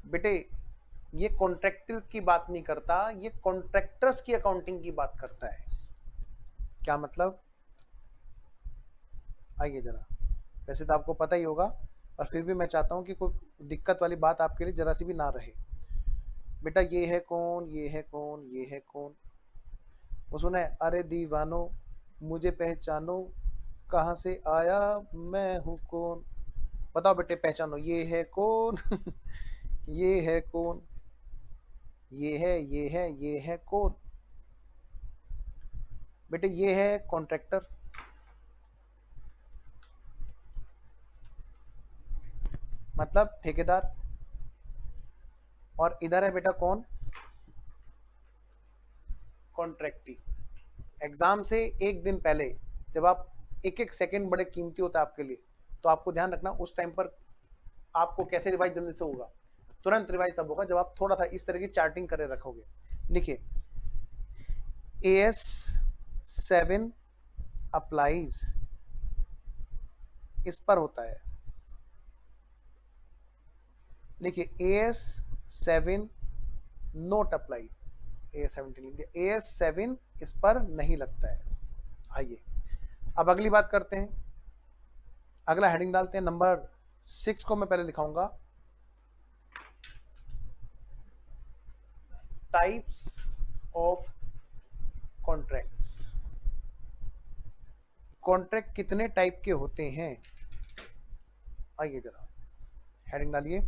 बेटे ये कॉन्ट्रैक्टर की बात नहीं करता, ये कॉन्ट्रैक्टर्स की अकाउंटिंग की बात करता है। क्या मतलब? आइए जरा, वैसे तो आपको पता ही होगा, पर फिर भी मैं चाहता हूं कि कोई दिक्कत वाली बात आपके लिए जरा सी भी ना रहे। बेटा ये है कौन, ये है कौन, ये है कौन? वो सुना है, अरे दीवानो मुझे पहचानो, कहाँ से आया मैं हूँ कौन? बताओ बेटे, पहचानो, ये है कौन? ये है कौन? ये है कौन? बेटे ये है कॉन्ट्रैक्टर, मतलब ठेकेदार। और इधर है बेटा कौन? कॉन्ट्रैक्टी। एग्जाम से एक दिन पहले जब आप एक एक सेकंड बड़े कीमती होता है आपके लिए, तो आपको ध्यान रखना उस टाइम पर आपको कैसे रिवाइज जल्दी से होगा, तुरंत रिवाइज तब होगा जब आप थोड़ा सा इस तरह की चार्टिंग करे रखोगे। लिखिए AS7 अप्लाइज इस पर होता है। लिखिए AS7 नोट अप्लाई, AS17 लिख दिया, AS7 इस पर नहीं लगता है। आइए अब अगली बात करते हैं, अगला हेडिंग डालते हैं। नंबर 6 को मैं पहले लिखाऊंगा, टाइप्स ऑफ कॉन्ट्रैक्ट्स। कॉन्ट्रैक्ट कितने टाइप के होते हैं? आइए जरा हेडिंग डालिए,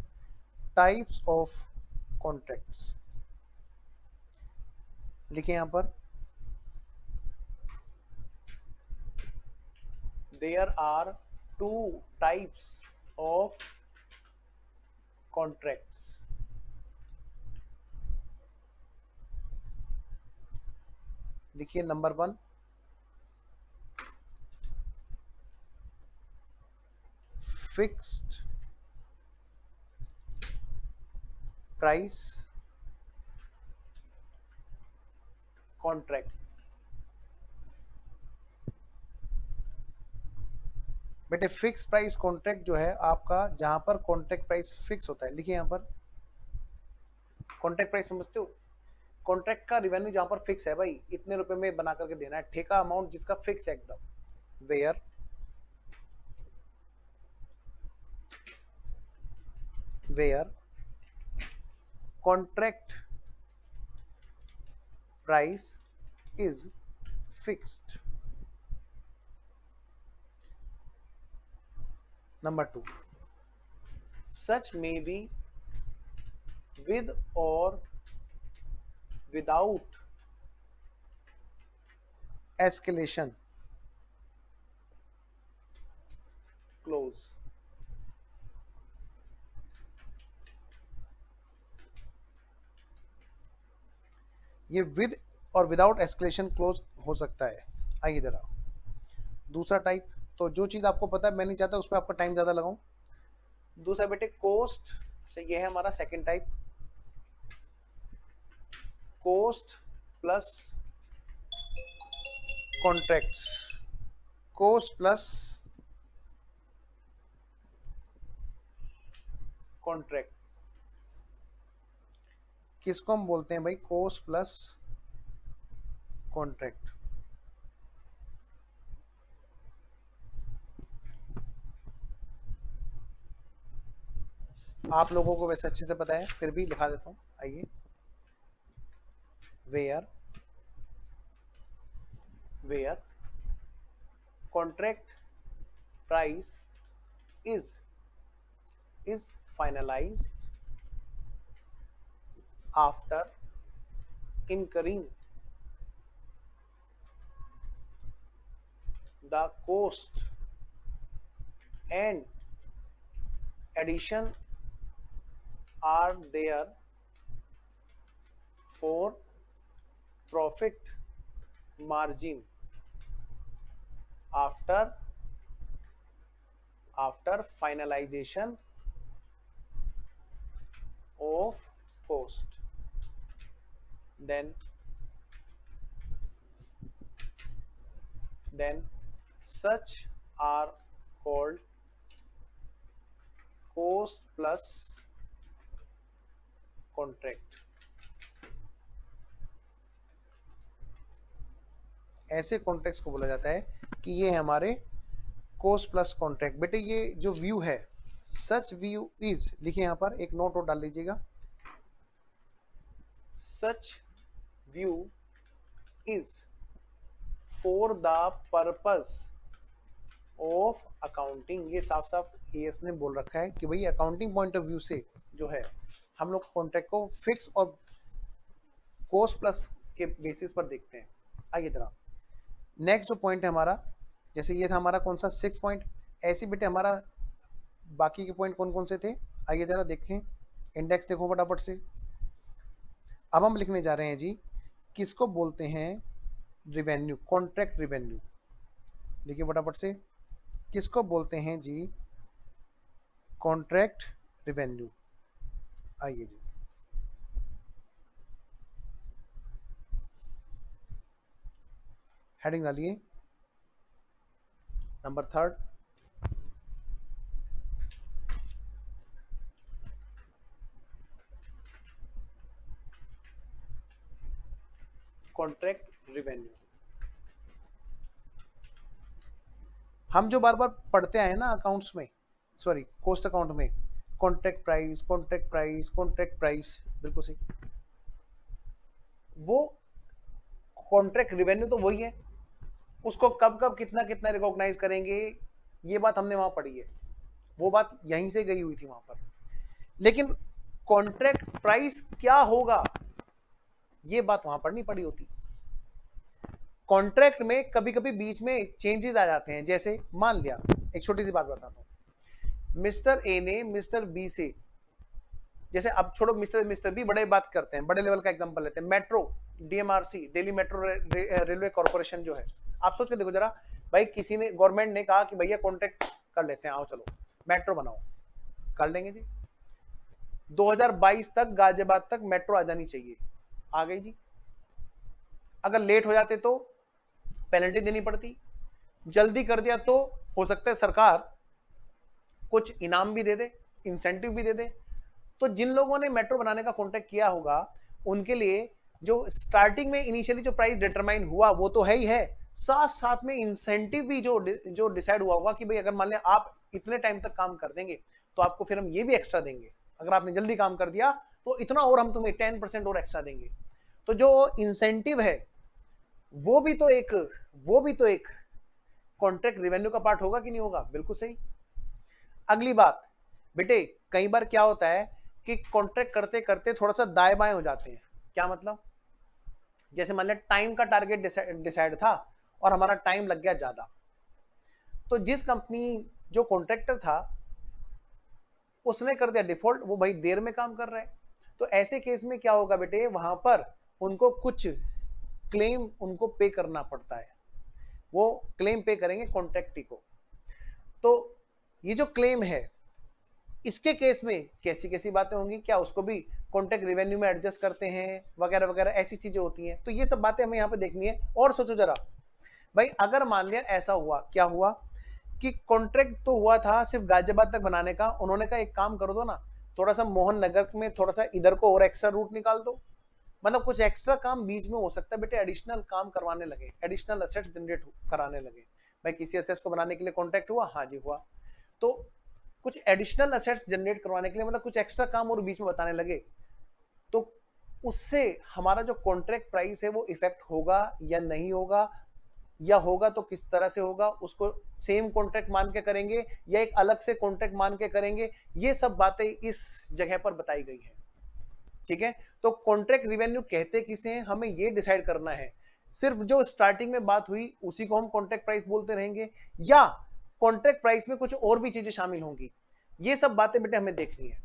टाइप्स ऑफ कॉन्ट्रैक्ट्स। लिखिए यहां पर there are 2 types of contracts. लिखिए नंबर 1, फिक्स्ड प्राइस कॉन्ट्रैक्ट। बेटे फिक्स प्राइस कॉन्ट्रैक्ट जो है आपका, जहां पर कॉन्ट्रैक्ट प्राइस फिक्स होता है। लिखिए यहां पर कॉन्ट्रैक्ट प्राइस समझते हो, कॉन्ट्रैक्ट का रिवेन्यू जहां पर फिक्स है भाई, इतने रुपए में बना करके देना है, ठेका अमाउंट जिसका फिक्स है एकदम। Where contract price is fixed. Number 2, such may be with or without escalation clause। ये with or without escalation clause हो सकता है। आइए जरा दूसरा टाइप, तो जो चीज आपको पता है मैं नहीं चाहता उस पर आपका टाइम ज्यादा लगाऊं। दूसरा बेटे कोस्ट से, ये है हमारा second type, cost plus contracts. Cost plus contract किसको हम बोलते हैं भाई? Cost plus contract. आप लोगों को वैसे अच्छे से पता है, फिर भी लिखा देता हूं। आइए, where contract price is finalized after incurring the cost and addition are there for profit margin after finalization of cost, then such are called cost plus contract। ऐसे कॉन्ट्रैक्ट्स को बोला जाता है कि ये है हमारे कोस्ट प्लस कॉन्ट्रैक्ट। बेटे ये जो व्यू है, सच व्यू इज, लिखिए यहां पर एक नोट और डाल लीजिएगा, such view is for the purpose of accounting. ये साफ साफ एएस ने बोल रखा है कि भाई अकाउंटिंग पॉइंट ऑफ व्यू से जो है हम लोग कॉन्ट्रैक्ट को फिक्स और कोस्ट प्लस के बेसिस पर देखते हैं। आइए जरा नेक्स्ट जो पॉइंट है हमारा, जैसे ये था हमारा कौन सा 6 पॉइंट, ऐसे बेटे हमारा बाकी के पॉइंट कौन कौन से थे? आइए जरा देखें, इंडेक्स देखो फटाफट से। अब हम लिखने जा रहे हैं जी किसको बोलते हैं रिवेन्यू, कॉन्ट्रैक्ट रिवेन्यू। देखिए फटाफट से, किसको बोलते हैं जी कॉन्ट्रैक्ट रिवेन्यू। आइए जी, हेडिंग डालिए नंबर 3, कॉन्ट्रैक्ट रिवेन्यू। हम जो बार बार पढ़ते आए ना अकाउंट्स में, सॉरी कॉस्ट अकाउंट में, contract price, contract price, contract price, बिल्कुल सही। वो कॉन्ट्रैक्ट रिवेन्यू तो वही है, उसको कब कब कितना कितना रिकॉग्नाइज करेंगे, ये बात हमने वहां पढ़ी है, वो बात यहीं से गई हुई थी वहां पर। लेकिन कॉन्ट्रैक्ट प्राइस क्या होगा, ये बात वहां पर नहीं पड़ी होती। कॉन्ट्रैक्ट में कभी कभी बीच में चेंजेस आ जाते हैं। जैसे मान लिया, एक छोटी सी बात बताता हूं, मिस्टर ए ने मिस्टर बी से, जैसे अब छोड़ो मिस्टर बी, बड़े बात करते हैं, बड़े लेवल का एग्जांपल लेते हैं, metro, DMRC, Delhi metro railway corporation जो है, आप सोच के देखो जरा भाई, किसी ने, गवर्नमेंट ने कहा कि भैया कॉन्ट्रैक्ट कर लेते हैं, आओ चलो मेट्रो बनाओ, कर लेंगे जी। 2022 तक गाजियाबाद तक मेट्रो आ जानी चाहिए, आ गई जी। अगर लेट हो जाते तो पेनल्टी देनी पड़ती, जल्दी कर दिया तो हो सकता है सरकार कुछ इनाम भी दे दे, इंसेंटिव भी दे दे। तो जिन लोगों ने मेट्रो बनाने का कॉन्ट्रैक्ट किया होगा, उनके लिए जो स्टार्टिंग में इनिशियली जो प्राइस डिटरमाइन हुआ वो तो है ही है, साथ साथ में इंसेंटिव भी जो डिसाइड हुआ होगा कि भाई अगर मान लिया आप इतने टाइम तक काम कर देंगे तो आपको फिर हम ये भी एक्स्ट्रा देंगे, अगर आपने जल्दी काम कर दिया तो इतना और हम तुम्हें 10% और एक्स्ट्रा देंगे। तो जो इंसेंटिव है वो भी तो एक कॉन्ट्रैक्ट रेवेन्यू का पार्ट होगा कि नहीं होगा, बिल्कुल सही। अगली बात बेटे, कई बार क्या होता है कि कॉन्ट्रैक्ट करते करते थोड़ा सा दाएं बाएं हो जाते हैं। क्या मतलब, जैसे मान लिया टाइम का टारगेट डिसाइड था और हमारा टाइम लग गया ज्यादा, तो जिस कंपनी, जो कॉन्ट्रैक्टर था, उसने कर दिया डिफॉल्ट, वो भाई देर में काम कर रहा है। तो ऐसे केस में क्या होगा बेटे, वहां पर उनको कुछ क्लेम उनको पे करना पड़ता है, वो क्लेम पे करेंगे कॉन्ट्रैक्टी को। तो ये जो क्लेम है, इसके केस में कैसी कैसी बातें होंगी, क्या उसको भी कॉन्ट्रैक्ट रेवेन्यू में एडजस्ट करते हैं वगैरह वगैरह, ऐसी चीजें होती हैं। तो ये सब बातें हमें यहाँ पे देखनी है। और सोचो जरा भाई, अगर मान लिया ऐसा हुआ, क्या हुआ कि कॉन्ट्रैक्ट तो हुआ था सिर्फ गाजियाबाद तक बनाने का, उन्होंने कहा एक काम कर दो ना, थोड़ा सा मोहन नगर में थोड़ा सा इधर को और एक्स्ट्रा रूट निकाल दो, मतलब कुछ एक्स्ट्रा काम बीच में हो सकता है बेटे, एडिशनल काम करवाने लगे, एडिशनल असेट्स जनरेट कराने लगे। भाई किसी असेट्स को बनाने के लिए कॉन्ट्रैक्ट हुआ, हाँ जी हुआ, तो कुछ एडिशनल असेट्स जनरेट करवाने के लिए, मतलब कुछ एक्स्ट्रा काम और बीच में बताने लगे, तो उससे हमारा जो कॉन्ट्रैक्ट प्राइस है वो इफेक्ट होगा या नहीं होगा, या होगा तो किस तरह से होगा, उसको सेम कॉन्ट्रैक्ट मान के करेंगे या एक अलग से कॉन्ट्रैक्ट मान के करेंगे, ये सब बातें इस जगह पर बताई गई है। ठीक है, तो कॉन्ट्रैक्ट रिवेन्यू कहते किसे हैं, हमें ये डिसाइड करना है। सिर्फ जो स्टार्टिंग में बात हुई उसी को हम कॉन्ट्रैक्ट प्राइस बोलते रहेंगे, या कॉन्ट्रैक्ट प्राइस में कुछ और भी चीजें शामिल होंगी, ये सब बातें बेटे हमें देखनी है।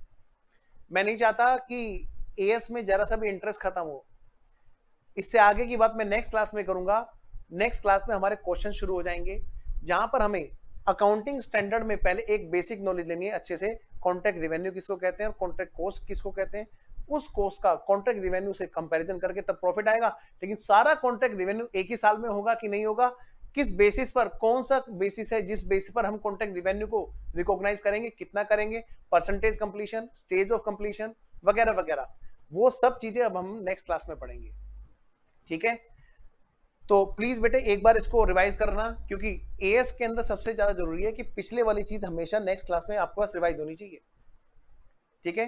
मैं नहीं चाहता कि एएस में जरा सा भी इंटरेस्ट खत्म हो। इससे आगे की बात मैं नेक्स्ट क्लास में करूंगा। नेक्स्ट क्लास में हमारे क्वेश्चन शुरू हो जाएंगे, जहां पर हमें अकाउंटिंग स्टैंडर्ड में पहले एक बेसिक नॉलेज लेनी है अच्छे से, कॉन्ट्रैक्ट रेवेन्यू किसको कहते हैं और कॉन्ट्रैक्ट कॉस्ट किसको कहते हैं, उस कॉस्ट का कॉन्ट्रैक्ट रेवेन्यू से कंपैरिजन करके तब प्रॉफिट आएगा। लेकिन सारा कॉन्ट्रैक्ट रेवेन्यू एक ही साल में होगा कि नहीं होगा, किस बेसिस पर, कौन सा बेसिस है जिस बेसिस पर हम कॉन्ट्रैक्ट रेवेन्यू को रिकॉग्नाइज करेंगे, कितना करेंगे, percentage completion, stage of completion वगैरह वगैरह, वो सब चीजें अब हम नेक्स्ट क्लास में पढ़ेंगे। ठीक है, तो प्लीज बेटे एक बार इसको रिवाइज करना, क्योंकि एएस के अंदर सबसे ज्यादा जरूरी है कि पिछले वाली चीज हमेशा नेक्स्ट क्लास में आपके पास रिवाइज होनी चाहिए। ठीक है,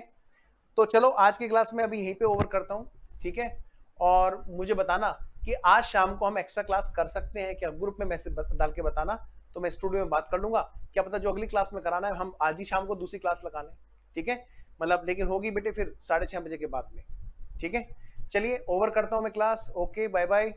तो चलो आज की क्लास में अभी यहीं पे ओवर करता हूं। ठीक है, और मुझे बताना कि आज शाम को हम एक्स्ट्रा क्लास कर सकते हैं क्या, ग्रुप में मैसेज डाल के बताना, तो मैं स्टूडियो में बात कर लूंगा। क्या पता जो अगली क्लास में कराना है हम आज ही शाम को दूसरी क्लास लगा लें। ठीक है, मतलब लेकिन होगी बेटे फिर 6:30 बजे के बाद में। ठीक है, चलिए ओवर करता हूं मैं क्लास। Okay, bye bye.